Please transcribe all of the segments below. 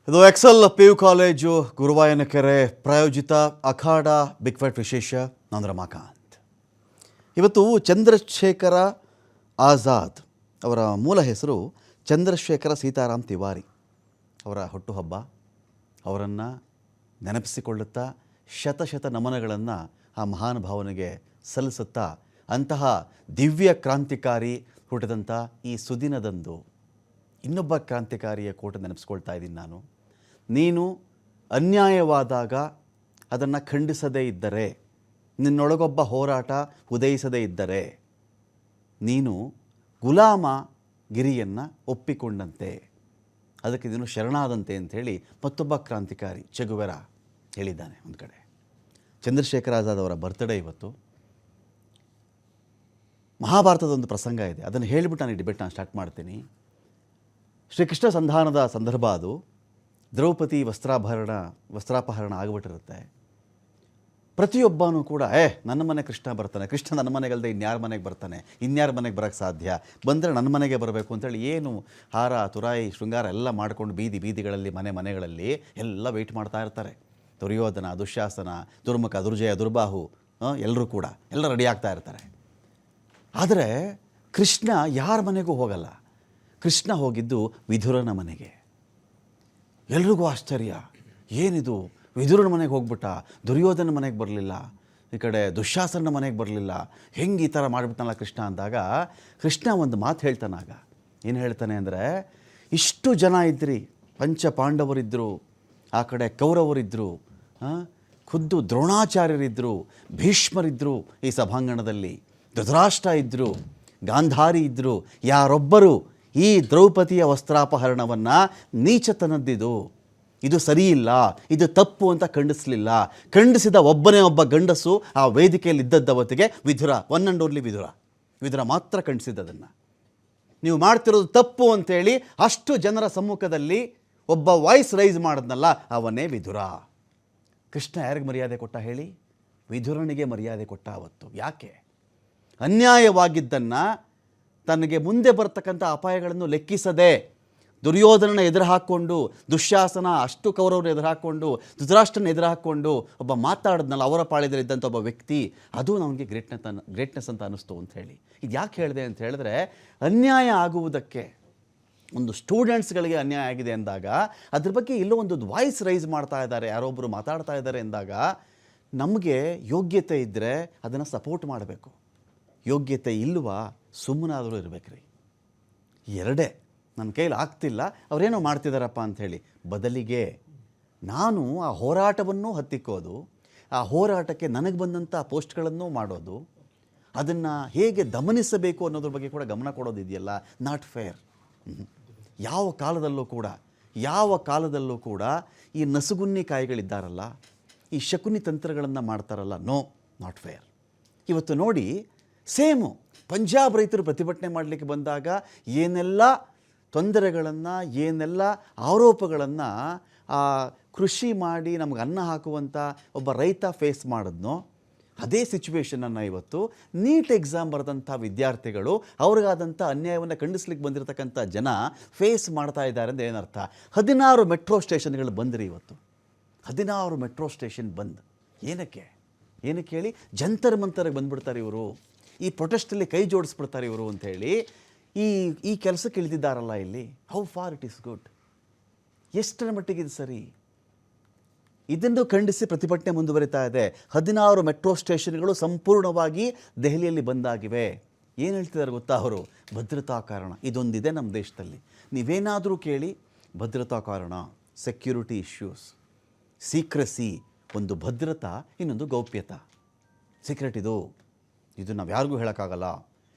ಇದು Excel PU college Guruvayanakere ಪ್ರಾಯೋಜಿತ ಅಖಾಡ big fight ವಿಶೇಷ. ನಾನು ರಮಾಕಾಂತ್. ಇವತ್ತು ಚಂದ್ರಶೇಖರ ಆಜಾದ್ ಅವರ ಮೂಲ ಹೆಸರು ಚಂದ್ರಶೇಖರ ಸೀತಾರಾಮ್ ತಿವಾರಿ. ಅವರ ಹುಟ್ಟುಹಬ್ಬ. ಅವರನ್ನು ನೆನಪಿಸಿಕೊಳ್ಳುತ್ತಾ ಶತ ನಮನಗಳನ್ನು ಆ ಮಹಾನುಭಾವನಿಗೆ ಸಲ್ಲಿಸುತ್ತಾ ಅಂತಹ ದಿವ್ಯ ಕ್ರಾಂತಿಕಾರಿ ಹುಟ್ಟಿದಂಥ ಈ ಸುದಿನದಂದು ಇನ್ನೊಬ್ಬ ಕ್ರಾಂತಿಕಾರಿಯ ಕೋಟ ನೆನಪಿಸ್ಕೊಳ್ತಾ ಇದ್ದೀನಿ ನಾನು. ನೀನು ಅನ್ಯಾಯವಾದಾಗ ಅದನ್ನು ಖಂಡಿಸದೇ ಇದ್ದರೆ, ನಿನ್ನೊಳಗೊಬ್ಬ ಹೋರಾಟ ಉದಯಿಸದೇ ಇದ್ದರೆ ನೀನು ಗುಲಾಮ ಗಿರಿಯನ್ನು ಒಪ್ಪಿಕೊಂಡಂತೆ, ಅದಕ್ಕೆ ನೀನು ಶರಣಾದಂತೆ ಅಂಥೇಳಿ ಮತ್ತೊಬ್ಬ ಕ್ರಾಂತಿಕಾರಿ ಚೆ ಗುವೆರಾ ಹೇಳಿದ್ದಾನೆ. ಒಂದು ಕಡೆ ಚಂದ್ರಶೇಖರ ಆಜಾದ್ ಅವರ ಬರ್ತ್ಡೇ ಇವತ್ತು. ಮಹಾಭಾರತದ ಒಂದು ಪ್ರಸಂಗ ಇದೆ, ಅದನ್ನು ಹೇಳಿಬಿಟ್ಟು ನಾನು ಈ ಡಿಬೇಟ್ ಸ್ಟಾರ್ಟ್ ಮಾಡ್ತೀನಿ. ಶ್ರೀಕೃಷ್ಣ ಸಂಧಾನದ ಸಂದರ್ಭ ಅದು. ದ್ರೌಪದಿ ವಸ್ತ್ರಾಪಹರಣ ಆಗಿಬಿಟ್ಟಿರುತ್ತೆ. ಪ್ರತಿಯೊಬ್ಬನೂ ಕೂಡ ನನ್ನ ಮನೆ ಕೃಷ್ಣ ಬರ್ತಾನೆ, ಕೃಷ್ಣ ನನ್ನ ಮನೆಗಲ್ಲದೆ ಇನ್ಯಾರ ಮನೆಗೆ ಬರ್ತಾನೆ, ಇನ್ಯಾರ ಮನೆಗೆ ಬರೋಕ್ಕೆ ಸಾಧ್ಯ, ಬಂದರೆ ನನ್ನ ಮನೆಗೆ ಬರಬೇಕು ಅಂತೇಳಿ ಏನು ಹಾರ ತುರಾಯಿ ಶೃಂಗಾರ ಎಲ್ಲ ಮಾಡ್ಕೊಂಡು ಬೀದಿಗಳಲ್ಲಿ ಮನೆಗಳಲ್ಲಿ ಎಲ್ಲ ವೆಯ್ಟ್ ಮಾಡ್ತಾ ಇರ್ತಾರೆ. ದುರ್ಯೋಧನ, ದುಶ್ಯಾಸನ, ದುರ್ಮುಖ, ದುರ್ಜಯ, ದುರ್ಬಾಹು ಎಲ್ಲರೂ ಕೂಡ ಎಲ್ಲ ರೆಡಿ ಆಗ್ತಾ ಇರ್ತಾರೆ. ಆದರೆ ಕೃಷ್ಣ ಯಾರ ಮನೆಗೂ ಹೋಗಲ್ಲ. ಕೃಷ್ಣ ಹೋಗಿದ್ದು ವಿದುರನ ಮನೆಗೆ. ಎಲ್ರಿಗೂ ಆಶ್ಚರ್ಯ, ಏನಿದು ವಿದುರನ ಮನೆಗೆ ಹೋಗ್ಬಿಟ್ಟ, ದುರ್ಯೋಧನ ಮನೆಗೆ ಬರಲಿಲ್ಲ, ಈ ಕಡೆ ದುಶ್ಯಾಸನ ಮನೆಗೆ ಬರಲಿಲ್ಲ, ಹೆಂಗೆ ಈ ಥರ ಮಾಡಿಬಿಟ್ಟನಲ್ಲ ಕೃಷ್ಣ ಅಂದಾಗ ಕೃಷ್ಣ ಒಂದು ಮಾತು ಹೇಳ್ತಾನಾಗ. ಏನು ಹೇಳ್ತಾನೆ ಅಂದರೆ, ಇಷ್ಟು ಜನ ಇದ್ರಿ, ಪಂಚ ಪಾಂಡವರಿದ್ದರು, ಆ ಕಡೆ ಕೌರವರಿದ್ದರು, ಖುದ್ದು ದ್ರೋಣಾಚಾರ್ಯರಿದ್ದರು, ಭೀಷ್ಮರಿದ್ದರು, ಈ ಸಭಾಂಗಣದಲ್ಲಿ ಧೃತರಾಷ್ಟ್ರ ಇದ್ದರು, ಗಾಂಧಾರಿ ಇದ್ದರು, ಯಾರೊಬ್ಬರು ಈ ದ್ರೌಪದಿಯ ವಸ್ತ್ರಾಪಹರಣವನ್ನು ನೀಚತನದ್ದಿದು, ಇದು ಸರಿಯಿಲ್ಲ, ಇದು ತಪ್ಪು ಅಂತ ಖಂಡಿಸಲಿಲ್ಲ. ಖಂಡಿಸಿದ ಒಬ್ಬನೇ ಒಬ್ಬ ಗಂಡಸು ಆ ವೇದಿಕೆಯಲ್ಲಿ ಇದ್ದದ್ದವತ್ತಿಗೆ Vidura, one and only Vidura ಮಾತ್ರ ಖಂಡಿಸಿದ್ದದನ್ನು. ನೀವು ಮಾಡ್ತಿರೋದು ತಪ್ಪು ಅಂಥೇಳಿ ಅಷ್ಟು ಜನರ ಸಮ್ಮುಖದಲ್ಲಿ ಒಬ್ಬ ವಾಯ್ಸ್ ರೈಸ್ ಮಾಡಿದ್ನಲ್ಲ, ಅವನೇ ವಿದುರ. ಕೃಷ್ಣ ಯಾರಿಗೆ ಮರ್ಯಾದೆ ಕೊಟ್ಟ ಹೇಳಿ? ವಿದುರನಿಗೆ ಮರ್ಯಾದೆ ಕೊಟ್ಟ ಅವತ್ತು. ಯಾಕೆ? ಅನ್ಯಾಯವಾಗಿದ್ದನ್ನು, ತನಗೆ ಮುಂದೆ ಬರ್ತಕ್ಕಂಥ ಅಪಾಯಗಳನ್ನು ಲೆಕ್ಕಿಸದೆ ದುರ್ಯೋಧನನ ಎದುರು ಹಾಕ್ಕೊಂಡು, ದುಶ್ಯಾಸನ ಅಷ್ಟು ಕೌರವರನ್ನ ಎದುರು ಹಾಕ್ಕೊಂಡು, ಧೃತರಾಷ್ಟ್ರನ ಎದುರು ಹಾಕ್ಕೊಂಡು ಒಬ್ಬ ಮಾತಾಡಿದ್ನಲ್ಲ, ಅವರ ಪಾಳ್ಯದಲ್ಲಿದ್ದಂಥ ಒಬ್ಬ ವ್ಯಕ್ತಿ, ಅದು ನಮಗೆ ಗ್ರೇಟ್ನೆಸ್ ಅಂತ ಅನ್ನಿಸ್ತು ಅಂತ ಹೇಳಿ. ಇದು ಯಾಕೆ ಹೇಳಿದೆ ಅಂತ ಹೇಳಿದ್ರೆ, ಅನ್ಯಾಯ ಆಗುವುದಕ್ಕೆ, ಒಂದು ಸ್ಟೂಡೆಂಟ್ಸ್ಗಳಿಗೆ ಅನ್ಯಾಯ ಆಗಿದೆ ಅಂದಾಗ ಅದ್ರ ಬಗ್ಗೆ ಎಲ್ಲೋ ಒಂದು ವಾಯ್ಸ್ ರೈಸ್ ಮಾಡ್ತಾ ಇದ್ದಾರೆ, ಯಾರೊಬ್ಬರು ಮಾತಾಡ್ತಾ ಇದ್ದಾರೆ ಎಂದಾಗ ನಮಗೆ ಯೋಗ್ಯತೆ ಇದ್ದರೆ ಅದನ್ನು ಸಪೋರ್ಟ್ ಮಾಡಬೇಕು. ಯೋಗ್ಯತೆ ಇಲ್ವಾ, ಸುಮ್ಮನಾದರೂ ಇರಬೇಕ್ರಿ. ಎರಡೇ, ನನ್ನ ಕೈಲಿ ಆಗ್ತಿಲ್ಲ, ಅವರೇನೋ ಮಾಡ್ತಿದ್ದಾರಪ್ಪ ಅಂಥೇಳಿ. ಬದಲಿಗೆ ನಾನು ಆ ಹೋರಾಟವನ್ನು ಹತ್ತಿಕ್ಕೋದು, ಆ ಹೋರಾಟಕ್ಕೆ ನನಗೆ ಬಂದಂಥ ಪೋಸ್ಟ್ಗಳನ್ನು ಮಾಡೋದು, ಅದನ್ನು ಹೇಗೆ ದಮನಿಸಬೇಕು ಅನ್ನೋದ್ರ ಬಗ್ಗೆ ಕೂಡ ಗಮನ ಕೊಡೋದಿದೆಯಲ್ಲ, ನಾಟ್ ಫೇರ್. ಯಾವ ಕಾಲದಲ್ಲೂ ಕೂಡ ಈ ನಸುಗುನ್ನಿ ಕಾಯಿಗಳಿದ್ದಾರಲ್ಲ, ಈ ಶಕುನಿ ತಂತ್ರಗಳನ್ನು ಮಾಡ್ತಾರಲ್ಲ, ನಾಟ್ ಫೇರ್. ಇವತ್ತು ನೋಡಿ, ಸೇಮು ಪಂಜಾಬ್ ರೈತರು ಪ್ರತಿಭಟನೆ ಮಾಡಲಿಕ್ಕೆ ಬಂದಾಗ ಏನೆಲ್ಲ ತೊಂದರೆಗಳನ್ನು, ಏನೆಲ್ಲ ಆರೋಪಗಳನ್ನು ಆ ಕೃಷಿ ಮಾಡಿ ನಮಗೆ ಅನ್ನ ಹಾಕುವಂಥ ಒಬ್ಬ ರೈತ ಫೇಸ್ ಮಾಡಿದ್ನೋ, ಅದೇ ಸಿಚುವೇಷನನ್ನು ಇವತ್ತು ನೀಟ್ ಎಕ್ಸಾಮ್ ಬರೆದಂಥ ವಿದ್ಯಾರ್ಥಿಗಳು, ಅವ್ರಿಗಾದಂಥ ಅನ್ಯಾಯವನ್ನು ಖಂಡಿಸ್ಲಿಕ್ಕೆ ಬಂದಿರತಕ್ಕಂಥ ಜನ ಫೇಸ್ ಮಾಡ್ತಾ ಇದ್ದಾರೆ ಅಂದರೆ ಏನರ್ಥ? 16 ಮೆಟ್ರೋ ಸ್ಟೇಷನ್ಗಳು ಬಂದ್ರಿ ಇವತ್ತು. 16 ಮೆಟ್ರೋ ಸ್ಟೇಷನ್ ಬಂದ್. ಏನಕ್ಕೆ ಹೇಳಿ? ಜಂತರ್ ಮಂತರ್ಗೆ ಬಂದುಬಿಡ್ತಾರೆ ಇವರು, ಈ ಪ್ರೊಟೆಸ್ಟಲ್ಲಿ ಕೈ ಜೋಡಿಸ್ಬಿಡ್ತಾರೆ ಇವರು ಅಂಥೇಳಿ ಈ ಕೆಲಸಕ್ಕೆ ಇಳಿದಿದ್ದಾರಲ್ಲ ಇಲ್ಲಿ. How far it is good? ಎಷ್ಟರ ಮಟ್ಟಿಗೆ ಇದು ಸರಿ? ಇದನ್ನು ಖಂಡಿಸಿ ಪ್ರತಿಭಟನೆ ಮುಂದುವರಿತಾ ಇದೆ. 16 ಮೆಟ್ರೋ ಸ್ಟೇಷನ್ಗಳು ಸಂಪೂರ್ಣವಾಗಿ ದೆಹಲಿಯಲ್ಲಿ ಬಂದಾಗಿವೆ. ಏನು ಹೇಳ್ತಿದ್ದಾರೆ ಗೊತ್ತಾ ಅವರು? ಭದ್ರತಾ ಕಾರಣ. ಇದೊಂದಿದೆ ನಮ್ಮ ದೇಶದಲ್ಲಿ. ನೀವೇನಾದರೂ ಕೇಳಿ, ಭದ್ರತಾ ಕಾರಣ, ಸೆಕ್ಯೂರಿಟಿ ಇಶ್ಯೂಸ್, ಸೀಕ್ರೆಸಿ. ಒಂದು ಭದ್ರತಾ, ಇನ್ನೊಂದು ಗೌಪ್ಯತಾ. ಸೀಕ್ರೆಟ್ ಇದು ನಾವು ಯಾರಿಗೂ ಹೇಳೋಕ್ಕಾಗಲ್ಲ.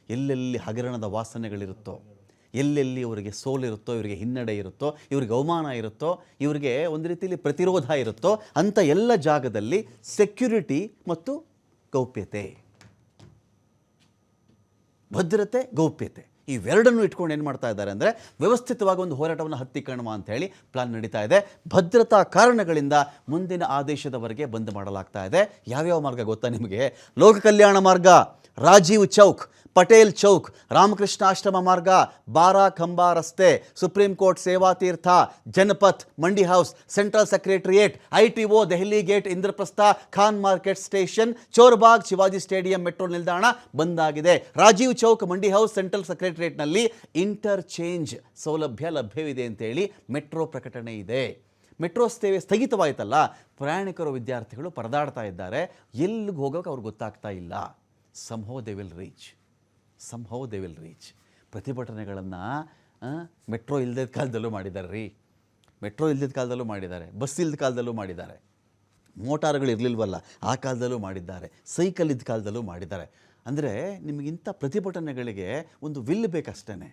ಎಲ್ಲೆಲ್ಲಿ ಹಗರಣದ ವಾಸನೆಗಳಿರುತ್ತೋ, ಎಲ್ಲೆಲ್ಲಿ ಇವರಿಗೆ ಸೋಲಿರುತ್ತೋ, ಇವರಿಗೆ ಹಿನ್ನಡೆ ಇರುತ್ತೋ, ಇವರಿಗೆ ಅವಮಾನ ಇರುತ್ತೋ, ಇವರಿಗೆ ಒಂದು ರೀತಿಯಲ್ಲಿ ಪ್ರತಿರೋಧ ಇರುತ್ತೋ, ಅಂಥ ಎಲ್ಲ ಜಾಗದಲ್ಲಿ ಸೆಕ್ಯೂರಿಟಿ ಮತ್ತು ಗೌಪ್ಯತೆ, ಭದ್ರತೆ, ಗೌಪ್ಯತೆ, ಇವೆರಡನ್ನು ಇಟ್ಕೊಂಡು ಏನು ಮಾಡ್ತಾ ಇದ್ದಾರೆ ಅಂದರೆ, ವ್ಯವಸ್ಥಿತವಾಗಿ ಒಂದು ಹೋರಾಟವನ್ನು ಹತ್ತಿಕ್ಕಣುವ ಅಂಥೇಳಿ ಪ್ಲಾನ್ ನಡೀತಾ ಇದೆ. ಭದ್ರತಾ ಕಾರಣಗಳಿಂದ ಮುಂದಿನ ಆದೇಶದವರೆಗೆ ಬಂದ್ ಮಾಡಲಾಗ್ತಾ ಇದೆ. ಯಾವ್ಯಾವ ಮಾರ್ಗ ಗೊತ್ತಾ ನಿಮಗೆ? ಲೋಕ ಕಲ್ಯಾಣ ಮಾರ್ಗ, ರಾಜೀವ್ ಚೌಕ್, ಪಟೇಲ್ ಚೌಕ್, ರಾಮಕೃಷ್ಣಾಶ್ರಮ ಮಾರ್ಗ, ಬಾರಾಖಂಬಾ ರಸ್ತೆ, ಸುಪ್ರೀಂ ಕೋರ್ಟ್ ಸೇವಾ Tirth, Janpath, Mandi house, central secretariat, ITO, Delhi gate, Indraprastha, Khan market station, Jorbagh, Shivaji stadium metro ನಿಲ್ದಾಣ ಬಂದಾಗಿದೆ. ರಾಜೀವ್ ಚೌಕ್, ಮಂಡಿ ಹೌಸ್, ಸೆಂಟ್ರಲ್ ಸೆಕ್ರೆಟರಿಯೇಟ್ನಲ್ಲಿ ಇಂಟರ್ಚೇಂಜ್ ಸೌಲಭ್ಯ ಲಭ್ಯವಿದೆ ಅಂತೇಳಿ ಮೆಟ್ರೋ ಪ್ರಕಟಣೆ ಇದೆ. ಮೆಟ್ರೋ ಸೇವೆ ಸ್ಥಗಿತವಾಯಿತಲ್ಲ, ಪ್ರಯಾಣಿಕರು ವಿದ್ಯಾರ್ಥಿಗಳು ಪರದಾಡ್ತಾ ಇದ್ದಾರೆ. ಎಲ್ಲಿಗೆ ಹೋಗೋಕೆ ಅವ್ರಿಗೆ ಗೊತ್ತಾಗ್ತಾ ಇಲ್ಲ. ಸಂಹೌ ದೇ ವಿಲ್ ರೀಚ್. ಪ್ರತಿಭಟನೆಗಳನ್ನು ಮೆಟ್ರೋ ಇಲ್ಲದ ಕಾಲದಲ್ಲೂ ಮಾಡಿದ್ದಾರೆ ರೀ. ಮೆಟ್ರೋ ಇಲ್ಲದ ಕಾಲದಲ್ಲೂ ಮಾಡಿದ್ದಾರೆ, ಬಸ್ ಇಲ್ಲದ ಕಾಲದಲ್ಲೂ ಮಾಡಿದ್ದಾರೆ, ಮೋಟಾರ್ಗಳು ಇರಲಿಲ್ವಲ್ಲ ಆ ಕಾಲದಲ್ಲೂ ಮಾಡಿದ್ದಾರೆ, ಸೈಕಲ್ ಇದ್ದ ಕಾಲದಲ್ಲೂ ಮಾಡಿದ್ದಾರೆ. ಅಂದರೆ ನಿಮಗಿಂಥ ಪ್ರತಿಭಟನೆಗಳಿಗೆ ಒಂದು ವಿಲ್ ಬೇಕಷ್ಟೇ,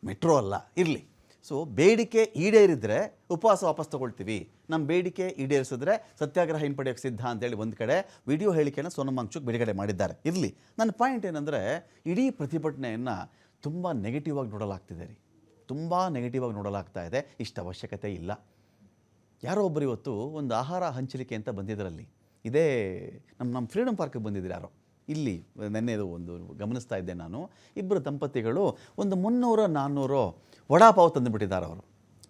ಮೆಟ್ರೋ ಅಲ್ಲ. ಇರಲಿ. ಸೊ ಬೇಡಿಕೆ ಈಡೇರಿದರೆ ಉಪವಾಸ ವಾಪಸ್ ತೊಗೊಳ್ತೀವಿ, ನಮ್ಮ ಬೇಡಿಕೆ ಈಡೇರಿಸಿದ್ರೆ ಸತ್ಯಾಗ್ರಹ ಹಿಂಪಡೆಯೋಕ್ಕೆ ಸಿದ್ಧ ಅಂತೇಳಿ ಒಂದು ಕಡೆ ವಿಡಿಯೋ ಹೇಳಿಕೆಯನ್ನು ಸೋನಮ್ ವಾಂಗ್ಚುಕ್ ಬಿಡುಗಡೆ ಮಾಡಿದ್ದಾರೆ. ಇರಲಿ. ನನ್ನ ಪಾಯಿಂಟ್ ಏನಂದರೆ, ಇಡೀ ಪ್ರತಿಭಟನೆಯನ್ನು ತುಂಬ ನೆಗೆಟಿವ್ ಆಗಿ ನೋಡಲಾಗ್ತಿದೆ ರೀ. ತುಂಬ ನೆಗೆಟಿವ್ ಆಗಿ ನೋಡಲಾಗ್ತಾ ಇದೆ. ಇಷ್ಟು ಅವಶ್ಯಕತೆ ಇಲ್ಲ. ಯಾರೋ ಒಬ್ಬರು ಇವತ್ತು ಒಂದು ಆಹಾರ ಹಂಚಲಿಕೆ ಅಂತ ಬಂದಿದ್ದರಲ್ಲಿ, ಇದೇ ನಮ್ಮ ಫ್ರೀಡಮ್ ಪಾರ್ಕ್ಗೆ ಬಂದಿದ್ರು ಯಾರೋ. ಇಲ್ಲಿ ನೆನ್ನೆದು ಒಂದು ಗಮನಿಸ್ತಾ ಇದ್ದೆ ನಾನು. ಇಬ್ಬರು ದಂಪತಿಗಳು ಒಂದು 300-400 ವಡಾಪಾವ್ ತಂದುಬಿಟ್ಟಿದ್ದಾರೆ ಅವರು.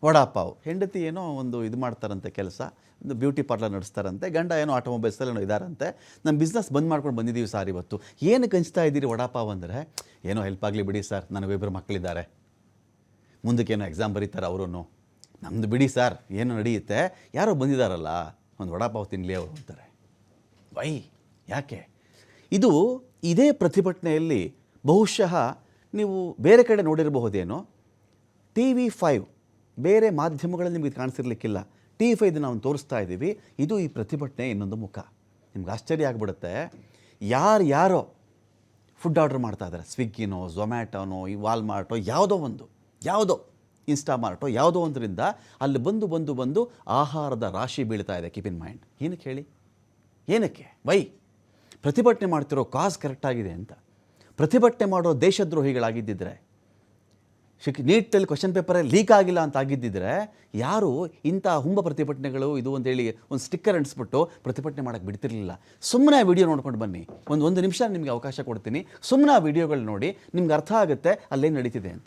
ವಡಾಪಾವ್. ಹೆಂಡತಿ ಏನೋ ಒಂದು ಇದು ಮಾಡ್ತಾರಂತೆ ಕೆಲಸ, ಒಂದು ಬ್ಯೂಟಿ ಪಾರ್ಲರ್ ನಡೆಸ್ತಾರಂತೆ, ಗಂಡ ಏನೋ ಆಟೋಮೊಬೈಲ್ಸಲ್ಲೇನೋ ಇದ್ದಾರಂತೆ. ನಮ್ಮ ಬಿಸ್ನೆಸ್ ಬಂದ್ ಮಾಡ್ಕೊಂಡು ಬಂದಿದ್ದೀವಿ ಸರ್ ಇವತ್ತು. ಏನಕ್ಕೆ ಹಂಚ್ತಾ ಇದ್ದೀರಿ ವಡಾಪಾವ್ ಅಂದರೆ, ಏನೋ ಹೆಲ್ಪ್ ಆಗಲಿ ಬಿಡಿ ಸರ್, ನನಗಿಬ್ಬರು ಮಕ್ಕಳಿದ್ದಾರೆ, ಮುಂದಕ್ಕೇನೋ ಎಕ್ಸಾಮ್ ಬರೀತಾರೆ ಅವರು, ನಮ್ಮದು ಬಿಡಿ ಸರ್ ಏನು ನಡೆಯುತ್ತೆ, ಯಾರೋ ಬಂದಿದ್ದಾರಲ್ಲ ಒಂದು ವಡಾಪಾವ್ ತಿನ್ನಲಿ ಅವರು ಅಂತಾರೆ. ವೈ ಯಾಕೆ? ಇದೇ ಪ್ರತಿಭಟನೆಯಲ್ಲಿ ಬಹುಶಃ ನೀವು ಬೇರೆ ಕಡೆ ನೋಡಿರಬಹುದೇನೋ. TV5 ಬೇರೆ ಮಾಧ್ಯಮಗಳಲ್ಲಿ ನಿಮಗೆ ಕಾಣಿಸಿರ್ಲಿಕ್ಕಿಲ್ಲ. TV5 ನಾವು ತೋರಿಸ್ತಾ ಇದ್ದೀವಿ. ಇದು ಈ ಪ್ರತಿಭಟನೆ ಇನ್ನೊಂದು ಮುಖ. ನಿಮ್ಗೆ ಆಶ್ಚರ್ಯ ಆಗಿಬಿಡುತ್ತೆ. ಯಾರೋ ಫುಡ್ ಆರ್ಡರ್ ಮಾಡ್ತಾ ಇದ್ದಾರೆ, ಸ್ವಿಗ್ಗಿನೋ, ಝೊಮ್ಯಾಟೋನೋ, ಈ ವಾಲ್ಮಾರ್ಟೋ, ಯಾವುದೋ ಇನ್ಸ್ಟಾಮಾರ್ಟೋ, ಯಾವುದೋ ಒಂದರಿಂದ ಅಲ್ಲಿ ಬಂದು ಆಹಾರದ ರಾಶಿ ಬೀಳ್ತಾ ಇದೆ. Keep in mind. ಏನಕ್ಕೆ ಹೇಳಿ? ಏನಕ್ಕೆ? ವೈ? ಪ್ರತಿಭಟನೆ ಮಾಡ್ತಿರೋ ಕಾಸ್ ಕರೆಕ್ಟಾಗಿದೆ ಅಂತ. ಪ್ರತಿಭಟನೆ ಮಾಡೋ ದೇಶದ್ರೋಹಿಗಳಾಗಿದ್ದಿದ್ರೆ, ನೀಟಲ್ಲಿ ಕ್ವಶನ್ ಪೇಪರಲ್ಲಿ ಲೀಕ್ ಆಗಿಲ್ಲ ಅಂತ ಆಗಿದ್ದಿದ್ರೆ, ಯಾರು ಇಂಥ ಹುಂಬ ಪ್ರತಿಭಟನೆಗಳು ಇದು ಅಂತೇಳಿ ಒಂದು ಸ್ಟಿಕ್ಕರ್ ಅಂಟಿಸ್ಬಿಟ್ಟು ಪ್ರತಿಭಟನೆ ಮಾಡೋಕ್ಕೆ ಬಿಡ್ತಿರ್ಲಿಲ್ಲ. ಸುಮ್ಮನೆ ವಿಡಿಯೋ ನೋಡ್ಕೊಂಡು ಬನ್ನಿ. ಒಂದು ನಿಮಿಷ ನಿಮಗೆ ಅವಕಾಶ ಕೊಡ್ತೀನಿ. ಸುಮ್ಮನೆ ಆ ವಿಡಿಯೋಗಳು ನೋಡಿ, ನಿಮ್ಗೆ ಅರ್ಥ ಆಗುತ್ತೆ ಅಲ್ಲೇನು ನಡೀತಿದೆ ಅಂತ.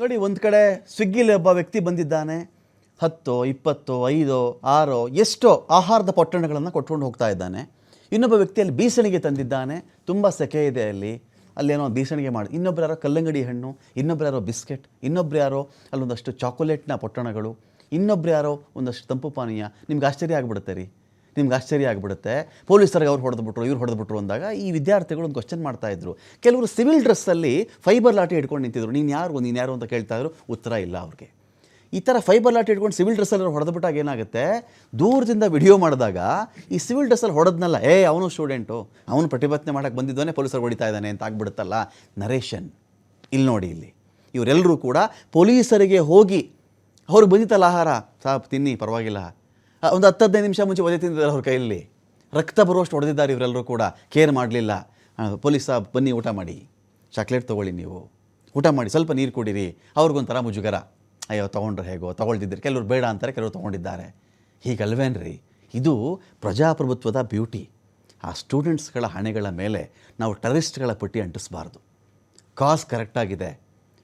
ನೋಡಿ, ಒಂದು ಕಡೆ ಸ್ವಿಗ್ಗಿಲಿ ಒಬ್ಬ ವ್ಯಕ್ತಿ ಬಂದಿದ್ದಾನೆ, 10, 20, 5, 6 ಎಷ್ಟೋ ಆಹಾರದ ಪೊಟ್ಟಣಗಳನ್ನು ಕೊಟ್ಕೊಂಡು ಹೋಗ್ತಾ ಇದ್ದಾನೆ. ಇನ್ನೊಬ್ಬ ವ್ಯಕ್ತಿಯಲ್ಲಿ ಬೀಸಣಿಗೆ ತಂದಿದ್ದಾನೆ. ತುಂಬ ಸೆಕೆ ಇದೆ ಅಲ್ಲೇನೋ ಬೀಸಣಿಗೆ ಮಾಡಿ. ಇನ್ನೊಬ್ರು ಯಾರೋ ಕಲ್ಲಂಗಡಿ ಹಣ್ಣು, ಇನ್ನೊಬ್ರು ಯಾರೋ ಬಿಸ್ಕೆಟ್, ಇನ್ನೊಬ್ರು ಯಾರೋ ಅಲ್ಲೊಂದಷ್ಟು ಚಾಕೊಲೇಟ್ನ ಪೊಟ್ಟಣಗಳು, ಇನ್ನೊಬ್ರು ಯಾರೋ ಒಂದಷ್ಟು ತಂಪು ಪಾನೀಯ. ನಿಮ್ಗೆ ಆಶ್ಚರ್ಯ ಆಗಿಬಿಡುತ್ತೆ. ಪೊಲೀಸರಿಗೆ ಅವ್ರು ಹೊಡೆದ್ಬಿಟ್ರು, ಇವ್ರು ಹೊಡೆದ್ಬಿಟ್ರು ಅಂದಾಗ ಈ ವಿದ್ಯಾರ್ಥಿಗಳು ಒಂದು ಕ್ವಶನ್ ಮಾಡ್ತಾಯಿದ್ರು. ಕೆಲವರು ಸಿವಿಲ್ ಡ್ರೆಸ್ಸಲ್ಲಿ ಫೈಬರ್ ಲಾಠಿ ಹಿಡ್ಕೊಂಡು ನಿಂತಿದ್ರು. ನೀನು ಯಾರು ಅಂತ ಕೇಳ್ತಾಯಿದ್ರು. ಉತ್ತರ ಇಲ್ಲ ಅವ್ರಿಗೆ. ಈ ಥರ ಫೈಬರ್ ಲಾಠಿ ಹಿಡ್ಕೊಂಡು ಸಿವಿಲ್ ಡ್ರೆಸ್ಸಲ್ಲಿ ಹೊಡೆದ್ಬಿಟ್ಟಾಗ ಏನಾಗುತ್ತೆ, ದೂರದಿಂದ ವಿಡಿಯೋ ಮಾಡಿದಾಗ ಈ ಸಿವಿಲ್ ಡ್ರೆಸ್ಸಲ್ಲಿ ಹೊಡೆದ್ನಲ್ಲ, ಅವನು ಸ್ಟೂಡೆಂಟು, ಅವನು ಪ್ರತಿಭಟನೆ ಮಾಡೋಕ್ಕೆ ಬಂದಿದ್ದಾನೆ, ಪೊಲೀಸರು ಹೊಡಿತಾ ಇದ್ದಾನೆ ಅಂತ ಆಗ್ಬಿಡುತ್ತಲ್ಲ ನರೇಷನ್. ಇಲ್ಲಿ ನೋಡಿ, ಇವರೆಲ್ಲರೂ ಕೂಡ ಪೊಲೀಸರಿಗೆ ಹೋಗಿ ಅವ್ರಿಗೆ ಬಂದಿತ್ತಲ್ಲ ಆಹಾರ, ಸಾಪ್ ತಿನ್ನಿ ಪರವಾಗಿಲ್ಲ, ಒಂದು 10-15 ನಿಮಿಷ ಮುಂಚೆ ಒದೆ ತಿಂದಿದ್ದಾರೆ ಅವ್ರ ಕೈಯಲ್ಲಿ, ರಕ್ತ ಬರುವಷ್ಟು ಹೊಡೆದಿದ್ದಾರೆ. ಇವರೆಲ್ಲರೂ ಕೂಡ ಕೇರ್ ಮಾಡಲಿಲ್ಲ. ಪೊಲೀಸ ಬನ್ನಿ ಊಟ ಮಾಡಿ, ಚಾಕ್ಲೇಟ್ ತೊಗೊಳ್ಳಿ, ನೀವು ಊಟ ಮಾಡಿ, ಸ್ವಲ್ಪ ನೀರು ಕುಡೀರಿ. ಅವ್ರಿಗೊಂಥರ ಮುಜುಗರ, ಅಯ್ಯೋ ತೊಗೊಂಡ್ರೆ ಹೇಗೋ, ತೊಗೊಳ್ತಿದ್ದಾರೆ. ಕೆಲವರು ಬೇಡ ಅಂತಾರೆ, ಕೆಲವರು ತೊಗೊಂಡಿದ್ದಾರೆ. ಹೀಗಲ್ವೇನ್ರಿ? ಇದು ಪ್ರಜಾಪ್ರಭುತ್ವದ ಬ್ಯೂಟಿ. ಆ ಸ್ಟೂಡೆಂಟ್ಸ್ಗಳ ಹಣೆಗಳ ಮೇಲೆ ನಾವು ಟೆರರಿಸ್ಟ್ಗಳ ಪಟ್ಟಿ ಅಂಟಿಸಬಾರ್ದು. ಕಾಸ್ ಕರೆಕ್ಟಾಗಿದೆ.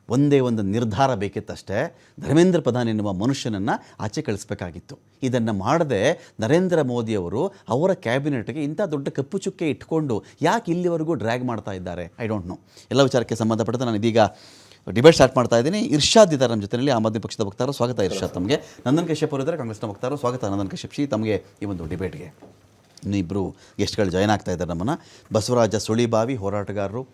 ಒಂದೇ ಒಂದು ನಿರ್ಧಾರ ಬೇಕಿತ್ತಷ್ಟೇ. ಧರ್ಮೇಂದ್ರ ಪ್ರಧಾನ್ ಎನ್ನುವ ಮನುಷ್ಯನನ್ನು ಆಚೆ ಕಳಿಸ್ಬೇಕಾಗಿತ್ತು. ಇದನ್ನು ಮಾಡದೆ ನರೇಂದ್ರ ಮೋದಿಯವರು ಅವರ ಕ್ಯಾಬಿನೆಟ್ಗೆ ಇಂಥ ದೊಡ್ಡ ಕಪ್ಪು ಚುಕ್ಕೆ ಇಟ್ಕೊಂಡು ಯಾಕೆ ಇಲ್ಲಿವರೆಗೂ ಡ್ರ್ಯಾಗ್ ಮಾಡ್ತಾ ಇದ್ದಾರೆ? I don't know. ಎಲ್ಲ ವಿಚಾರಕ್ಕೆ ಸಂಬಂಧಪಟ್ಟಂತೆ ನಾನು ಇದೀಗ ಡಿಬೇಟ್ ಸ್ಟಾರ್ಟ್ ಮಾಡ್ತಾ ಇದ್ದೀನಿ. ಇರ್ಷಾದ್ ಇದ್ದಾರೆ ನಮ್ಮ ಜೊತೆಯಲ್ಲಿ, ಆಮ್ ಆದ್ಮಿ ಪಕ್ಷದ ವಕ್ತಾರರು. ಸ್ವಾಗತ ಇರ್ಷಾದ್ ತಮಗೆ. ನಂದನ್ ಕಶ್ಯಪ್ ಅವರು ಇದ್ದಾರೆ, ಕಾಂಗ್ರೆಸ್ನ ವಕ್ತಾರರು. ಸ್ವಾಗತ ನಂದನ್ ಕಶ್ಯಪ್ ಜಿ ತಮಗೆ ಈ ಒಂದು ಡಿಬೇಟ್ಗೆ. ಇನ್ನಿಬ್ಬರು ಗೆಸ್ಟ್ಗಳು ಜಾಯ್ನ್ ಆಗ್ತಾ ಇದ್ದಾರೆ ನಮ್ಮನ್ನು. ಬಸವರಾಜ ಸುಳಿಬಾವಿ ಹೋರಾಟಗಾರರು,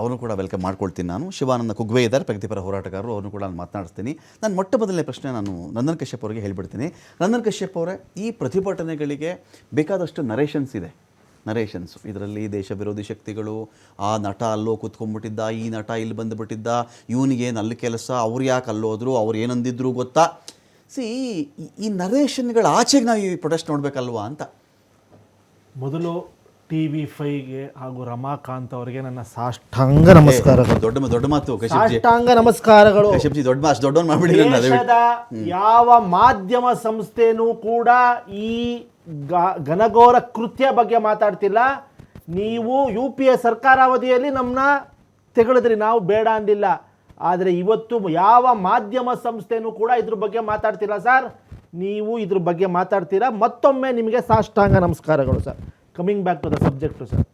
ಅವನು ಕೂಡ ವೆಲ್ಕಮ್ ಮಾಡ್ಕೊಳ್ತೀನಿ ನಾನು. ಶಿವಾನಂದ ಕುಗ್ವೆ ಇದ್ದಾರೆ, ಪ್ರಗತಿಪರ ಹೋರಾಟಗಾರರು, ಅವ್ರನ್ನೂ ಕೂಡ ನಾನು ಮಾತನಾಡಿಸ್ತೀನಿ. ನಾನು ಮೊಟ್ಟ ಮೊದಲನೇ ಪ್ರಶ್ನೆ ನಾನು ನಂದನ್ ಕಶ್ಯಪ್ ಅವರಿಗೆ ಹೇಳಿಬಿಡ್ತೀನಿ. ನಂದನ್ ಕಶ್ಯಪ್ ಅವರೇ, ಈ ಪ್ರತಿಭಟನೆಗಳಿಗೆ ಬೇಕಾದಷ್ಟು ನರೇಷನ್ಸು ಇದರಲ್ಲಿ ದೇಶ ವಿರೋಧಿ ಶಕ್ತಿಗಳು, ಆ ನಟ ಅಲ್ಲೋ ಕೂತ್ಕೊಂಡ್ಬಿಟ್ಟಿದ್ದ, ಈ ನಟ ಇಲ್ಲಿ ಬಂದುಬಿಟ್ಟಿದ್ದ, ಇವನಿಗೇನು ಅಲ್ಲಿ ಕೆಲಸ, ಅವ್ರು ಯಾಕೆ ಅಲ್ಲೋದ್ರು, ಅವ್ರು ಏನಂದಿದ್ರು ಗೊತ್ತಾ? ಈ ನರೇಷನ್ಗಳ ಆಚೆಗೆ ನಾವು ಈ ಪ್ರೊಟೆಸ್ಟ್ ನೋಡಬೇಕಲ್ವಾ ಅಂತ. ಮೊದಲು TV5ಗೆ ಹಾಗೂ ರಮಾಕಾಂತ್ ಅವರಿಗೆ ನನ್ನ ಸಾಷ್ಟಾಂಗ ನಮಸ್ಕಾರಗಳು. ದೊಡ್ಡ ಮಾತು ಕಶ್ಯಪ್ಜಿ. ಸಾಷ್ಟಾಂಗ ನಮಸ್ಕಾರಗಳು. ಕಶ್ಯಪ್ಜಿ ದೊಡ್ಡವನ್ ಮಾಡ್ಬಿಡಿ. ದೇಶದ ಯಾವ ಮಾಧ್ಯಮ ಸಂಸ್ಥೆನೂ ಕೂಡ ಈ ಘನಘೋರ ಕೃತ್ಯ ಬಗ್ಗೆ ಮಾತಾಡ್ತಿಲ್ಲ. ನೀವು UPA ಸರ್ಕಾರಾವಧಿಯಲ್ಲಿ ನಮ್ಮನ್ನ ತೆಗೆಳಿದ್ರಿ, ನಾವು ಬೇಡ ಅಂದಿಲ್ಲ. ಆದರೆ ಇವತ್ತು ಯಾವ ಮಾಧ್ಯಮ ಸಂಸ್ಥೆನೂ ಕೂಡ ಇದ್ರ ಬಗ್ಗೆ ಮಾತಾಡ್ತಿಲ್ಲ ಸರ್. ನೀವು ಇದ್ರ ಬಗ್ಗೆ ಮಾತಾಡ್ತೀರಾ, ಮತ್ತೊಮ್ಮೆ ನಿಮಗೆ ಸಾಷ್ಟಾಂಗ ನಮಸ್ಕಾರಗಳು sir. Coming back to the subject sir,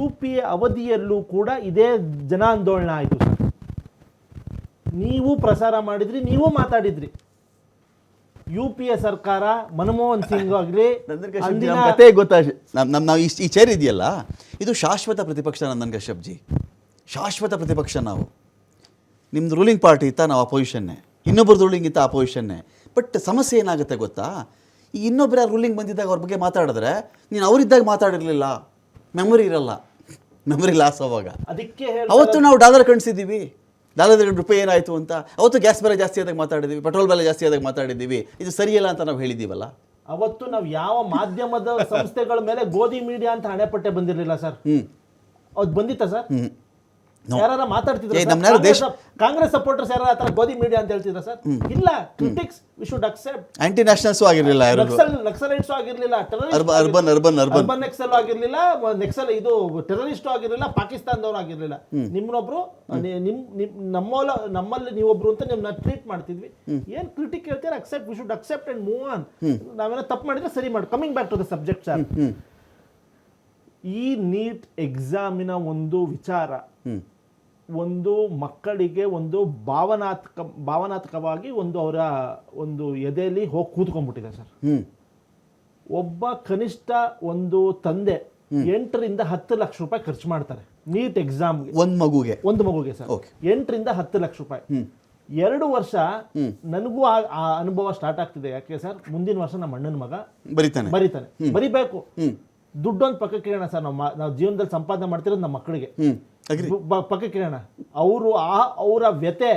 UPA ಅವಧಿಯಲ್ಲೂ ಕೂಡ ಇದೇ ಜನಾಂದೋಲನ ಆಯಿತು ಸರ್. ನೀವು ಪ್ರಸಾರ ಮಾಡಿದ್ರಿ, ನೀವು ಮಾತಾಡಿದ್ರಿ. UPA ಸರ್ಕಾರ ಮನಮೋಹನ್ ಸಿಂಗ್ ಆಗಲಿ ಕತೆ ಗೊತ್ತಾ, ನಾವು ಈ ಚೇರ್ ಇದೆಯಲ್ಲ, ಇದು ಶಾಶ್ವತ ಪ್ರತಿಪಕ್ಷ. ನಂದನ್ ಕಶ್ಯಪ್ಜಿ ಶಾಶ್ವತ ಪ್ರತಿಪಕ್ಷ. ನಾವು ನಿಮ್ದು ರೂಲಿಂಗ್ ಪಾರ್ಟಿ ಇತ್ತಾ, ನಾವು ಅಪೋಸಿಷನ್ನೇ. ಇನ್ನೊಬ್ಬರು ರೂಲಿಂಗ್ ಇತ್ತ ಅಪೋಸಿಷನ್ನೇ. ಬಟ್ ಸಮಸ್ಯೆ ಏನಾಗುತ್ತೆ ಗೊತ್ತಾ, ಈ ಇನ್ನೊಬ್ಬರ ರೂಲಿಂಗ್ ಬಂದಿದ್ದಾಗ ಅವ್ರ ಬಗ್ಗೆ ಮಾತಾಡಿದ್ರೆ ನೀನು ಅವರಿದ್ದಾಗ ಮಾತಾಡಿರಲಿಲ್ಲ, ಮೆಮೊರಿ ಇರಲ್ಲ, ಮೆಮೊರಿ ಲಾಸ್ ಅವಾಗ. ಅದಕ್ಕೆ ಅವತ್ತು ನಾವು ಡಾಲರ್ ಕಣಿಸಿದ್ದೀವಿ, $2 ಏನಾಯಿತು ಅಂತ. ಅವತ್ತು ಗ್ಯಾಸ್ ಬೆಲೆ ಜಾಸ್ತಿ ಆದಾಗ ಮಾತಾಡಿದ್ದೀವಿ, ಪೆಟ್ರೋಲ್ ಬೆಲೆ ಜಾಸ್ತಿ ಆದಾಗ ಮಾತಾಡಿದ್ದೀವಿ. ಇದು ಸರಿಯಲ್ಲ ಅಂತ ನಾವು ಹೇಳಿದ್ದೀವಲ್ಲ. ಅವತ್ತು ನಾವು ಯಾವ ಮಾಧ್ಯಮದ ಸಂಸ್ಥೆಗಳ ಮೇಲೆ ಗೋಧಿ ಮೀಡಿಯಾ ಅಂತ ಹಣೆಪಟ್ಟೆ ಬಂದಿರಲಿಲ್ಲ ಸರ್. ಅದು ಬಂದಿತ್ತಾ ಸರ್? ಯಾರು ಮಾತಾಡ್ತಿದ್ರು? ಕಾಂಗ್ರೆಸ್ ಸಪೋರ್ಟರ್ಸ್ ಯಾರು ಆತರ ಗೋಧಿ ಮೀಡಿಯಾ ಅಂತ ಹೇಳ್ತಿದ್ರ ಸರ್? ಇಲ್ಲ. Critics V should accept. Aunty nationals ಆಗಿರಲಿಲ್ಲ, ನಕ್ಸಲೈಟ್ಸ್ ಆಗಿರಲಿಲ್ಲ, ಅರ್ಬನ್ ನಕ್ಸಲ್ ಆಗಿರಲಿಲ್ಲ, ನಕ್ಸಲ್ ಇದು ಟೆರರಿಸ್ಟ್ ಆಗಿರಲಿಲ್ಲ, ಪಾಕಿಸ್ತಾನದವ್ರು ಆಗಿರಲಿಲ್ಲ. ನಿಮ್ಮನ್ನೊಬ್ರು ನಮ್ಮಲ್ಲಿ ನೀವೊಬ್ರು ಅಂತ ನಿಮ್ಮನ್ನ ಟ್ರೀಟ್ ಮಾಡ್ತಿದ್ವಿ. ಏನ್ ಕ್ರಿಟಿಕ್ ಹೇಳ್ತೀರಾ? Accept. We should accept and move on. ನಾವೇನೋ ತಪ್ಪು ಮಾಡಿದ್ರೆ ಸರಿ ಮಾಡಿ. Coming back to the subject sir, ಈ ನೀಟ್ ಎಕ್ಸಾಮಿನ ಒಂದು ವಿಚಾರ ಒಂದು ಮಕ್ಕಳಿಗೆ ಒಂದು ಭಾವನಾತ್ಮಕವಾಗಿ ಒಂದು ಅವರ ಒಂದು ಎದೆಯಲ್ಲಿ ಹೋಗಿ ಕೂತ್ಕೊಂಡ್ಬಿಟ್ಟಿದೆ ಸರ್. ಒಬ್ಬ ಕನಿಷ್ಠ ಒಂದು ತಂದೆ 8 ರಿಂದ 10 ಲಕ್ಷ ರೂಪಾಯಿ ಖರ್ಚು ಮಾಡ್ತಾರೆ ನೀಟ್ ಎಕ್ಸಾಮ್ಗೆ. ಒಂದು ಮಗುಗೆ ಸರ್ 8 ರಿಂದ 10 ಲಕ್ಷ ರೂಪಾಯಿ. 2 ವರ್ಷ ನನಗೂ ಆ ಅನುಭವ ಸ್ಟಾರ್ಟ್ ಆಗ್ತಿದೆ. ಯಾಕೆ ಸರ್? ಮುಂದಿನ ವರ್ಷ ನಮ್ಮ ಅಣ್ಣನ ಮಗ ಬರಿತಾನೆ, ಬರಿಬೇಕು. ದುಡ್ಡೊಂದು ಪಕ್ಕಕ್ಕೆ ಇಡೋಣ ಸರ್. ನಾವು ಜೀವನದಲ್ಲಿ ಸಂಪಾದನೆ ಮಾಡ್ತಿರೋದು ನಮ್ಮ ಮಕ್ಕಳಿಗೆ ಪಕ್ಕಕ್ಕೆ ಇಡೋಣ. ಅವರ ವ್ಯತೆ,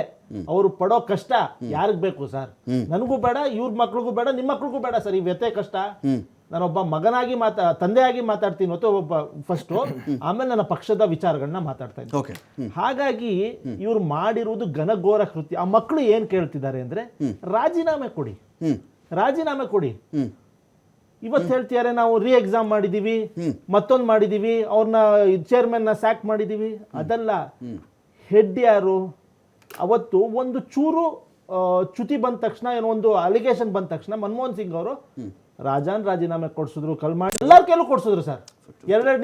ಅವರು ಪಡೋ ಕಷ್ಟ ಯಾರಿಗ್ ಬೇಕು ಸರ್? ನನಗೂ ಬೇಡ, ಇವ್ರ ಮಕ್ಳಿಗೂ ಬೇಡ, ನಿಮ್ಮ ಮಕ್ಳಿಗೂ ಬೇಡ ಸರ್ ಈ ವ್ಯತೆ ಕಷ್ಟ. ನಾನೊಬ್ಬ ಮಗನಾಗಿ ತಂದೆಯಾಗಿ ಮಾತಾಡ್ತೀನಿ ಮತ್ತು ಒಬ್ಬ ಫಸ್ಟ್, ಆಮೇಲೆ ನನ್ನ ಪಕ್ಷದ ವಿಚಾರಗಳನ್ನ ಮಾತಾಡ್ತಾ ಇದ್ದೀನಿ. ಹಾಗಾಗಿ ಇವ್ರು ಮಾಡಿರುವುದು ಘನಘೋರ ಕೃತ್ಯ. ಆ ಮಕ್ಕಳು ಏನ್ ಕೇಳ್ತಿದ್ದಾರೆ ಅಂದ್ರೆ ರಾಜೀನಾಮೆ ಕೊಡಿ. ಇವತ್ತು ಹೇಳ್ತಿದ್ದಾರೆ ನಾವು ರೀ ಎಕ್ಸಾಮ್ ಮಾಡಿದೀವಿ, ಮತ್ತೊಂದು ಮಾಡಿದೀವಿ, ಅವ್ರನ್ನ ಚೇರ್ಮನ್ ಸ್ಯಾಕ್ ಮಾಡಿದೀವಿ. ಅದಲ್ಲ. ಹೆಡ್ ಯಾರು? ಅವತ್ತು ಒಂದು ಚೂರು ಚ್ಯುತಿ ಬಂದ ತಕ್ಷಣ, ಏನೋ ಒಂದು ಅಲಿಗೇಷನ್ ಬಂದ ತಕ್ಷಣ ಮನಮೋಹನ್ ಸಿಂಗ್ ಅವರು ರಾಜೀನಾಮೆ ಕೊಡ್ಸಿದ್ರು, ಎಲ್ಲರ ಕೈಲೂ ಕೊಡ್ಸಿದ್ರು ಸರ್. 10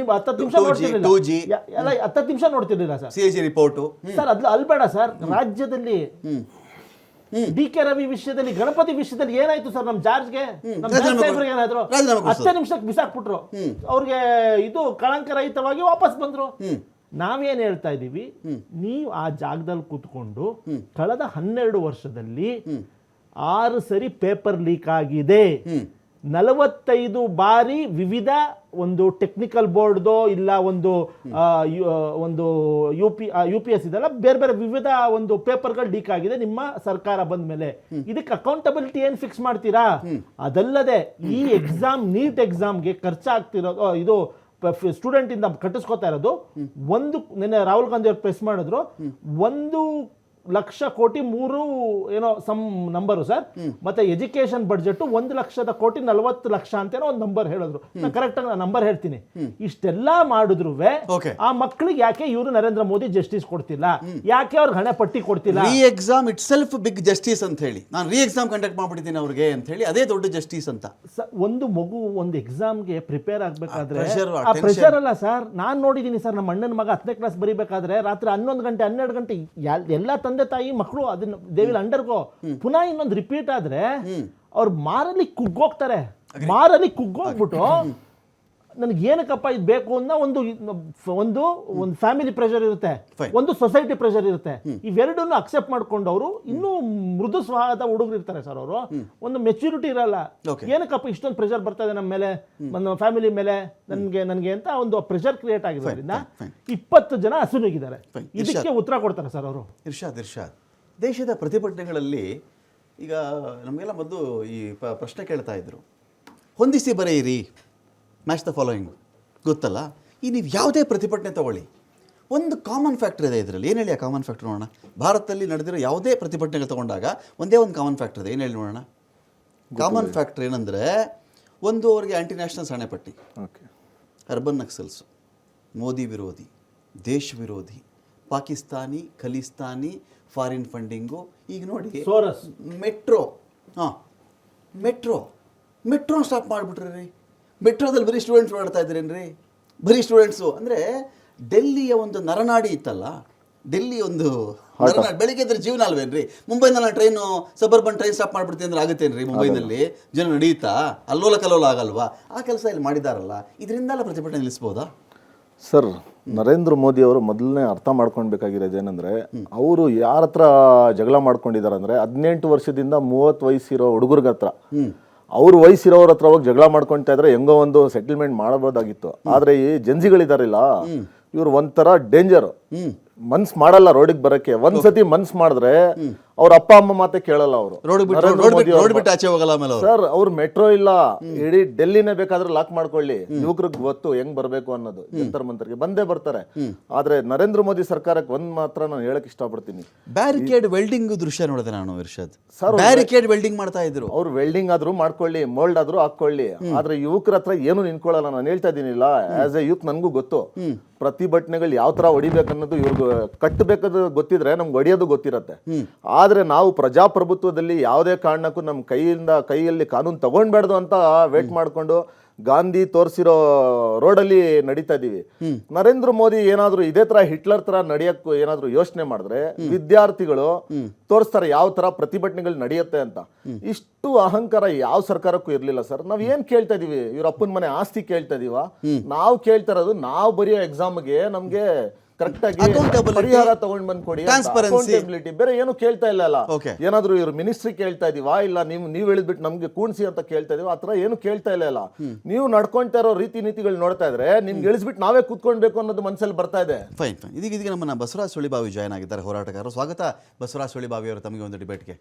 ನಿಮಿಷ ನೋಡ್ತಿರ್ಲಿಲ್ಲ ಸರ್. ಸರ್ ಅಲ್ಬೇಡ ಸರ್. ರಾಜ್ಯದಲ್ಲಿ DK ರವಿ ವಿಷಯದಲ್ಲಿ, ಗಣಪತಿ ವಿಷಯದಲ್ಲಿ ಏನಾಯ್ತು ಸರ್? ನಮ್ಮ ಜಾರ್ಜ್ಗೆ, ಏನಾದ್ರು 10 ನಿಮಿಷಕ್ಕೆ ಬಿಸಾಕ್ಬಿಟ್ರು. ಅವ್ರಿಗೆ ಇದು ಕಳಂಕರಹಿತವಾಗಿ ವಾಪಸ್ ಬಂದ್ರು. ನಾವೇನ್ ಹೇಳ್ತಾ ಇದೀವಿ, ನೀವು ಆ ಜಾಗದಲ್ಲಿ ಕೂತ್ಕೊಂಡು ಕಳೆದ 12 ವರ್ಷದಲ್ಲಿ 6 ಸರಿ ಪೇಪರ್ ಲೀಕ್ ಆಗಿದೆ. 45 ಬಾರಿ ವಿವಿಧ ಒಂದು ಟೆಕ್ನಿಕಲ್ ಬೋರ್ಡ್ದೋ ಇಲ್ಲ ಒಂದು UPS ಇದೆಲ್ಲ ಬೇರೆ ಬೇರೆ ವಿವಿಧ ಒಂದು ಪೇಪರ್ಗಳು ಲೀಕ್ ಆಗಿದೆ ನಿಮ್ಮ ಸರ್ಕಾರ ಬಂದ ಮೇಲೆ. ಇದಕ್ಕೆ ಅಕೌಂಟಬಿಲಿಟಿ ಏನ್ ಫಿಕ್ಸ್ ಮಾಡ್ತೀರಾ? ಅದಲ್ಲದೆ ಈ ಎಕ್ಸಾಮ್, ನೀಟ್ ಎಕ್ಸಾಮ್ಗೆ ಖರ್ಚಾಗ್ತಿರೋದು, ಇದು ಸ್ಟೂಡೆಂಟ್ ಇಂದ ಕಟ್ಟಿಸ್ಕೊತಾ ಇರೋದು ನಿನ್ನೆ ರಾಹುಲ್ ಗಾಂಧಿ ಅವ್ರು ಪ್ರೆಸ್ ಮಾಡಿದ್ರು, 1,00,000 ಕೋಟಿ 3 ಏನೋ ಸಮ್ ನಂಬರು ಸರ್. ಮತ್ತೆ ಎಜುಕೇಶನ್ ಬಡ್ಜೆಟ್ 1,00,00,40 ಲಕ್ಷ ಅಂತ ಏನೋ ಒಂದು ನಂಬರ್ ಹೇಳಿದ್ರು. ನಾನು ಕರೆಕ್ಟ್ ಆಗಿ ನಂಬರ್ ಹೇಳ್ತೀನಿ. ಇಷ್ಟೆಲ್ಲ ಮಾಡಿದ್ರು ಆ ಮಕ್ಕಳಿಗೆ ಯಾಕೆ ಇವರು ನರೇಂದ್ರ ಮೋದಿ ಜಸ್ಟಿಸ್ ಕೊಡ್ತಿಲ್ಲ? ಯಾಕೆ ಅವ್ರಿಗೆ ಹಣ ಪಟ್ಟಿ ಕೊಡ್ತಿಲ್ಲ? Re exam itself big justice ಅಂತ ಹೇಳಿ, ನಾನು ರೀ ಎಕ್ಸಾಮ್ ಕಂಡಕ್ಟ್ ಮಾಡ್ಬಿಟ್ಟಿದ್ದೀನಿ ಅವ್ರಿಗೆ ಅಂತ ಹೇಳಿ, ಅದೇ ದೊಡ್ಡ ಜಸ್ಟಿಸ್ ಅಂತ. ಒಂದು ಮಗು ಒಂದು ಎಕ್ಸಾಮ್ಗೆ ಪ್ರಿಪೇರ್ ಆಗ್ಬೇಕಾದ್ರೆ ಆ ಪ್ರೆಷರ್ ಅಲ್ಲ ಸರ್. ನಾನ್ ನೋಡಿದೀನಿ ಸರ್, ನಮ್ಮ ಅಣ್ಣನ ಮಗ 10ನೇ ಕ್ಲಾಸ್ ಬರೀಬೇಕಾದ್ರೆ ರಾತ್ರಿ 11 ಗಂಟೆ 12 ಗಂಟೆ ಎಲ್ಲ ತಂದೆ ತಾಯಿ ಮಕ್ಕಳು ಅದನ್ನ ದೇ ವಿಲ್ ಅಂಡರ್ಗೋ. ಪುನಃ ಇನ್ನೊಂದು ರಿಪೀಟ್ ಆದ್ರೆ ಅವ್ರು ಮಾರಲ್ಲಿ ಕುಗ್ಗೋಗ್ತಾರೆ. ಮಾರಲ್ಲಿ ಕುಗ್ಗೋಗ್ಬಿಟ್ಟು ನನಗೆ ಏನಕ್ಕಪ್ಪ ಇದು ಬೇಕು ಅನ್ನೋ ಒಂದು ಫ್ಯಾಮಿಲಿ ಪ್ರೆಷರ್ ಇರುತ್ತೆ, ಒಂದು ಸೊಸೈಟಿ ಪ್ರೆಷರ್ ಇರುತ್ತೆ. ಇವೆರಡನ್ನು ಅಕ್ಸೆಪ್ಟ್ ಮಾಡ್ಕೊಂಡು ಅವರು ಇನ್ನೂ ಮೃದು ಸ್ವಭಾವದ ಹುಡುಗರು ಇರ್ತಾರೆ ಸರ್. ಅವರು ಒಂದು ಮೆಚ್ಯೂರಿಟಿ ಇರಲ್ಲ. ಏನಕ್ಕಪ್ಪ ಇಷ್ಟೊಂದು ಪ್ರೆಷರ್ ಬರ್ತಾ ಇದೆ ನಮ್ಮ ಮೇಲೆ, ನಮ್ಮ ಫ್ಯಾಮಿಲಿ ಮೇಲೆ, ನನಗೆ ಅಂತ ಒಂದು ಪ್ರೆಷರ್ ಕ್ರಿಯೇಟ್ ಆಗಿರೋದ್ರಿಂದ 20 ಜನ ಹಸುನಿಗಿದ್ದಾರೆ. ಇದಕ್ಕೆ ಉತ್ತರ ಕೊಡ್ತಾರೆ ಸರ್ ಅವರು. ಇರ್ಷಾದ್ ದೇಶದ ಪ್ರತಿಭಟನೆಗಳಲ್ಲಿ ಈಗ ನಮಗೆಲ್ಲ ಮೊದಲು ಈ ಪ್ರಶ್ನೆ ಕೇಳ್ತಾ ಇದ್ರು, ಹೊಂದಿಸಿ ಬರೆಯಿರಿ, ಮ್ಯಾಚ್ ದ ಫಾಲೋಯಿಂಗ್ ಗೊತ್ತಲ್ಲ. ಈ ನೀವು ಯಾವುದೇ ಪ್ರತಿಭಟನೆ ತಗೊಳ್ಳಿ, ಒಂದು ಕಾಮನ್ ಫ್ಯಾಕ್ಟರ್ ಇದೆ ಇದರಲ್ಲಿ. ಏನು ಹೇಳಿ ಆ ಕಾಮನ್ ಫ್ಯಾಕ್ಟರ್ ನೋಡೋಣ. ಭಾರತದಲ್ಲಿ ನಡೆದಿರೋ ಯಾವುದೇ ಪ್ರತಿಭಟನೆಗಳು ತೊಗೊಂಡಾಗ ಒಂದೇ ಒಂದು ಕಾಮನ್ ಫ್ಯಾಕ್ಟರ್ ಇದೆ. ಏನು ಹೇಳಿ ನೋಡೋಣ. ಕಾಮನ್ ಫ್ಯಾಕ್ಟರ್ ಏನಂದರೆ, ಒಂದು ಅವ್ರಿಗೆ ಆ್ಯಂಟಿ ನ್ಯಾಷನಲ್ಸ್ ಹಣೆಪಟ್ಟಿ, ಅರ್ಬನ್ ನಕ್ಸಲ್ಸು, ಮೋದಿ ವಿರೋಧಿ, ದೇಶ ವಿರೋಧಿ, ಪಾಕಿಸ್ತಾನಿ, ಖಲಿಸ್ತಾನಿ, ಫಾರಿನ್ ಫಂಡಿಂಗು. ಈಗ ನೋಡಿ ಸೋರಸ್, ಮೆಟ್ರೋ ಸ್ಟಾಪ್ ಮಾಡಿಬಿಟ್ರಿ ರೀ. ಮೆಟ್ರೋದಲ್ಲಿ ಬರೀ ಸ್ಟೂಡೆಂಟ್ಸ್ ಓಡಾಡ್ತಾ ಇದ್ದೀರೇನ್ರಿ? ಬರೀ ಸ್ಟೂಡೆಂಟ್ಸು ಅಂದರೆ ಡೆಲ್ಲಿಯ ಒಂದು ನರನಾಡಿ ಇತ್ತಲ್ಲ, ಡೆಲ್ಲಿ ಒಂದು ನರನಾಡಿ. ಬೆಳಿಗ್ಗೆ ಇದ್ರೆ ಜೀವನ ಅಲ್ವೇನ್ರಿ? ಮುಂಬೈನ ನಾನು ಟ್ರೈನು ಸಬರ್ಬನ್ ಟ್ರೈನ್ ಸ್ಟಾಪ್ ಮಾಡಿಬಿಡ್ತೀನಿ ಅಂದ್ರೆ ಆಗುತ್ತೇನ್ರಿ? ಮುಂಬೈನಲ್ಲಿ ಜನ ನಡೀತಾ ಅಲ್ಲೋಲ ಕಲ್ಲೋಲ ಆಗಲ್ವಾ? ಆ ಕೆಲಸ ಇಲ್ಲಿ ಮಾಡಿದಾರಲ್ಲ, ಇದರಿಂದೆಲ್ಲ ಪ್ರತಿಭಟನೆ ನಿಲ್ಲಿಸ್ಬೋದಾ ಸರ್? ನರೇಂದ್ರ ಮೋದಿ ಅವರು ಮೊದಲನೇ ಅರ್ಥ ಮಾಡ್ಕೊಳ್ಬೇಕಾಗಿರೋದು ಏನಂದರೆ, ಅವರು ಯಾರ ಹತ್ರ ಜಗಳ ಮಾಡ್ಕೊಂಡಿದ್ದಾರೆ ಅಂದರೆ 18 ವರ್ಷದಿಂದ 30 ವಯಸ್ಸಿರೋ ಹುಡುಗರ್ಗ ಹತ್ರ. ಅವ್ರ ವಯಸ್ಸಿರೋರ ಹತ್ರ ಹೋಗಿ ಜಗಳ ಮಾಡ್ಕೊಳ್ತಾ ಇದ್ರೆ ಹೆಂಗೋ ಒಂದು ಸೆಟಲ್ಮೆಂಟ್ ಮಾಡಬಹುದಾಗಿತ್ತು. ಆದರೆ ಈ ಜಂಜಿಗಳಿದಾರಿಲ್ಲ, ಇವ್ರು ಒಂಥರ ಡೇಂಜರ್. ಮನ್ಸ್ ಮಾಡಲ್ಲ ರೋಡಿಗೆ ಬರಕ್ಕೆ. ಒಂದ್ಸತಿ ಮನ್ಸ್ ಮಾಡಿದ್ರೆ ಅವ್ರ ಅಪ್ಪ ಅಮ್ಮ ಮಾತೆ ಕೇಳಲ್ಲ ಅವರು. ಸರ್, ಅವ್ರು ಮೆಟ್ರೋ ಇಲ್ಲ, ಇಡೀ ಡೆಲ್ಲಿನೇ ಬೇಕಾದ್ರೆ ಲಾಕ್ ಮಾಡ್ಕೊಳ್ಳಿ, ಯುವಕರಿಗೆ ಗೊತ್ತು ಹೆಂಗ್ ಬರ್ಬೇಕು ಅನ್ನೋದು. ಜಂತರ್ ಮಂತರ್ಗೆ ಬಂದೇ ಬರ್ತಾರೆ. ಆದ್ರೆ ನರೇಂದ್ರ ಮೋದಿ ಸರ್ಕಾರಕ್ಕೆ ಒಂದ್ ಮಾತ್ರ ನಾನು ಹೇಳಕ್ ಇಷ್ಟಪಡ್ತೀನಿ, ಬ್ಯಾರಿಕೇಡ್ ವೆಲ್ಡಿಂಗ್ ದೃಶ್ಯ ನೋಡಿದೆ ನಾನು ಇರ್ಷದ್. ಬ್ಯಾರಿಕೇಡ್ ವೆಲ್ಡಿಂಗ್ ಮಾಡ್ತಾ ಇದ್ರು. ಅವ್ರು ವೆಲ್ಡಿಂಗ್ ಆದ್ರೂ ಮಾಡ್ಕೊಳ್ಳಿ, ಮೋಲ್ಡ್ ಆದ್ರೂ ಹಾಕೊಳ್ಳಿ, ಆದ್ರೆ ಯುವಕರ ಹತ್ರ ಏನು ನಿನ್ಕೊಳ್ಳಲ್ಲ. ನಾನು ಹೇಳ್ತಾ ಇದೀನಿಲ್ಲ, ಆಸ್ ಎ ಯೂತ್ ನನ್ಗೂ ಗೊತ್ತು ಪ್ರತಿಭಟನೆಗಳು ಯಾವ ತರ ಹೊಡಿಬೇಕನ್ನೋದು. ಇವ್ರಿಗೆ ಕಟ್ಟಬೇಕಾದ ಗೊತ್ತಿದ್ರೆ ನಮ್ಗೆ ಹೊಡಿಯೋದು ಗೊತ್ತಿರತ್ತೆ. ಆದ್ರೆ ನಾವು ಪ್ರಜಾಪ್ರಭುತ್ವದಲ್ಲಿ ಯಾವುದೇ ಕಾರಣಕ್ಕೂ ನಮ್ಮ ಕೈಯಲ್ಲಿ ಕಾನೂನು ತಗೊಂಡ್ಬೇಡ್ದು ಅಂತ ವೇಟ್ ಮಾಡ್ಕೊಂಡು ಗಾಂಧಿ ತೋರಿಸಿರೋ ರೋಡಲ್ಲಿ ನಡೀತಾ ಇದೀವಿ. ನರೇಂದ್ರ ಮೋದಿ ಏನಾದ್ರು ಇದೇ ತರ ಹಿಟ್ಲರ್ ತರ ನಡೆಯಕ್ಕೂ ಏನಾದ್ರು ಯೋಚನೆ ಮಾಡಿದ್ರೆ ವಿದ್ಯಾರ್ಥಿಗಳು ತೋರಿಸ್ತಾರೆ ಯಾವ ತರ ಪ್ರತಿಭಟನೆಗಳು ನಡೆಯುತ್ತೆ ಅಂತ. ಇಷ್ಟು ಅಹಂಕಾರ ಯಾವ ಸರ್ಕಾರಕ್ಕೂ ಇರ್ಲಿಲ್ಲ ಸರ್. ನಾವ್ ಏನ್ ಕೇಳ್ತಾ ಇದೀವಿ? ಇವ್ರ ಅಪ್ಪನ ಮನೆ ಆಸ್ತಿ ಕೇಳ್ತಾ ಇದೀವ? ನಾವು ಕೇಳ್ತಾ ಇರೋದು, ನಾವು ಬರೆಯೋ ಎಕ್ಸಾಮ್ಗೆ ನಮ್ಗೆ ಕರೆಕ್ಟ್ ಆಗಿ ಪರಿಹಾರ ತಗೊಂಡ್ ಬಂದ್ ಕೊಡಿ, ಅಕೌಂಟಬಿಲಿಟಿ. ಬೇರೆ ಏನು ಕೇಳ್ತಾ ಇಲ್ಲ ಅಲ್ಲ. ಏನಾದ್ರು ಇವ್ರು ಮಿನಿಸ್ಟ್ರಿ ಕೇಳ್ತಾ ಇದೀವಾ, ಇಲ್ಲ ನೀವ್ ಹೇಳಿದ್ಬಿಟ್ಟು ನಮ್ಗೆ ಕೂಣ್ಸಿ ಅಂತ ಕೇಳ್ತಾ ಇದೀವ? ಆತರ ಏನು ಕೇಳ್ತಾ ಇಲ್ಲ. ನೀವು ನಡ್ಕೊಂತಾ ಇರೋ ರೀತಿ ನೀತಿಗಳು ನೋಡ್ತಾ ಇದ್ರೆ ನಿಮ್ಗೆ ಇಳಿಸ್ಬಿಟ್ಟು ನಾವೇ ಕೂತ್ಕೊಳ್ಬೇಕು ಅನ್ನೋದು ಮನಸ್ಸಲ್ಲಿ ಬರ್ತಾ ಇದೆ. ಫೈನ್. ಇದೀಗ ನಮ್ಮನ್ನ ಬಸವರಾಜ ಸುಳಿಬಾವಿ ಜಾಯ್ನ್ ಆಗಿದ್ದಾರೆ, ಹೋರಾಟಗಾರರು. ಸ್ವಾಗತ ಬಸವರಾಜ ಸುಳಿಬಾವಿ ಅವರು ತಮಗೆ ಒಂದು ಡಿಬೇಟ್ಗೆ.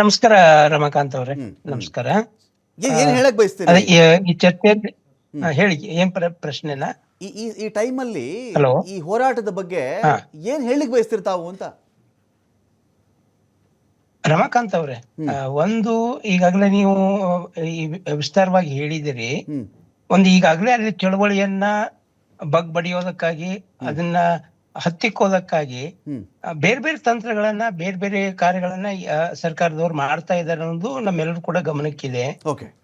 ನಮಸ್ಕಾರ ರಮಾಕಾಂತ್ ಅವರೇ. ನಮಸ್ಕಾರ. ಏನ್ ಹೇಳಕ್ ಬಯಸ್ತೀರಿ ಈ ಚರ್ಚೆಯಲ್ಲಿ? ಹೇಳಿ, ಏನ್ ಪ್ರಶ್ನೆನ? ಈ ಟೈಮಲ್ಲಿ ಈ ಹೋರಾಟದ ಬಗ್ಗೆ ಏನ್ ಹೇಳಿಕ್ ಬಯಸ್ತಿರ್ತಾವು ಅಂತ. ರಮಾಕಾಂತ್ ಅವ್ರೆ, ಒಂದು ಈಗಾಗಲೇ ನೀವು ವಿಸ್ತಾರವಾಗಿ ಹೇಳಿದಿರಿ. ಒಂದು ಈಗಾಗಲೇ ಅಲ್ಲಿ ಚಳವಳಿಯನ್ನ ಬಡಿಯೋದಕ್ಕಾಗಿ, ಅದನ್ನ ಹತ್ತಿಕ್ಕೋದಕ್ಕಾಗಿ ಬೇರೆ ಬೇರೆ ತಂತ್ರಗಳನ್ನ, ಬೇರೆ ಬೇರೆ ಕಾರ್ಯಗಳನ್ನ ಸರ್ಕಾರದವ್ರು ಮಾಡ್ತಾ ಇದ್ದಾರೆ ಅನ್ನೋದು ನಮ್ಮೆಲ್ಲರೂ ಕೂಡ ಗಮನಕ್ಕಿದೆ.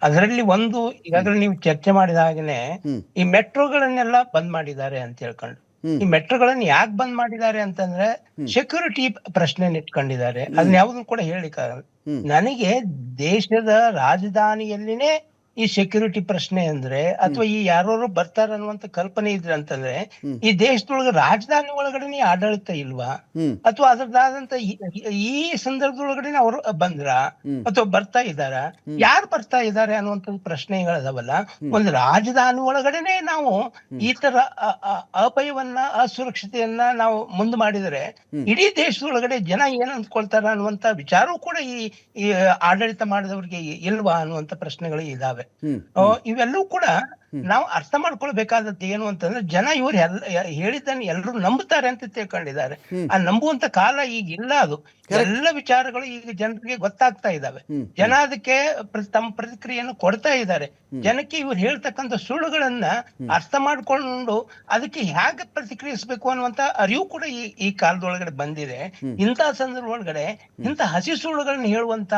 ಅದರಲ್ಲಿ ಒಂದು ಈಗಾಗಲೇ ನೀವು ಚರ್ಚೆ ಮಾಡಿದ ಹಾಗೇನೆ ಈ ಮೆಟ್ರೋಗಳನ್ನೆಲ್ಲ ಬಂದ್ ಮಾಡಿದ್ದಾರೆ ಅಂತ ಹೇಳ್ಕೊಂಡು. ಈ ಮೆಟ್ರೋಗಳನ್ನ ಯಾಕೆ ಬಂದ್ ಮಾಡಿದ್ದಾರೆ ಅಂತಂದ್ರೆ ಸೆಕ್ಯೂರಿಟಿ ಪ್ರಶ್ನೆ ಇಟ್ಕೊಂಡಿದ್ದಾರೆ. ಅದನ್ನ ಯಾವ್ದನ್ನು ಕೂಡ ಹೇಳಿಕ್ಕಾಗಲ್ಲ. ನನಗೆ ದೇಶದ ರಾಜಧಾನಿಯಲ್ಲಿನೇ ಈ ಸೆಕ್ಯೂರಿಟಿ ಪ್ರಶ್ನೆ ಅಂದ್ರೆ, ಅಥವಾ ಈ ಯಾರು ಬರ್ತಾರ ಅನ್ನುವಂತ ಕಲ್ಪನೆ ಇದ್ರೆ ಅಂತಂದ್ರೆ, ಈ ದೇಶದೊಳಗ ರಾಜಧಾನಿ ಒಳಗಡೆ ಆಡಳಿತ ಇಲ್ವಾ, ಅಥವಾ ಅದರದಾದಂತ ಈ ಸಂದರ್ಭದೊಳಗಡೆ ಅವ್ರು ಬಂದ್ರ ಅಥವಾ ಬರ್ತಾ ಇದಾರ, ಯಾರು ಬರ್ತಾ ಇದಾರೆ ಅನ್ನುವಂತ ಪ್ರಶ್ನೆಗಳದಾವಲ್ಲ. ಒಂದು ರಾಜಧಾನಿ ಒಳಗಡೆನೆ ನಾವು ಈ ತರ ಅಪಾಯವನ್ನ, ಅಸುರಕ್ಷತೆಯನ್ನ ನಾವು ಮುಂದೆ ಮಾಡಿದರೆ ಇಡೀ ದೇಶದೊಳಗಡೆ ಜನ ಏನ್ ಅಂದ್ಕೊಳ್ತಾರ ಅನ್ನುವಂತ ವಿಚಾರವೂ ಕೂಡ ಈ ಆಡಳಿತ ಮಾಡಿದವ್ರಿಗೆ ಇಲ್ವಾ ಅನ್ನುವಂತ ಪ್ರಶ್ನೆಗಳು ಇದಾವೆ. ಇವೆಲ್ಲವೂ ಕೂಡ ನಾವು ಅರ್ಥ ಮಾಡ್ಕೊಳ್ಬೇಕಾದದ್ದು ಏನು ಅಂತಂದ್ರೆ, ಜನ ಇವ್ರು ಹೇಳಿದ್ದನ್ನು ಎಲ್ಲರೂ ನಂಬುತ್ತಾರೆ ಅಂತ ತಿಳ್ಕೊಂಡಿದ್ದಾರೆ. ಆ ನಂಬುವಂತ ಕಾಲ ಈಗ ಇಲ್ಲ. ಅದು ಎಲ್ಲ ವಿಚಾರಗಳು ಈಗ ಜನರಿಗೆ ಗೊತ್ತಾಗ್ತಾ ಇದಾವೆ. ಜನ ಅದಕ್ಕೆ ತಮ್ಮ ಪ್ರತಿಕ್ರಿಯೆಯನ್ನು ಕೊಡ್ತಾ ಇದ್ದಾರೆ. ಜನಕ್ಕೆ ಇವ್ರು ಹೇಳ್ತಕ್ಕಂಥ ಸುಳ್ಳುಗಳನ್ನ ಅರ್ಥ ಮಾಡ್ಕೊಂಡು ಅದಕ್ಕೆ ಹೇಗೆ ಪ್ರತಿಕ್ರಿಯಿಸ್ಬೇಕು ಅನ್ನುವಂತ ಅರಿವು ಕೂಡ ಈ ಕಾಲದೊಳಗಡೆ ಬಂದಿದೆ. ಇಂಥ ಸಂದರ್ಭ ಒಳಗಡೆ ಇಂಥ ಹಸಿ ಸುಳ್ಳುಗಳನ್ನ ಹೇಳುವಂತ,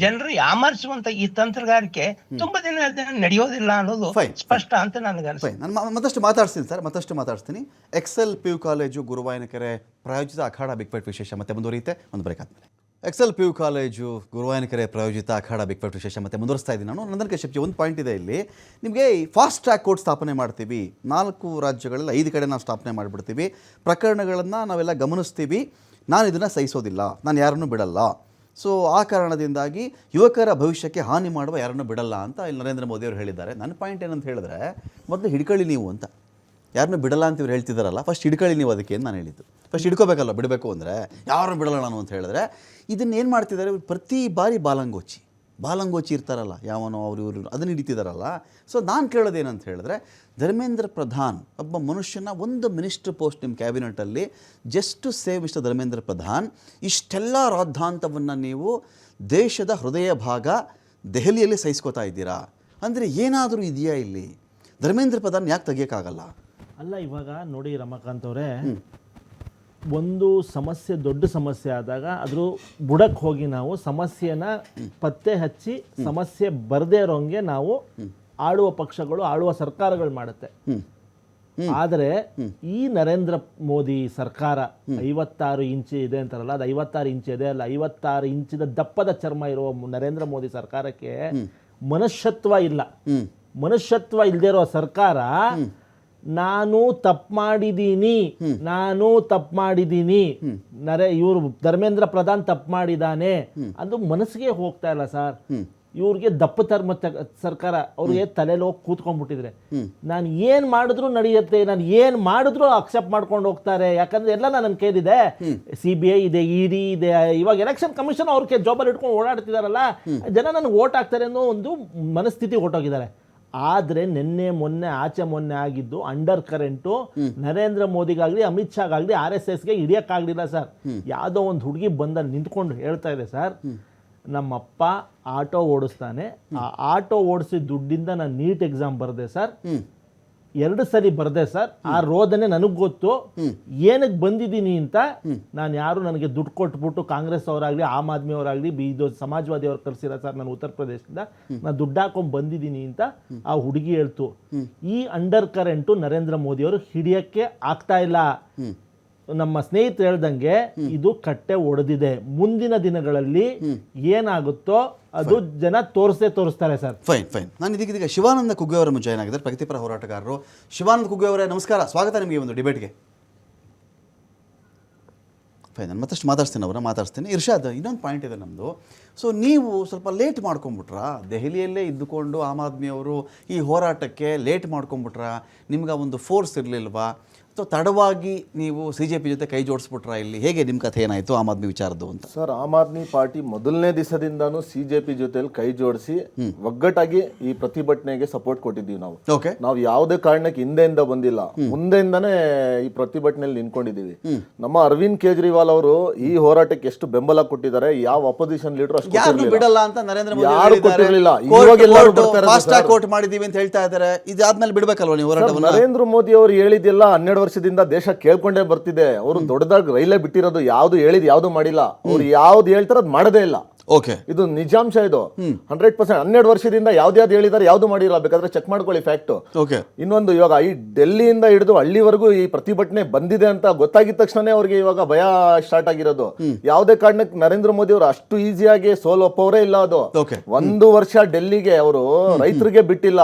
ಜನರು ಯಾಮಾರಿಸುವಂತ ಈ ತಂತ್ರಗಾರಿಕೆ ತುಂಬಾ ದಿನ ನಡೆಯೋದಿಲ್ಲ ಅನ್ನೋದು ಸ್ಪಷ್ಟ ಅಂತ ನನಗೆ ಅನಿಸುತ್ತೆ. ನಾನು ಮತ್ತಷ್ಟು ಮಾತಾಡ್ತೀನಿ. ಎಕ್ಸೆಲ್ PU ಕಾಲೇಜು ಗುರುವಾಯನಕೆರೆ ಪ್ರಾಯೋಜಿತ ಅಖಾಡ ಬಿಗ್ ಫೈಟ್ ವಿಶೇಷ ಮತ್ತೆ ಮುಂದುವರಿಯುತ್ತೆ ಒಂದು ಬ್ರೇಕ್ ಆದ್ಮೇಲೆ. ಎಕ್ಸೆಲ್ PU ಕಾಲೇಜು ಗುರುವಾಯನಕೆರೆ ಪ್ರಾಯೋಜಿತ ಅಖಾಡ ಬಿಗ್ ಫೈಟ್ ವಿಶೇಷ ಮತ್ತೆ ಮುಂದುವರಿಸ್ತಾ ಇದ್ದೀನಿ ನಾನು. ನಂದನ್ ಕಶ್ಯಪ್ಜಿ, ಒಂದು ಪಾಯಿಂಟ್ ಇದೆ ಇಲ್ಲಿ. ನಿಮಗೆ ಫಾಸ್ಟ್ ಟ್ರ್ಯಾಕ್ ಕೋರ್ಟ್ ಸ್ಥಾಪನೆ ಮಾಡ್ತೀವಿ, 4 ರಾಜ್ಯಗಳಲ್ಲಿ 5 ಕಡೆ ನಾವು ಸ್ಥಾಪನೆ ಮಾಡಿಬಿಡ್ತೀವಿ, ಪ್ರಕರಣಗಳನ್ನು ನಾವೆಲ್ಲ ಗಮನಿಸ್ತೀವಿ, ನಾನು ಇದನ್ನು ಸಹಿಸೋದಿಲ್ಲ, ನಾನು ಯಾರನ್ನೂ ಬಿಡಲ್ಲ. ಸೊ ಆ ಕಾರಣದಿಂದಾಗಿ ಯುವಕರ ಭವಿಷ್ಯಕ್ಕೆ ಹಾನಿ ಮಾಡುವ ಯಾರನ್ನೂ ಬಿಡಲ್ಲ ಅಂತ ಇಲ್ಲಿ ನರೇಂದ್ರ ಮೋದಿ ಅವರು ಹೇಳಿದ್ದಾರೆ. ನನ್ನ ಪಾಯಿಂಟ್ ಏನಂತ ಹೇಳಿದ್ರೆ, ಮೊದಲು ಹಿಡ್ಕೊಳ್ಳಿ ನೀವು ಅಂತ. ಯಾರನ್ನೂ ಬಿಡಲ್ಲ ಅಂತ ಇವ್ರು ಹೇಳ್ತಿದ್ದಾರಲ್ಲ, ಫಸ್ಟ್ ಹಿಡ್ಕೊಳ್ಳಿ ನೀವು ಅದಕ್ಕೆ ಅಂತ ನಾನು ಹೇಳಿದ್ದು. ಫಸ್ಟ್ ಹಿಡ್ಕೋಬೇಕಲ್ಲ, ಬಿಡಬೇಕು ಅಂದರೆ ಯಾರನ್ನೂ ಬಿಡಲ್ಲ ನಾನು ಅಂತ ಹೇಳಿದ್ರೆ. ಇದನ್ನು ಏನು ಮಾಡ್ತಿದ್ದಾರೆ, ಪ್ರತಿ ಬಾರಿ ಬಾಲಂಗೋಚಿ ಬಾಲಂಗೋಚಿ ಇರ್ತಾರಲ್ಲ, ಯಾವನೋ ಅವರು ಇವರು ಅದನ್ನು ಹಿಡಿತಿದಾರಲ್ಲ. ಸೊ ನಾನು ಕೇಳೋದೇನಂತ ಹೇಳಿದ್ರೆ, ಧರ್ಮೇಂದ್ರ ಪ್ರಧಾನ್ ಒಬ್ಬ ಮನುಷ್ಯನ ಒಂದು ಮಿನಿಸ್ಟರ್ ಪೋಸ್ಟ್ ನಿಮ್ಮ ಕ್ಯಾಬಿನೆಟಲ್ಲಿ, just to save mister Dharmendra Pradhan, ಇಷ್ಟೆಲ್ಲ ರಾದ್ಧಾಂತವನ್ನು ನೀವು ದೇಶದ ಹೃದಯ ಭಾಗ ದೆಹಲಿಯಲ್ಲಿ ಸಹಿಸ್ಕೋತಾ ಇದ್ದೀರಾ ಅಂದರೆ ಏನಾದರೂ ಇದೆಯಾ ಇಲ್ಲಿ? ಧರ್ಮೇಂದ್ರ ಪ್ರಧಾನ್ ಯಾಕೆ ತೆಗಿಯೋಕ್ಕಾಗಲ್ಲ? ಅಲ್ಲ, ಇವಾಗ ನೋಡಿ ರಮಾಕಾಂತ್ ಅವರೇ, ಒಂದು ಸಮಸ್ಯೆ ದೊಡ್ಡ ಸಮಸ್ಯೆ ಆದಾಗ ಅದ್ರ ಬುಡಕ್ಕೆ ಹೋಗಿ ನಾವು ಸಮಸ್ಯೆನ ಪತ್ತೆ ಹಚ್ಚಿ ಸಮಸ್ಯೆ ಬರದೇ ಇರೋಂಗೆ ನಾವು ಆಳುವ ಪಕ್ಷಗಳು, ಆಳುವ ಸರ್ಕಾರಗಳು ಮಾಡುತ್ತೆ. ಆದರೆ ಈ ನರೇಂದ್ರ ಮೋದಿ ಸರ್ಕಾರ 56 ಇಂಚು ಇದೆ ಅಂತಾರಲ್ಲ, ಅದು 56 ಇಂಚು ಇದೆ ಅಲ್ಲ, 56 ಇಂಚಿನ ದಪ್ಪದ ಚರ್ಮ ಇರುವ ನರೇಂದ್ರ ಮೋದಿ ಸರ್ಕಾರಕ್ಕೆ ಮನುಷ್ಯತ್ವ ಇಲ್ಲ. ಮನುಷ್ಯತ್ವ ಇಲ್ಲದೆ ಇರೋ ಸರ್ಕಾರ ನಾನು ತಪ್ಪು ಮಾಡಿದ್ದೀನಿ ಇವರು ಧರ್ಮೇಂದ್ರ ಪ್ರಧಾನ್ ತಪ್ಪು ಮಾಡಿದಾನೆ ಅದು ಮನಸ್ಸಿಗೆ ಹೋಗ್ತಾ ಇಲ್ಲ ಸರ್. ಇವ್ರಿಗೆ ದಪ್ಪ ಧರ್ಮ ಸರ್ಕಾರ, ಅವ್ರಿಗೆ ತಲೆಯಲ್ಲಿ ಹೋಗಿ ಕೂತ್ಕೊಂಡ್ಬಿಟ್ಟಿದ್ರೆ ನಾನು ಏನ್ ಮಾಡಿದ್ರು ನಡೆಯುತ್ತೆ, ನಾನು ಏನ್ ಮಾಡಿದ್ರು ಅಕ್ಸೆಪ್ಟ್ ಮಾಡ್ಕೊಂಡು ಹೋಗ್ತಾರೆ. ಯಾಕಂದ್ರೆ ಎಲ್ಲ ನನ್ನ ಕೈಲಿದೆ, CBI ಇದೆ, ED ಇದೆ, ಇವಾಗ ಎಲೆಕ್ಷನ್ ಕಮಿಷನ್ ಅವ್ರಿಗೆ ಜಾಬಲ್ಲಿ ಇಟ್ಕೊಂಡು ಓಡಾಡ್ತಿದಾರಲ್ಲ, ಜನ ನನಗೆ ಓಟ್ ಹಾಕ್ತಾರೆ ಅನ್ನೋ ಒಂದು ಮನಸ್ಥಿತಿ ಹೊರಟೋಗಿದ್ದಾರೆ. ಆದರೆ ಮೊನ್ನೆ ಆಗಿದ್ದು ಅಂಡರ್ ಕರೆಂಟು ನರೇಂದ್ರ ಮೋದಿಗಾಗಲಿ ಅಮಿತ್ ಶಾಗಾಗಲಿ RSSಗೆ ಹಿಡಿಯೋಕ್ಕಾಗಲಿಲ್ಲ ಸರ್. ಯಾವುದೋ ಒಂದು ಹುಡುಗಿ ಬಂದಲ್ಲಿ ನಿಂತ್ಕೊಂಡು ಹೇಳ್ತಾ ಇದೆ ಸರ್, ನಮ್ಮಪ್ಪ ಆಟೋ ಓಡಿಸ್ತಾನೆ, ಆ ಆಟೋ ಓಡಿಸಿದ ದುಡ್ಡಿಂದ ನಾನು ನೀಟ್ ಎಕ್ಸಾಮ್ ಬರೆದೆ ಸರ್, 2 ಸರಿ ಬರೆದೆ ಸರ್, ಆ ರೋದನೆ ನನಗೆ ಗೊತ್ತು, ಏನಕ್ಕೆ ಬಂದಿದ್ದೀನಿ ಅಂತ ನಾನು ಯಾರು ನನಗೆ ದುಡ್ಡು ಕೊಟ್ಬಿಟ್ಟು ಕಾಂಗ್ರೆಸ್ ಅವರಾಗಲಿ ಆಮ್ ಆದ್ಮಿ ಅವರಾಗಲಿ ಇದು ಸಮಾಜವಾದಿ ಅವ್ರು ಕಳಿಸಿಲ್ಲ ಸರ್, ನಾನು ಉತ್ತರ ಪ್ರದೇಶದಿಂದ ನಾನು ದುಡ್ಡು ಹಾಕೊಂಡು ಬಂದಿದ್ದೀನಿ ಅಂತ ಆ ಹುಡುಗಿ ಹೇಳ್ತು. ಈ ಅಂಡರ್ ಕರೆಂಟು ನರೇಂದ್ರ ಮೋದಿ ಅವರು ಹಿಡಿಯಕ್ಕೆ ಆಗ್ತಾ ಇಲ್ಲ. ನಮ್ಮ ಸ್ನೇಹಿತರು ಹೇಳ್ದಂಗೆ ಇದು ಕಟ್ಟೆ ಒಡೆದಿದೆ. ಮುಂದಿನ ದಿನಗಳಲ್ಲಿ ಏನಾಗುತ್ತೋ ಅದು ಜನ ತೋರಿಸ್ತಾರೆ ಸರ್. ಫೈನ್. ನಾನು ಇದೀಗ ಶಿವಾನಂದ ಕುಗ್ವೆ ಅವರ ಜಾಯ್ನ್ ಆಗಿದ್ದಾರೆ, ಪ್ರಗತಿಪರ ಹೋರಾಟಗಾರರು. ಶಿವಾನಂದ ಕುಗ್ವೆ ಅವರೇ ನಮಸ್ಕಾರ, ಸ್ವಾಗತ ನಿಮಗೆ ಒಂದು ಡಿಬೇಟ್ಗೆ. ಫೈನ್, ನಾನು ಮತ್ತಷ್ಟು ಮಾತಾಡ್ತೀನಿ. ಇರ್ಷಾದ್, ಇನ್ನೊಂದು ಪಾಯಿಂಟ್ ಇದೆ ನಮ್ಮದು. ಸೊ ನೀವು ಸ್ವಲ್ಪ ಲೇಟ್ ಮಾಡ್ಕೊಂಬಿಟ್ರಾ? ದೆಹಲಿಯಲ್ಲೇ ಇದ್ದುಕೊಂಡು ಆಮ್ ಆದ್ಮಿ ಅವರು ಈ ಹೋರಾಟಕ್ಕೆ ಲೇಟ್ ಮಾಡ್ಕೊಂಬಿಟ್ರಾ? ನಿಮ್ಗೆ ಒಂದು ಫೋರ್ಸ್ ಇರಲಿಲ್ವಾ? ಅಥವಾ ತಡವಾಗಿ ನೀವು CJP ಜೊತೆ ಕೈ ಜೋಡಿಸ್ಬಿಟ್ರಾ? ಇಲ್ಲಿ ಹೇಗೆ ನಿಮ್ಮ ಕಥೆ ಏನಾಯಿತು ಆಮ್ ಆದ್ಮಿ ವಿಚಾರದ್ದು ಅಂತ? ಸರ್, ಆಮ್ ಆದ್ಮಿ ಪಾರ್ಟಿ ಮೊದಲನೇ ದಿವಸದಿಂದಾನು CJP ಜೊತೆಲಿ ಕೈ ಜೋಡಿಸಿ ಒಗ್ಗಟ್ಟಾಗಿ ಈ ಪ್ರತಿಭಟನೆಗೆ ಸಪೋರ್ಟ್ ಕೊಟ್ಟಿದ್ದೀವಿ ನಾವು. ಓಕೆ, ನಾವು ಯಾವುದೇ ಕಾರಣಕ್ಕೆ ಹಿಂದೆಯಿಂದ ಬಂದಿಲ್ಲ, ಮುಂದೆಯಿಂದಾನೇ ಈ ಪ್ರತಿಭಟನೆಯಲ್ಲಿ ನಿಂತ್ಕೊಂಡಿದ್ದೀವಿ. ನಮ್ಮ ಅರವಿಂದ್ ಕೇಜ್ರಿವಾಲ್ ಅವರು ಈ ಹೋರಾಟಕ್ಕೆ ಎಷ್ಟು ಬೆಂಬಲ ಕೊಟ್ಟಿದ್ದಾರೆ, ಯಾವ ಅಪೋಸಿಷನ್ ಲೀಡರ್ ಅಷ್ಟು ಬಿಡಲ್ಲ ಅಂತ ನರೇಂದ್ರ ಮೋದಿ ಯಾರು ಕೊಟ್ಟಿರಲಿಲ್ಲ. ಫಾಸ್ಟ್ ಟ್ರ್ಯಾಕ್ ಕೋರ್ಟ್ ಮಾಡಿದೀವಿ ಅಂತ ಹೇಳ್ತಾ ಇದ್ದಾರೆ. ಇದಾದ್ಮೇಲೆ ಬಿಡ್ಬೇಕಲ್ವಾ ನೀವು ಹೋರಾಟವನ್ನು? ನರೇಂದ್ರ ಮೋದಿ ಅವರು ಹೇಳಿದ್ದೆಲ್ಲ 12 ವರ್ಷದಿಂದ ದೇಶ ಕೇಳ್ಕೊಂಡೇ ಬರ್ತಿದೆ. ಅವರು ದೊಡ್ಡದಾಗಿ ರೈಲೇ ಬಿಟ್ಟಿರೋದು, ಯಾವ್ದು ಹೇಳಿದ್ ಯಾವ್ದು ಮಾಡಿಲ್ಲ. ಅವ್ರು ಯಾವ್ದು ಹೇಳ್ತಾರ ಅದು ಮಾಡದೇ ಇಲ್ಲ. ಓಕೆ, ಇದು ನಿಜಾಂಶ. ಇದು 100%. 12 ವರ್ಷದಿಂದ ಯಾವ್ದು ಹೇಳಿದಾರೆ, ಯಾವ್ದು ಮಾಡಿಲ್ಲ, ಬೇಕಾದ್ರೆ ಚೆಕ್ ಮಾಡ್ಕೊಳ್ಳಿ ಫ್ಯಾಕ್ಟ್. ಓಕೆ, ಇನ್ನೊಂದು, ಇವಾಗ ಈ ಡೆಲ್ಲಿಯಿಂದ ಹಿಡಿದು ಹಳ್ಳಿವರೆಗೂ ಈ ಪ್ರತಿಭಟನೆ ಬಂದಿದೆ ಅಂತ ಗೊತ್ತಾಗಿದ ತಕ್ಷಣ ಅವ್ರಿಗೆ ಇವಾಗ ಭಯ ಸ್ಟಾರ್ಟ್ ಆಗಿರೋದು. ಯಾವುದೇ ಕಾರಣಕ್ಕೆ ನರೇಂದ್ರ ಮೋದಿ ಅವರು ಅಷ್ಟು ಈಸಿಯಾಗಿ ಸೋಲ್ ಒಪ್ಪವರೇ ಇಲ್ಲ. ಅದು 1 ವರ್ಷ ಡೆಲ್ಲಿಗೆ ಅವರು ರೈತರಿಗೆ ಬಿಟ್ಟಿಲ್ಲ.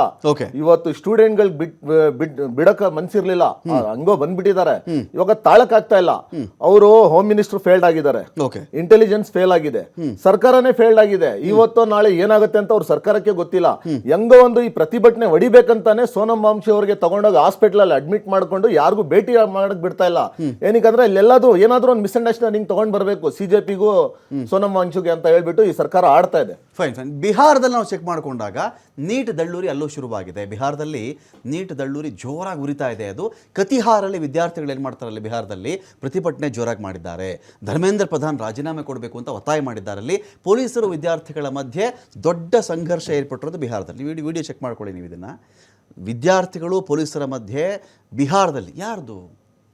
ಇವತ್ತು ಸ್ಟೂಡೆಂಟ್ ಬಿಡಕ ಮನ್ಸಿರ್ಲಿಲ್ಲ, ಹಂಗೋ ಬಂದ್ಬಿಟ್ಟಿದ್ದಾರೆ. ಇವಾಗ ತಾಳಕ್ ಆಗ್ತಾ ಇಲ್ಲ. ಅವರು ಹೋಮ್ ಮಿನಿಸ್ಟರ್ ಫೇಲ್ಡ್ ಆಗಿದ್ದಾರೆ, ಇಂಟೆಲಿಜೆನ್ಸ್ ಫೇಲ್ ಆಗಿದೆ, ಸರ್ಕಾರನೇ ಫೇಲ್ಡ್ ಆಗಿದೆ. ಇವತ್ತು ನಾಳೆ ಏನಾಗುತ್ತೆ ಅಂತ ಅವ್ರ ಸರ್ಕಾರಕ್ಕೆ ಗೊತ್ತಿಲ್ಲ. ಹೆಂಗೋ ಒಂದು ಈ ಪ್ರತಿಭಟನೆ ಹೊಡಿಬೇಕಂತಾನೆ ಸೋನಂ ವಾಂಗ್ಚುಕ್ ಅವರಿಗೆ ತಗೊಂಡೋಗಿ ಹಾಸ್ಪಿಟಲ್ ಅಲ್ಲಿ ಅಡ್ಮಿಟ್ ಮಾಡ್ಕೊಂಡು ಯಾರಿಗೂ ಭೇಟಿ ಮಾಡಕ್ ಬಿಡ್ತಾ ಇಲ್ಲ. ಏನಕ್ಕಂದ್ರೆ ಇಲ್ಲೆಲ್ಲದು ಏನಾದ್ರೂ ಒಂದು ಮಿಸ್ಅಂಡರ್ಸ್ಟ್ಯಾಂಡಿಂಗ್ ತಗೊಂಡ್ ಬರ್ಬೇಕು CJPಗೂ ಸೋನಂ ವಾಂಗ್ಚುಕ್ ಅಂತ ಹೇಳ್ಬಿಟ್ಟು ಈ ಸರ್ಕಾರ ಆಡ್ತಾ ಇದೆ. ಫೈನ್. ಬಿಹಾರದಲ್ಲಿ ನಾವು ಚೆಕ್ ಮಾಡ್ಕೊಂಡಾಗ ನೀಟ್ ದಳ್ಳೂರಿ ಅಲ್ಲೂ ಶುರುವಾಗಿದೆ. ಬಿಹಾರದಲ್ಲಿ ನೀಟ್ ದಳ್ಳೂರಿ ಜೋರಾಗಿ ಉರಿತಾ ಇದೆ. ಅದು ಕತಿಹಾರಲ್ಲಿ ವಿದ್ಯಾರ್ಥಿಗಳು ಏನು ಮಾಡ್ತಾರಲ್ಲಿ, ಬಿಹಾರದಲ್ಲಿ ಪ್ರತಿಭಟನೆ ಜೋರಾಗಿ ಮಾಡಿದ್ದಾರೆ. ಧರ್ಮೇಂದ್ರ ಪ್ರಧಾನ್ ರಾಜೀನಾಮೆ ಕೊಡಬೇಕು ಅಂತ ಒತ್ತಾಯ ಮಾಡಿದ್ದಾರೆ. ಅಲ್ಲಿ ಪೊಲೀಸರು ವಿದ್ಯಾರ್ಥಿಗಳ ಮಧ್ಯೆ ದೊಡ್ಡ ಸಂಘರ್ಷ ಏರ್ಪಟ್ಟಿರೋದು ಬಿಹಾರದಲ್ಲಿ. ವಿಡಿಯೋ ಚೆಕ್ ಮಾಡ್ಕೊಳ್ಳಿ ನೀವು ಇದನ್ನು. ವಿದ್ಯಾರ್ಥಿಗಳು ಪೊಲೀಸರ ಮಧ್ಯೆ ಬಿಹಾರದಲ್ಲಿ.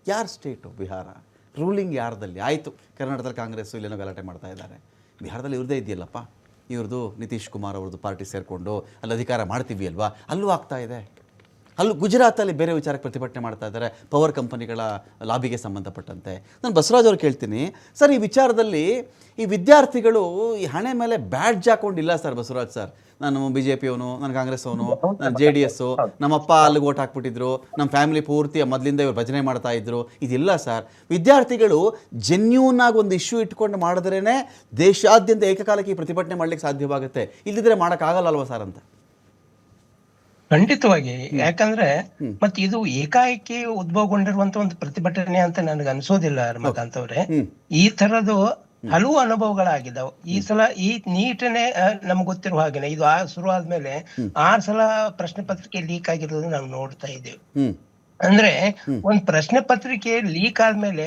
ಯಾರು ಸ್ಟೇಟು ಬಿಹಾರ? ರೂಲಿಂಗ್ ಯಾರದಲ್ಲಿ? ಆಯಿತು, ಕರ್ನಾಟಕದಲ್ಲಿ ಕಾಂಗ್ರೆಸ್ಸು ಇಲ್ಲೇನೋ ಗಲಾಟೆ ಮಾಡ್ತಾ ಇದ್ದಾರೆ. ಬಿಹಾರದಲ್ಲಿ ಇವ್ರದ್ದೇ ಇದೆಯಲ್ಲಪ್ಪ, ಇವ್ರದ್ದು ನಿತೀಶ್ ಕುಮಾರ್ ಅವ್ರದ್ದು ಪಾರ್ಟಿ ಸೇರಿಕೊಂಡು ಅಲ್ಲಿ ಅಧಿಕಾರ ಮಾಡ್ತೀವಿ ಅಲ್ವಾ, ಅಲ್ಲೂ ಆಗ್ತಾ ಇದೆ. ಅಲ್ಲೂ ಗುಜರಾತಲ್ಲಿ ಬೇರೆ ವಿಚಾರಕ್ಕೆ ಪ್ರತಿಭಟನೆ ಮಾಡ್ತಾ ಇದ್ದಾರೆ, ಪವರ್ ಕಂಪನಿಗಳ ಲಾಬಿಗೆ ಸಂಬಂಧಪಟ್ಟಂತೆ. ನಾನು ಬಸವರಾಜ್ ಅವ್ರು ಕೇಳ್ತೀನಿ ಸರ್, ಈ ವಿಚಾರದಲ್ಲಿ ಈ ವಿದ್ಯಾರ್ಥಿಗಳು ಈ ಹಣೆ ಮೇಲೆ ಬ್ಯಾಡ್ಜ್ ಹಾಕೊಂಡಿಲ್ಲ ಸರ್. ಬಸವರಾಜ್ ಸರ್, ನಾನು BJP ಅವನು, ನಾನು ಕಾಂಗ್ರೆಸ್ ಅವನು, ನಾನು JDS, ನಮ್ಮಪ್ಪ ಅಲ್ಲಿಗೆ ಓಟ್ ಹಾಕ್ಬಿಟ್ಟಿದ್ರು, ನಮ್ಮ ಫ್ಯಾಮಿಲಿ ಪೂರ್ತಿ ಮೊದಲಿಂದ ಇವ್ರು ಭಜನೆ ಮಾಡ್ತಾ ಇದ್ರು, ಇದಿಲ್ಲ ಸರ್. ವಿದ್ಯಾರ್ಥಿಗಳು ಜೆನ್ಯೂನ್ ಆಗಿ ಒಂದು ಇಶ್ಯೂ ಇಟ್ಕೊಂಡು ಮಾಡಿದ್ರೇ ದೇಶಾದ್ಯಂತ ಏಕಕಾಲಕ್ಕೆ ಈ ಪ್ರತಿಭಟನೆ ಮಾಡ್ಲಿಕ್ಕೆ ಸಾಧ್ಯವಾಗುತ್ತೆ. ಇಲ್ಲದಿದ್ರೆ ಮಾಡೋಕ್ಕಾಗಲ್ಲ ಅಲ್ವಾ ಸರ್ ಅಂತ? ಖಂಡಿತವಾಗಿ. ಯಾಕಂದ್ರೆ ಮತ್ತೆ ಇದು ಏಕಾಏಕಿ ಉದ್ಭವಗೊಂಡಿರುವಂತ ಒಂದು ಪ್ರತಿಭಟನೆ ಅಂತ ನನಗೆ ಅನ್ಸೋದಿಲ್ಲ ರಮಾಕಾಂತ್ ಅವ್ರೆ. ಈ ತರದ್ದು ಹಲವು ಅನುಭವಗಳಾಗಿದ್ದಾವೆ. ಈ ಸಲ ಈ ನೀಟನೇ ನಮ್ಗೆ ಗೊತ್ತಿರುವ ಹಾಗೇನೆ ಇದು ಶುರು ಆದ್ಮೇಲೆ 6 ಸಲ ಪ್ರಶ್ನೆ ಪತ್ರಿಕೆ ಲೀಕ್ ಆಗಿರೋದು ನಾವು ನೋಡ್ತಾ ಇದ್ದೇವೆ. ಅಂದ್ರೆ ಒಂದ್ ಪ್ರಶ್ನೆ ಪತ್ರಿಕೆ ಲೀಕ್ ಆದ್ಮೇಲೆ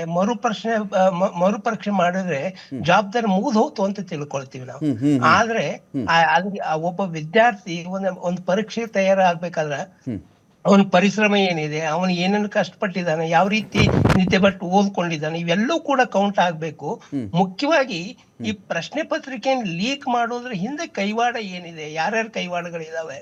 ಮರುಪರೀಕ್ಷೆ ಮಾಡಿದ್ರೆ ಜವಾಬ್ದಾರಿ ಮುಗಿದು ಹೋಗ್ತು ಅಂತ ತಿಳ್ಕೊಳ್ತೀವಿ ನಾವು. ಆದ್ರೆ ಒಬ್ಬ ವಿದ್ಯಾರ್ಥಿ ಒಂದ್ ಪರೀಕ್ಷೆ ತಯಾರಾಗ್ಬೇಕಾದ್ರೆ ಅವನ ಪರಿಶ್ರಮ ಏನಿದೆ, ಅವನು ಏನೇನು ಕಷ್ಟಪಟ್ಟಿದ್ದಾನೆ, ಯಾವ ರೀತಿ ನಿದ್ದೆ ಬಟ್ ಓದ್ಕೊಂಡಿದ್ದಾನೆ, ಇವೆಲ್ಲವೂ ಕೂಡ ಕೌಂಟ್ ಆಗ್ಬೇಕು. ಮುಖ್ಯವಾಗಿ ಈ ಪ್ರಶ್ನೆ ಪತ್ರಿಕೆಯನ್ನು ಲೀಕ್ ಮಾಡೋದ್ರ ಹಿಂದೆ ಕೈವಾಡ ಏನಿದೆ, ಯಾರ್ಯಾರ ಕೈವಾಡಗಳಿದಾವೆ,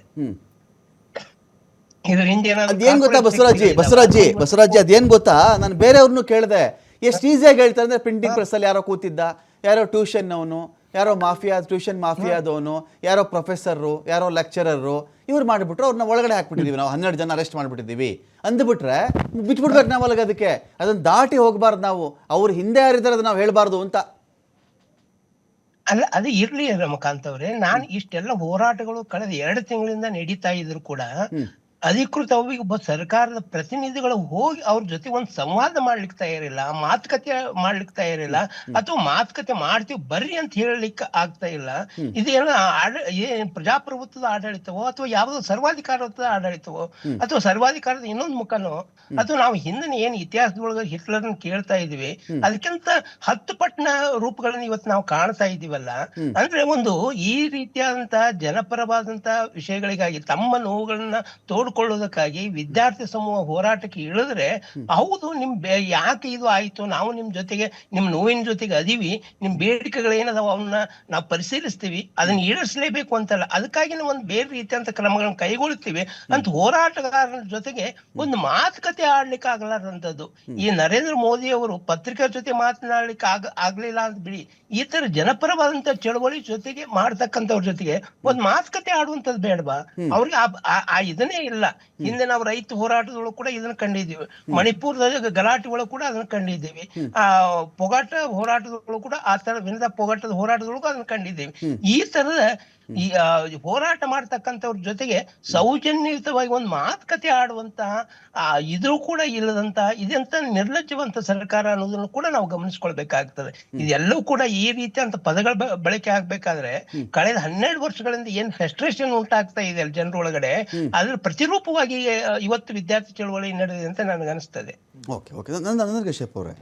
ಇದ್ರ ಹಿಂದೆ ಅದೇನ್ ಗೊತ್ತಾ ಬಸವರಾಜಿ ಅದೇನ್ ಗೊತ್ತಾ, ನಾನು ಬೇರೆಯವ್ರನ್ನು ಕೇಳಿದೆ, ಎಷ್ಟು ಈಸಿಯಾಗಿ ಹೇಳ್ತಾರೆ ಅಂದ್ರೆ ಪ್ರಿಂಟಿಂಗ್ ಪ್ರೆಸ್ ಅಲ್ಲಿ ಯಾರೋ ಕೂತಿದ್ದ, ಯಾರೋ ಟ್ಯೂಷನ್ ಅವನು, ಯಾರೋ ಟ್ಯೂಷನ್ ಮಾಫಿಯಾದವನು, ಯಾರೋ ಪ್ರೊಫೆಸರು, ಯಾರೋ ಲೆಕ್ಚರರು, ಇವ್ರು ಮಾಡಿಬಿಟ್ರು, ಅವ್ರನ್ನ ಒಳಗಡೆ ಹಾಕ್ಬಿಟ್ಟಿದೀವಿ ನಾವು, 12 ಜನ ಅರೆಸ್ಟ್ ಮಾಡಿಬಿಟ್ಟಿದ್ದೀವಿ ಅಂದ್ಬಿಟ್ರೆ ಬಿಟ್ಬಿಡ್ಬೇಕು ನಾವು ಅಲ್ಲಿಗೆ. ಅದಕ್ಕೆ ಅದನ್ನ ದಾಟಿ ಹೋಗ್ಬಾರ್ದು ನಾವು, ಅವ್ರು ಹಿಂದೆ ಯಾರಿದ್ದಾರೆ ಅದು ನಾವು ಹೇಳ್ಬಾರ್ದು ಅಂತ. ಅಲ್ಲ, ಅದು ಇರ್ಲಿ ರಮಕಾಂತ್ ಅವ್ರೆ, ನಾನು ಇಷ್ಟೆಲ್ಲ ಹೋರಾಟಗಳು ಕಳೆದ 2 ತಿಂಗಳಿಂದ ನಡೀತಾ ಇದ್ರು ಕೂಡ ಅಧಿಕೃತವಾಗಿ ಒಬ್ಬ ಸರ್ಕಾರದ ಪ್ರತಿನಿಧಿಗಳು ಹೋಗಿ ಅವ್ರ ಜೊತೆ ಒಂದ್ ಸಂವಾದ ಮಾಡ್ಲಿಕ್ಕೆ ತಯಾರಿಲ್ಲ, ಮಾತುಕತೆ ಮಾಡ್ಲಿಕ್ಕೆ ತಯಾರಿಲ್ಲ, ಅಥವಾ ಮಾತುಕತೆ ಮಾಡ್ತೀವಿ ಬರ್ರಿ ಅಂತ ಹೇಳಲಿಕ್ಕೆ ಆಗ್ತಾ ಇಲ್ಲ. ಇದೇನು ಪ್ರಜಾಪ್ರಭುತ್ವದ ಆಡಳಿತವೋ ಅಥವಾ ಯಾವ್ದೋ ಸರ್ವಾಧಿಕಾರದ ಆಡಳಿತವೋ ಅಥವಾ ಸರ್ವಾಧಿಕಾರದ ಇನ್ನೊಂದು ಮುಖನೋ, ಅಥವಾ ನಾವು ಹಿಂದಿನ ಏನ್ ಇತಿಹಾಸದೊಳಗೆ ಹಿಟ್ಲರ್ನ ಕೇಳ್ತಾ ಇದೀವಿ ಅದಕ್ಕಿಂತ 10 ಪಟ್ಟಿನ ರೂಪಗಳನ್ನ ಇವತ್ತು ನಾವು ಕಾಣ್ತಾ ಇದೀವಲ್ಲ. ಅಂದ್ರೆ ಒಂದು ಈ ರೀತಿಯಾದಂತ ಜನಪರವಾದಂತ ವಿಷಯಗಳಿಗಾಗಿ ತಮ್ಮ ನೋವುಗಳನ್ನ ತೋಡ್ಕೊಳ್ಳೋದಕ್ಕಾಗಿ ವಿದ್ಯಾರ್ಥಿ ಸಮೂಹ ಹೋರಾಟಕ್ಕೆ ಇಳಿದ್ರೆ, ಹೌದು ಯಾಕೆ ಇದು ಆಯ್ತು, ನಾವು ನಿಮ್ ಜೊತೆಗೆ ನಿಮ್ ನೋವಿನ ಜೊತೆಗೆ ಅದೀವಿ, ನಿಮ್ ಬೇಡಿಕೆಗಳು ಏನದಾವ ಅವನ್ನ ನಾವು ಪರಿಶೀಲಿಸ್ತೀವಿ, ಅದನ್ನ ಈಡೇರಿಸಲೇಬೇಕು ಅಂತಲ್ಲ, ಅದಕ್ಕಾಗಿ ನಾವು ಒಂದು ಬೇರೆ ರೀತಿಯಂತ ಕ್ರಮಗಳನ್ನ ಕೈಗೊಳ್ತೀವಿ ಅಂತ ಹೋರಾಟಗಾರರ ಜೊತೆಗೆ ಒಂದು ಮಾತುಕತೆ ಆಡ್ಲಿಕ್ಕೆ ಆಗ್ಲಾರ್ದಂಥದ್ದು. ಈ ನರೇಂದ್ರ ಮೋದಿ ಅವರು ಪತ್ರಿಕಾ ಜೊತೆ ಮಾತನಾಡ್ಲಿಕ್ಕೆ ಆಗ್ಲಿಲ್ಲ ಅಂತ ಬಿಡಿ, ಈ ತರ ಜನಪರವಾದಂತ ಚಳವಳಿ ಜೊತೆಗೆ ಮಾಡ್ತಕ್ಕಂಥವ್ರ ಜೊತೆಗೆ ಒಂದ್ ಮಾತುಕತೆ ಆಡುವಂಥದ್ದು ಬೇಡವಾ ಅವ್ರಿಗೆ? ಇದನ್ನೇ ಇಲ್ಲ. ಹಿಂದೆ ನಾವು ರೈತ ಹೋರಾಟದೊಳಗೂ ಕೂಡ ಇದನ್ನ ಕಂಡಿದ್ದೀವಿ, ಮಣಿಪುರದ ಗಲಾಟೆ ಒಳಗೂ ಕೂಡ ಅದನ್ನ ಕಂಡಿದ್ದೀವಿ, ಪೊಗಾಟ ಹೋರಾಟದೊಳಗೂ ಕೂಡ ಆ ತರ ವಿನದ ಪೊಗಾಟದ ಹೋರಾಟದೊಳಗೂ ಅದನ್ನ ಕಂಡಿದ್ದೀವಿ. ಈ ತರದ ಈ ಹೋರಾಟ ಮಾಡ್ತಕ್ಕಂಥವ್ರ ಜೊತೆಗೆ ಸೌಜನ್ಯಯುತವಾಗಿ ಒಂದು ಮಾತುಕತೆ ಆಡುವಂತಹ ಇದು ಕೂಡ ಇಲ್ಲದಂತ ಇದೆಂತ ನಿರ್ಲಜ್ಜವಂತ ಸರ್ಕಾರ ಅನ್ನೋದನ್ನು ಕೂಡ ನಾವು ಗಮನಿಸ್ಕೊಳ್ಬೇಕಾಗ್ತದೆ. ಇದೆಲ್ಲವೂ ಕೂಡ ಈ ರೀತಿಯಂತ ಪದಗಳ ಬಳಕೆ ಆಗ್ಬೇಕಾದ್ರೆ ಕಳೆದ 12 ವರ್ಷಗಳಿಂದ ಏನ್ ಫ್ರಸ್ಟ್ರೇಷನ್ ಉಂಟಾಗ್ತಾ ಇದೆ ಅಲ್ಲಿ ಜನರ ಒಳಗಡೆ, ಅದ್ರ ಪ್ರತಿರೂಪವಾಗಿ ಇವತ್ತು ವಿದ್ಯಾರ್ಥಿ ಚಳವಳಿ ನಡೆದಿದೆ ಅಂತ ನನಗೆ ಅನಿಸ್ತದೆ. ಓಕೆ ನಂದನ್ ಕಶ್ಯಪ್ ಅವರೇ,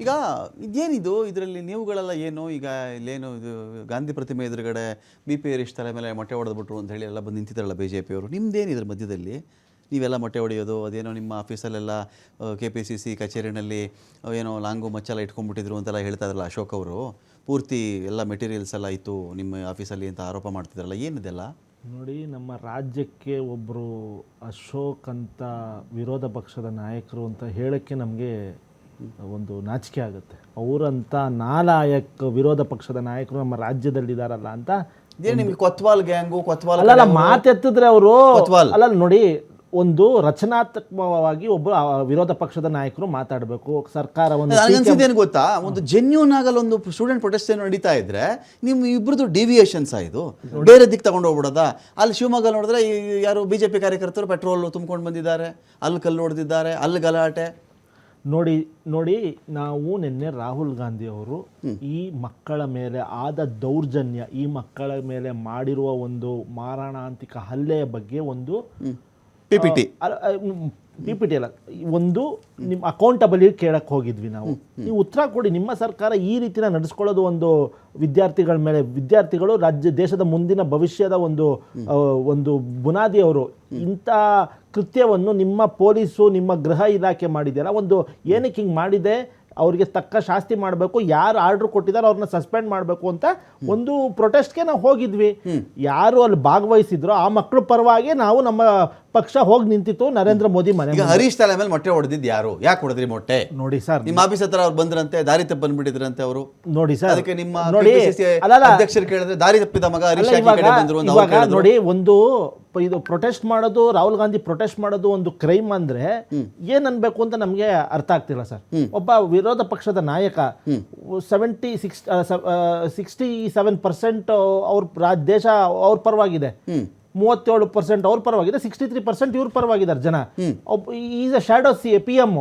ಈಗ ಇದೇನಿದು ಇದರಲ್ಲಿ ನೀವುಗಳೆಲ್ಲ ಏನು ಈಗ ಇಲ್ಲೇನು ಇದು ಗಾಂಧಿ ಪ್ರತಿಮೆ ಎದುರುಗಡೆ BP ಹರೀಶ್ ತಲೆ ಮೇಲೆ ಮೊಟ್ಟೆ ಹೊಡೆದ್ಬಿಟ್ರು ಅಂತ ಹೇಳಿ ಎಲ್ಲ ಬಂದು ನಿಂತಿದ್ದಾರಲ್ಲ BJP ಅವರು, ನಿಮ್ದೇನು ಇದ್ರ ಮಧ್ಯದಲ್ಲಿ ನೀವೆಲ್ಲ ಮೊಟ್ಟೆ ಹೊಡೆಯೋದು, ಅದೇನೋ ನಿಮ್ಮ ಆಫೀಸಲ್ಲೆಲ್ಲ KPCC ಕಚೇರಿನಲ್ಲಿ ಏನೋ ಲಾಂಗು ಮಚ್ಚೆಲ್ಲ ಇಟ್ಕೊಂಡ್ಬಿಟ್ಟಿದ್ರು ಅಂತೆಲ್ಲ ಹೇಳ್ತಾ ಇದ್ರಲ್ಲ ಅಶೋಕ್ ಅವರು, ಪೂರ್ತಿ ಎಲ್ಲ ಮೆಟೀರಿಯಲ್ಸ್ ಎಲ್ಲ ಇತ್ತು ನಿಮ್ಮ ಆಫೀಸಲ್ಲಿ ಅಂತ ಆರೋಪ ಮಾಡ್ತಿದ್ರಲ್ಲ, ಏನಿದೆಲ್ಲ? ನೋಡಿ, ನಮ್ಮ ರಾಜ್ಯಕ್ಕೆ ಒಬ್ಬರು ಅಶೋಕ್ ಅಂತ ವಿರೋಧ ಪಕ್ಷದ ನಾಯಕರು ಅಂತ ಹೇಳೋಕ್ಕೆ ನಮಗೆ ಒಂದು ನಾಚಿಕೆ ಆಗುತ್ತೆ. ಅವರಂತ ನಾಲಾಯಕ್ ವಿರೋಧ ಪಕ್ಷದ ನಾಯಕರು ನಮ್ಮ ರಾಜ್ಯದಲ್ಲಿದ್ದಾರಲ್ಲ ಅಂತ. ನಿಮಗೆ ಕೊತ್ವಾಲ್ ಗ್ಯಾಂಗು ಅಲ್ಲ ಮಾತೆತ್ತಿದ್ರೆ ಅವರು ಅಲ್ಲ ನೋಡಿ, ಒಂದು ರಚನಾತ್ಮಕವಾಗಿ ಒಬ್ಬ ವಿರೋಧ ಪಕ್ಷದ ನಾಯಕರು ಮಾತಾಡಬೇಕು. ಸರ್ಕಾರವನ್ನು ಏನು ಗೊತ್ತಾ, ಒಂದು ಜೆನ್ಯೂನ್ ಆಗಲ್ಲ ಒಂದು ಸ್ಟೂಡೆಂಟ್ ಪ್ರೊಟೆಸ್ಟ್ ಏನು ನಡೀತಾ ಇದ್ರೆ ನಿಮ್ಮ ಇಬ್ಬರದು ಡಿವಿಯೇಷನ್ಸ್ ಆಯಿತು, ಬೇರೆ ದಿಕ್ಕು ತಗೊಂಡು ಹೋಗ್ಬಿಡೋದಾ? ಅಲ್ಲಿ ಶಿವಮೊಗ್ಗ ನೋಡಿದ್ರೆ ಯಾರು BJP ಕಾರ್ಯಕರ್ತರು ಪೆಟ್ರೋಲ್ ತುಂಬ್ಕೊಂಡು ಬಂದಿದ್ದಾರೆ, ಅಲ್ಲಿ ಕಲ್ಲು ಹೊಡೆದಿದ್ದಾರೆ, ಅಲ್ಲಿ ಗಲಾಟೆ. ನೋಡಿ ನಾವು ನಿನ್ನೆ ರಾಹುಲ್ ಗಾಂಧಿ ಅವರು ಈ ಮಕ್ಕಳ ಮೇಲೆ ಆದ ದೌರ್ಜನ್ಯ, ಈ ಮಕ್ಕಳ ಮೇಲೆ ಮಾಡಿರುವ ಒಂದು ಮಾರಣಾಂತಿಕ ಹಲ್ಲೆಯ ಬಗ್ಗೆ ಒಂದು PPT ಅಲ್ಲ, ಒಂದು ನಿಮ್ಮ ಅಕೌಂಟಬಿಲಿಟಿ ಕೇಳಕ್ಕೆ ಹೋಗಿದ್ವಿ ನಾವು. ನೀವು ಉತ್ತರ ಕೊಡಿ. ನಿಮ್ಮ ಸರ್ಕಾರ ಈ ರೀತಿನ ನಡೆಸ್ಕೊಳ್ಳೋದು ಒಂದು ವಿದ್ಯಾರ್ಥಿಗಳ ಮೇಲೆ, ವಿದ್ಯಾರ್ಥಿಗಳು ದೇಶದ ಮುಂದಿನ ಭವಿಷ್ಯದ ಒಂದು ಬುನಾದಿಯವರು, ಇಂಥ ಕೃತ್ಯವನ್ನು ನಿಮ್ಮ ಪೊಲೀಸು ನಿಮ್ಮ ಗೃಹ ಇಲಾಖೆ ಮಾಡಿದೆಯಲ್ಲ, ಒಂದು ಏನಕ್ಕೆ ಹಿಂಗೆ ಮಾಡಿದೆ, ಅವ್ರಿಗೆ ತಕ್ಕ ಶಾಸ್ತಿ ಮಾಡಬೇಕು, ಯಾರು ಆರ್ಡರ್ ಕೊಟ್ಟಿದ್ದಾರೆ ಅವ್ರನ್ನ ಸಸ್ಪೆಂಡ್ ಮಾಡಬೇಕು ಅಂತ ಒಂದು ಪ್ರೊಟೆಸ್ಟ್ಗೆ ನಾವು ಹೋಗಿದ್ವಿ. ಯಾರು ಅಲ್ಲಿ ಭಾಗವಹಿಸಿದ್ರು ಆ ಮಕ್ಕಳ ಪರವಾಗಿ ನಾವು ನಮ್ಮ ಪಕ್ಷ ಹೋಗಿ ನಿಂತಿತ್ತು ನರೇಂದ್ರ ಮೋದಿ ಮನೆ. ಹರೀಶ್ ತಲೆ ಮೇಲೆ ಮೊಟ್ಟೆ ಹೊಡೆದಿದ್ದು ಯಾರು? ಯಾಕೆ ಹೊಡೆದ್ರಿ ಮೊಟ್ಟೆ? ನೋಡಿ ಸರ್, ನಿಮ್ಮ ಆಫೀಸ್ ಹತ್ರ ಅವ್ರು ಬಂದ್ರಂತೆ, ದಾರಿ ತಪ್ಪಿ ಬಂದ್ಬಿಟ್ಟಿದ್ರಂತೆ ಅವರು. ನೋಡಿ ಸರ್, ಅದಕ್ಕೆ ನಿಮ್ಮ ಅಧ್ಯಕ್ಷರು ಕೇಳಿದ್ರೆ ದಾರಿ ತಪ್ಪಿದ ಮಗ ಹರೀಶ್ ನೋಡಿ, ಒಂದು ಇದು ಪ್ರೊಟೆಸ್ಟ್ ಮಾಡೋದು, ರಾಹುಲ್ ಗಾಂಧಿ ಪ್ರೊಟೆಸ್ಟ್ ಮಾಡೋದು ಒಂದು ಕ್ರೈಮ್ ಅಂದ್ರೆ ಏನ್ ಅನ್ಬೇಕು ಅಂತ ನಮ್ಗೆ ಅರ್ಥ ಆಗ್ತಿಲ್ಲ ಸರ್. ಒಬ್ಬ ವಿರೋಧ ಪಕ್ಷದ ನಾಯಕ 67% ಅವ್ರ ದೇಶ ಅವ್ರ ಪರವಾಗಿದೆ. 37% ಅವ್ರ ಪರವಾಗಿದೆ, 63% ಇವ್ರ ಪರವಾಗಿದ್ದಾರೆ ಜನ. Is a shadow PM.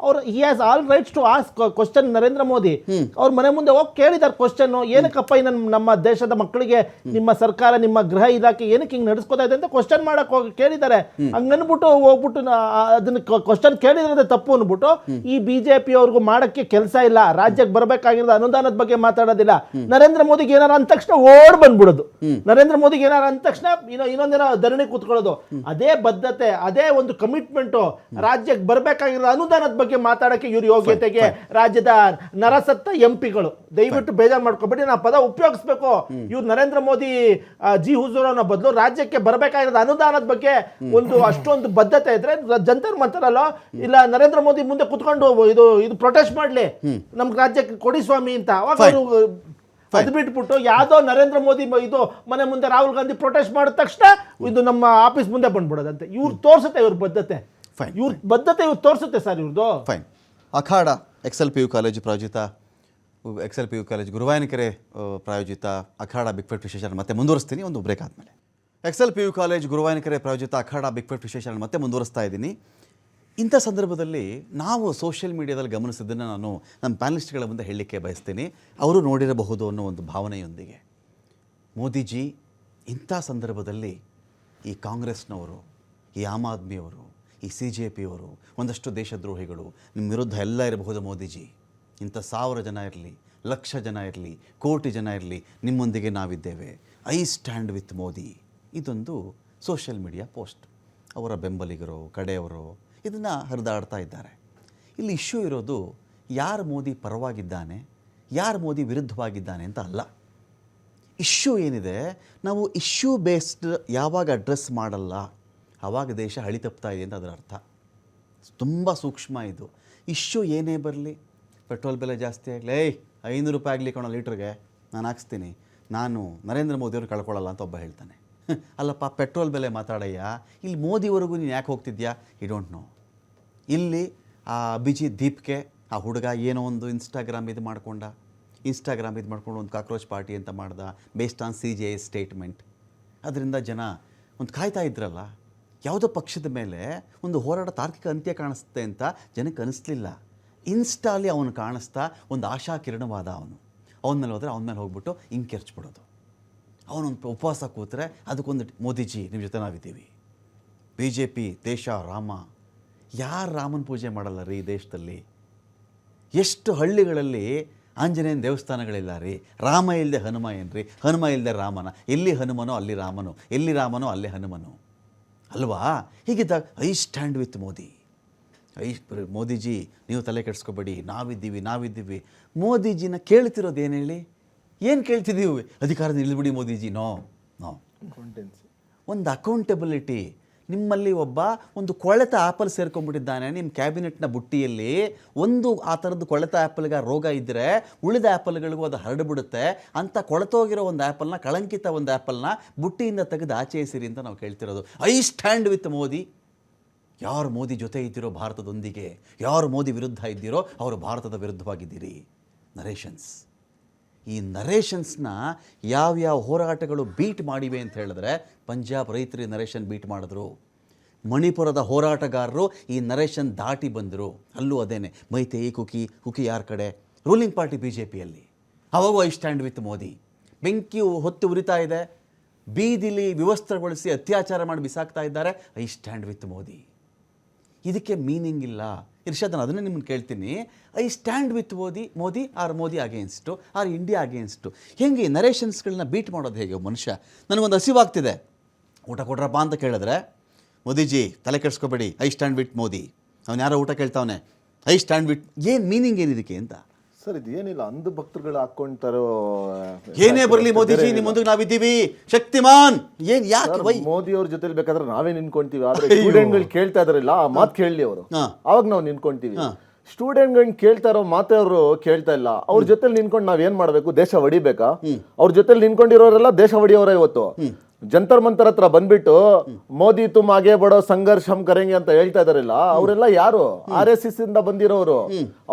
ಅವ್ರು he has all rights to ask question Narendra Modi. ಅವ್ರ ಮನೆ ಮುಂದೆ ಹೋಗಿ ಕೇಳಿದಾರೆ ಕ್ವಶನ್, ಏನಕ್ಕಪ್ಪ ನಮ್ಮ ದೇಶದ ಮಕ್ಕಳಿಗೆ ನಿಮ್ಮ ಸರ್ಕಾರ, ನಿಮ್ಮ ಗೃಹ ಇಲಾಖೆ ಏನಕ್ಕೆ ಹಿಂಗೆ ನಡೆಸ್ಕೋತಾ ಇದೆ ಅಂತ ಕ್ವಶನ್ ಮಾಡಕ್ ಹೋಗಿ ಕೇಳಿದ್ದಾರೆ. ಹಂಗನ್ಬಿಟ್ಟು ಹೋಗ್ಬಿಟ್ಟು ಅದನ್ನ ಕ್ವಶನ್ ಕೇಳಿದ್ರೆ ತಪ್ಪು ಅನ್ಬಿಟ್ಟು ಈ ಬಿಜೆಪಿ ಅವ್ರಿಗೂ ಮಾಡಕ್ಕೆ ಕೆಲಸ ಇಲ್ಲ, ರಾಜ್ಯಕ್ಕೆ ಬರಬೇಕಾಗಿರೋದು ಅನುದಾನದ ಬಗ್ಗೆ ಮಾತಾಡೋದಿಲ್ಲ. ನರೇಂದ್ರ ಮೋದಿಗೆ ಏನಾರ ಅಂದ ತಕ್ಷಣ ಓಡ್ ಬಂದ್ಬಿಡೋದು, ನರೇಂದ್ರ ಮೋದಿಗೆ ಏನಾರ ಅಂದ ತಕ್ಷಣ ಇನ್ನೊಂದೇನೋ ಧರಣಿ ಕೂತ್ಕೊಳ್ಳೋದು. ಅದೇ ಬದ್ಧತೆ, ಅದೇ ಒಂದು ಕಮಿಟ್ಮೆಂಟ್, ರಾಜ್ಯಕ್ಕೆ ಬರಬೇಕಾಗಿರೋ ಅನುದಾನದ ಬಗ್ಗೆ ಮಾತಾಡಕ್ಕೆ ಇವ್ರ ಯೋಗ್ಯತೆಗೆ ರಾಜ್ಯದ ನರಸತ್ತ ಎಂಪಿಗಳು ದಯವಿಟ್ಟು ಬೇಜಾರು ಮಾಡ್ಕೊಬೇಡಿ, ನಾ ಪದ ಉಪಯೋಗಿಸ್ಬೇಕು. ಇವ್ರು ನರೇಂದ್ರ ಮೋದಿ ಜಿ ಹುಜೂರ್ ಅನ್ನೋ ಬದಲು ರಾಜ್ಯಕ್ಕೆ ಬರಬೇಕಾಗಿರೋದು ಅನುದಾನದ ಬಗ್ಗೆ ಒಂದು ಅಷ್ಟೊಂದು ಬದ್ಧತೆ ಇದ್ರೆ ಜಂತರ್ ಮಂತರಲ್ಲ, ಇಲ್ಲ ನರೇಂದ್ರ ಮೋದಿ ಮುಂದೆ ಕುತ್ಕೊಂಡು ಇದು ಪ್ರೊಟೆಸ್ಟ್ ಮಾಡ್ಲಿ, ನಮ್ಗೆ ರಾಜ್ಯಕ್ಕೆ ಕೊಡಿ ಸ್ವಾಮಿ ಅಂತ. ಅವಾಗ ಅವರು ಅದು ಬಿಟ್ಬಿಟ್ಟು ಯಾವ್ದೋ ನರೇಂದ್ರ ಮೋದಿ ಇದು ಮನೆ ಮುಂದೆ ರಾಹುಲ್ ಗಾಂಧಿ ಪ್ರೊಟೆಸ್ಟ್ ಮಾಡಿದ ತಕ್ಷಣ ಇದು ನಮ್ಮ ಆಫೀಸ್ ಮುಂದೆ ಬಂದ್ಬಿಡೋದಂತೆ. ಇವ್ರು ತೋರ್ಸುತ್ತೆ ಇವ್ರ ಬದ್ಧತೆ, ಇವ್ರ ಬದ್ಧತೆ ಇವ್ರು ತೋರ್ಸುತ್ತೆ ಸರ್ ಇವ್ರದ್ದು. ಫೈನ್. ಅಖಾಡ XLPU ಕಾಲೇಜು ಪ್ರಾಯೋಜಿತ, XLPU ಕಾಲೇಜು ಗುರುವಾಯನಕೆರೆ ಪ್ರಾಯೋಜಿತ ಅಖಾಡ ಬಿಗ್ ಫೈಟ್ ವಿಶೇಷ ಮತ್ತೆ ಮುಂದುವರಿಸ್ತೀನಿ ಒಂದು ಬ್ರೇಕ್ ಆದಮೇಲೆ. XLPU ಕಾಲೇಜು ಗುರುವಾಯನಕೆರೆ ಪ್ರಾಯೋಜಿತ ಅಖಾಡ ಬಿಗ್ ಫೈಟ್ ವಿಶೇಷ ಮತ್ತೆ ಮುಂದುವರಿಸ್ತಾ ಇದ್ದೀನಿ. ಇಂಥ ಸಂದರ್ಭದಲ್ಲಿ ನಾವು ಸೋಷಿಯಲ್ ಮೀಡಿಯಾದಲ್ಲಿ ಗಮನಿಸಿದ್ದನ್ನು ನಾನು ನಮ್ಮ ಪ್ಯಾನಲಿಸ್ಟ್ಗಳ ಮುಂದೆ ಹೇಳಲಿಕ್ಕೆ ಬಯಸ್ತೀನಿ, ಅವರು ನೋಡಿರಬಹುದು ಅನ್ನೋ ಒಂದು ಭಾವನೆಯೊಂದಿಗೆ. ಮೋದಿಜಿ ಇಂಥ ಸಂದರ್ಭದಲ್ಲಿ ಈ ಕಾಂಗ್ರೆಸ್ನವರು, ಈ ಆಮ್ ಆದ್ಮಿಯವರು, ಈ CJPಯವರು, ಒಂದಷ್ಟು ದೇಶದ್ರೋಹಿಗಳು ನಿಮ್ಮ ವಿರುದ್ಧ ಎಲ್ಲ ಇರಬಹುದು. ಮೋದಿಜಿ, ಇಂಥ 1000 ಜನ ಇರಲಿ, ಲಕ್ಷ ಜನ ಇರಲಿ, ಕೋಟಿ ಜನ ಇರಲಿ, ನಿಮ್ಮೊಂದಿಗೆ ನಾವಿದ್ದೇವೆ, ಐ ಸ್ಟ್ಯಾಂಡ್ ವಿತ್ ಮೋದಿ. ಇದೊಂದು ಸೋಷಿಯಲ್ ಮೀಡಿಯಾ ಪೋಸ್ಟ್. ಅವರ ಬೆಂಬಲಿಗರು, ಕಡೆಯವರು ಇದನ್ನು ಹರಿದಾಡ್ತಾ ಇದ್ದಾರೆ. ಇಲ್ಲಿ ಇಶ್ಯೂ ಇರೋದು ಯಾರು ಮೋದಿ ಪರವಾಗಿದ್ದಾನೆ, ಯಾರು ಮೋದಿ ವಿರುದ್ಧವಾಗಿದ್ದಾನೆ ಅಂತ ಅಲ್ಲ. ಇಶ್ಯೂ ಏನಿದೆ, ನಾವು ಇಶ್ಯೂ ಬೇಸ್ಡ್ ಯಾವಾಗ ಅಡ್ರೆಸ್ ಮಾಡಲ್ಲ ಆವಾಗ ದೇಶ ಹಳಿ ತಪ್ತಾ ಇದೆ ಅಂತ ಅದರ ಅರ್ಥ. ತುಂಬ ಸೂಕ್ಷ್ಮ ಇದು. ಇಶ್ಯೂ ಏನೇ ಬರಲಿ, ಪೆಟ್ರೋಲ್ ಬೆಲೆ ಜಾಸ್ತಿ ಆಗಲಿ, 500 ರೂಪಾಯಿ ಆಗಲಿ ಕಣೋ ಲೀಟ್ರಿಗೆ, ನಾನು ಹಾಕ್ಸ್ತೀನಿ, ನಾನು ನರೇಂದ್ರ ಮೋದಿಯವರು ಕಳ್ಕೊಳ್ಳಲ್ಲ ಅಂತ ಒಬ್ಬ ಹೇಳ್ತಾನೆ. ಅಲ್ಲಪ್ಪ, ಪೆಟ್ರೋಲ್ ಬೆಲೆ ಮಾತಾಡಯ್ಯ, ಇಲ್ಲಿ ಮೋದಿವರೆಗೂ ನೀನು ಯಾಕೆ ಹೋಗ್ತಿದ್ಯಾ? You don't know. ಇಲ್ಲಿ ಆ ಅಭಿಜಿತ್ ದೀಪ್ಗೆ ಆ ಹುಡುಗ ಏನೋ ಒಂದು ಇನ್ಸ್ಟಾಗ್ರಾಮ್ ಇದು ಮಾಡ್ಕೊಂಡು ಒಂದು ಕಾಕ್ರೋಚ್ ಪಾರ್ಟಿ ಅಂತ ಮಾಡ್ದ, ಬೇಸ್ಡ್ ಆನ್ CJI ಸ್ಟೇಟ್ಮೆಂಟ್. ಅದರಿಂದ ಜನ ಒಂದು ಕಾಯ್ತಾ ಇದ್ರಲ್ಲ, ಯಾವುದೋ ಪಕ್ಷದ ಮೇಲೆ ಒಂದು ಹೋರಾಟ ತಾರ್ಕಿಕ ಅಂತ್ಯ ಕಾಣಿಸುತ್ತೆ ಅಂತ ಜನಕ್ಕೆ ಅನಿಸ್ಲಿಲ್ಲ. ಇನ್ಸ್ಟಾಲಿ ಅವನು ಕಾಣಿಸ್ತಾ ಒಂದು ಆಶಾ ಕಿರಣವಾದ. ಅವನ ಮೇಲೆ ಹೋದರೆ ಅವನ ಮೇಲೆ ಹೋಗ್ಬಿಟ್ಟು ಹಿಂಗೆ ಕೆರ್ಚ್ಬಿಡೋದು. ಅವನೊಂದು ಉಪವಾಸ ಕೂತ್ರೆ ಅದಕ್ಕೊಂದು ಮೋದಿಜಿ ನಿಮ್ಮ ಜೊತೆ ನಾವಿದ್ದೀವಿ, BJP ದೇಶ ರಾಮ. ಯಾರು ರಾಮನ ಪೂಜೆ ಮಾಡಲ್ಲ ರೀ ದೇಶದಲ್ಲಿ? ಎಷ್ಟು ಹಳ್ಳಿಗಳಲ್ಲಿ ಆಂಜನೇಯನ ದೇವಸ್ಥಾನಗಳಿಲ್ಲ ರೀ? ರಾಮ ಇಲ್ಲದೆ ಹನುಮ ಏನ್ರಿ? ಹನುಮ ಇಲ್ಲದೆ ರಾಮನ? ಎಲ್ಲಿ ಹನುಮನೋ ಅಲ್ಲಿ ರಾಮನು, ಎಲ್ಲಿ ರಾಮನೋ ಅಲ್ಲಿ ಹನುಮನು ಅಲ್ವಾ? ಹೀಗಿದ್ದಾಗ I stand with Modi. Modiji ನೀವು ತಲೆ ಕೆಡಿಸ್ಕೊಬೇಡಿ, ನಾವಿದ್ದೀವಿ. ಮೋದಿಜಿನ ಕೇಳ್ತಿರೋದು ಏನು ಹೇಳಿ? ಏನು ಕೇಳ್ತಿದ್ದೀವಿ? ಅಧಿಕಾರದ ಇಳಿದ್ಬಿಡಿ ಮೋದಿಜಿ. ನೋ. ಒಂದು ಅಕೌಂಟಬಿಲಿಟಿ. ನಿಮ್ಮಲ್ಲಿ ಒಂದು ಕೊಳೆತ ಆ್ಯಪಲ್ ಸೇರ್ಕೊಂಡ್ಬಿಟ್ಟಿದ್ದಾನೆ ನಿಮ್ಮ ಕ್ಯಾಬಿನೆಟ್ನ ಬುಟ್ಟಿಯಲ್ಲಿ. ಒಂದು ಆ ಥರದ್ದು ಕೊಳೆತ ಆ್ಯಪಲ್ಗೆ ರೋಗ ಇದ್ದರೆ ಉಳಿದ ಆ್ಯಪಲ್ಗಳಿಗೂ ಅದು ಹರಡಿಬಿಡುತ್ತೆ. ಅಂಥ ಕೊಳೆತೋಗಿರೋ ಒಂದು ಆ್ಯಪಲ್ನ, ಕಳಂಕಿತ ಒಂದು ಆ್ಯಪಲ್ನ ಬುಟ್ಟಿಯಿಂದ ತೆಗೆದು ಆಚೆ ಎಸಿರಿ ಅಂತ ನಾವು ಕೇಳ್ತಿರೋದು. I stand with Modi. ಯಾರು ಮೋದಿ ಜೊತೆ ಇದ್ದೀರೋ ಭಾರತದೊಂದಿಗೆ, ಯಾರು ಮೋದಿ ವಿರುದ್ಧ ಇದ್ದೀರೋ ಅವರು ಭಾರತದ ವಿರುದ್ಧವಾಗಿದ್ದೀರಿ. ನರೇಷನ್ಸ್. ಈ ನರೇಷನ್ಸ್ನ ಯಾವ್ಯಾವ ಹೋರಾಟಗಳು ಬೀಟ್ ಮಾಡಿವೆ ಅಂತ ಹೇಳಿದ್ರೆ, ಪಂಜಾಬ್ ರೈತರು ನರೇಷನ್ ಬೀಟ್ ಮಾಡಿದ್ರು, ಮಣಿಪುರದ ಹೋರಾಟಗಾರರು ಈ ನರೇಷನ್ ದಾಟಿ ಬಂದರು. ಅಲ್ಲೂ ಅದೇನೆ, ಮೈತೇಯಿ ಕುಕಿ ಯಾರ ಕಡೆ? ರೂಲಿಂಗ್ ಪಾರ್ಟಿ BJPಯಲ್ಲಿ. ಅವಾಗೂ ಐ ಸ್ಟ್ಯಾಂಡ್ ವಿತ್ ಮೋದಿ. ಬೆಂಕಿ ಹೊತ್ತು ಉರಿತಾ ಇದೆ, ಬೀದಿಲಿ ವಿವಸ್ತ್ರಗೊಳಿಸಿ ಅತ್ಯಾಚಾರ ಮಾಡಿ ಬಿಸಾಕ್ತಾ ಇದ್ದಾರೆ, ಐ ಸ್ಟ್ಯಾಂಡ್ ವಿತ್ ಮೋದಿ. ಇದಕ್ಕೆ ಮೀನಿಂಗ್ ಇಲ್ಲ. ಇರ್ಷಾದ್, ನಾನು ಅದನ್ನೇ ನಿಮ್ಮನ್ನು ಕೇಳ್ತೀನಿ, I stand with Modi or Modi against or India against. ಹೆಂಗೆ ನರೇಷನ್ಸ್ಗಳನ್ನ ಬೀಟ್ ಮಾಡೋದು ಹೇಗೆ? ಮನುಷ್ಯ, ನನಗೊಂದು ಹಸಿವಾಗ್ತಿದೆ, ಊಟ ಕೊಡ್ರಪ್ಪ ಅಂತ ಕೇಳಿದ್ರೆ, ಮೋದಿಜಿ ತಲೆ ಕೆಡಿಸ್ಕೋಬೇಡಿ, ಐ ಸ್ಟ್ಯಾಂಡ್ ವಿತ್ ಮೋದಿ. ಅವನು ಯಾರೋ ಊಟ ಕೇಳ್ತಾವನೆ, ಐ ಸ್ಟ್ಯಾಂಡ್ ವಿತ್. ಏನು ಮೀನಿಂಗ್ ಏನಿದಕ್ಕೆ ಅಂತ ಸರ್? ಇದು ಏನಿಲ್ಲ, ಅಂಧ ಭಕ್ತರುಗಳು ಹಾಕ್ಕೊಂತಾರೋ. ಏನೇ ಬರಲಿ ಮೋದಿಜಿ ನಿಮ್ಮ ಮುಂದೆ ನಾವಿದ್ದೀವಿ, ಶಕ್ತಿಮಾನ್. ಏನು ಯಾಕೆ ಮೋದಿ ಅವ್ರ ಜೊತೆಲಿ ಬೇಕಾದ್ರೆ ನಾವೇ ನಿಂತ್ಕೊಂತೀವಿ. ಆದ್ರೆ ಸ್ಟೂಡೆಂಟ್ಗಳು ಕೇಳ್ತಾ ಇದಾರಲ್ಲ, ಆ ಮಾತು ಕೇಳಲಿ ಅವರು, ಅವಾಗ ನಾವು ನಿಂತ್ಕೊಂತೀವಿ. ಸ್ಟೂಡೆಂಟ್ಗಳನ್ನ ಕೇಳ್ತಾ ಇರೋ ಮಾತೆ ಅವರು ಕೇಳ್ತಾ ಇಲ್ಲ. ಅವ್ರ ಜೊತೆಲಿ ನಿಂತ್ಕೊಂಡು ನಾವ್ ಏನ್ ಮಾಡ್ಬೇಕು? ದೇಶ ಹೊಡಿಬೇಕಾ? ಅವ್ರ ಜೊತೆಲಿ ನಿಂತ್ಕೊಂಡಿರೋರೆಲ್ಲ ದೇಶ ಹೊಡಿಯೋರ. ಇವತ್ತು ಜಂತರ್ ಮಂತರ್ ಹತ್ರ ಬಂದ್ಬಿಟ್ಟು ಮೋದಿ ತುಮ್ ಆಗೆ ಬಡೋ ಸಂಘರ್ಷ ಹಮ್ ಕರೆಂಗೆ ಅಂತ ಹೇಳ್ತಾ ಇದಾರಲ್ಲ, ಅವರೆಲ್ಲ ಯಾರು? RSS ಇಂದ ಬಂದಿರೋರು.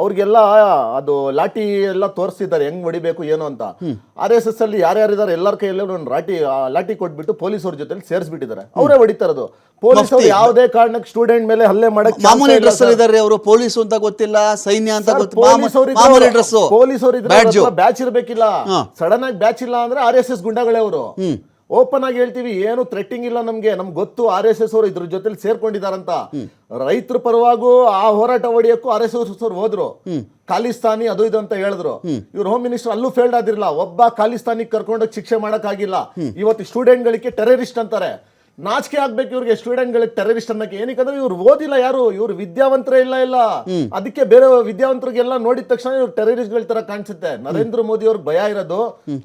ಅವ್ರಿಗೆಲ್ಲ ಅದು ಲಾಠಿ ಎಲ್ಲ ತೋರಿಸಿದ್ದಾರೆ ಹೆಂಗ್ ಹೊಡಿಬೇಕು ಏನು ಅಂತ. RSS ಅಲ್ಲಿ ಯಾರ್ಯಾರಿದ್ದಾರೆ ಎಲ್ಲರ ಕೈಯಲ್ಲೂ ಒಂದು ಲಾಠಿ ಕೊಟ್ಬಿಟ್ಟು ಪೊಲೀಸವ್ರ ಜೊತೆ ಸೇರಿಸ್ಬಿಟ್ಟಿದ್ದಾರೆ. ಅವರೇ ಹೊಡಿತಾರದು. ಪೊಲೀಸರು ಯಾವುದೇ ಕಾರಣಕ್ಕೆ ಸ್ಟೂಡೆಂಟ್ ಮೇಲೆ ಹಲ್ಲೆ ಮಾಡಕ್ ಮಾಮೂಲಿ ಡ್ರೆಸ್ ಅಲ್ಲಿ ಇದ್ದಾರೆ ಅವರು. ಪೊಲೀಸ್ ಅಂತ ಗೊತ್ತಿಲ್ಲ, ಸೈನ್ಯ ಅಂತ ಗೊತ್ತಿಲ್ಲ, ಮಾಮೂಲಿ ಡ್ರೆಸ್. ಪೊಲೀಸರು ಬ್ಯಾಚ್ ಇರ್ಬೇಕಿಲ್ಲ. ಸಡನ್ ಆಗಿ ಬ್ಯಾಚ್ ಇಲ್ಲ ಅಂದ್ರೆ RSS ಗುಂಡಾಗಳೇ ಅವರು. ಓಪನ್ ಆಗಿ ಹೇಳ್ತೀವಿ, ಏನು ಥ್ರೆಟ್ಟಿಂಗ್ ಇಲ್ಲ ನಮ್ಗೆ ಗೊತ್ತು RSS ಅವರು ಇದ್ರ ಜೊತೆ ಸೇರ್ಕೊಂಡಿದಾರಂತ. ರೈತರ ಪರವಾಗೂ ಆ ಹೋರಾಟ ಹೊಡಿಯಕ್ಕೂ RSS ಅವರು ಹೋದ್ರು. ಖಾಲಿಸ್ತಾನಿ ಅದು ಇದು ಅಂತ ಹೇಳಿದ್ರು. ಇವ್ರು ಹೋಮ್ ಮಿನಿಸ್ಟರ್ ಅಲ್ಲೂ ಫೇಲ್ಡ್ ಆದಿರಲ್ಲ. ಒಬ್ಬ ಖಾಲಿಸ್ತಾನಿಗೆ ಕರ್ಕೊಂಡೋಗಿ ಶಿಕ್ಷೆ ಮಾಡಕ್ ಆಗಿಲ್ಲ. ಇವತ್ತು ಸ್ಟೂಡೆಂಟ್ ಗಳಿಗೆ ಟೆರರಿಸ್ಟ್ ಅಂತಾರೆ. ನಾಚಿಕೆ ಆಗ್ಬೇಕು ಇವ್ರಿಗೆ, ಸ್ಟೂಡೆಂಟ್ ಗಳಿಗೆ ಟೆರರಿಸ್ಟ್ ಅನ್ನಕ್ಕೆ. ಏನಕ್ಕಂದ್ರೆ ಇವ್ರು ಓದಿಲ್ಲ, ಯಾರು ಇವ್ರು ವಿದ್ಯಾವಂತರೇ ಇಲ್ಲ. ಅದಕ್ಕೆ ಬೇರೆ ವಿದ್ಯಾವಂತರಿಗೆಲ್ಲ ನೋಡಿದ ತಕ್ಷಣ ಇವ್ರು ಟೆರರಿಸ್ಟ್ ಗಳ ತರ ಕಾಣಿಸುತ್ತೆ. ನರೇಂದ್ರ ಮೋದಿ ಅವ್ರಿಗೆ ಭಯ ಇರೋದು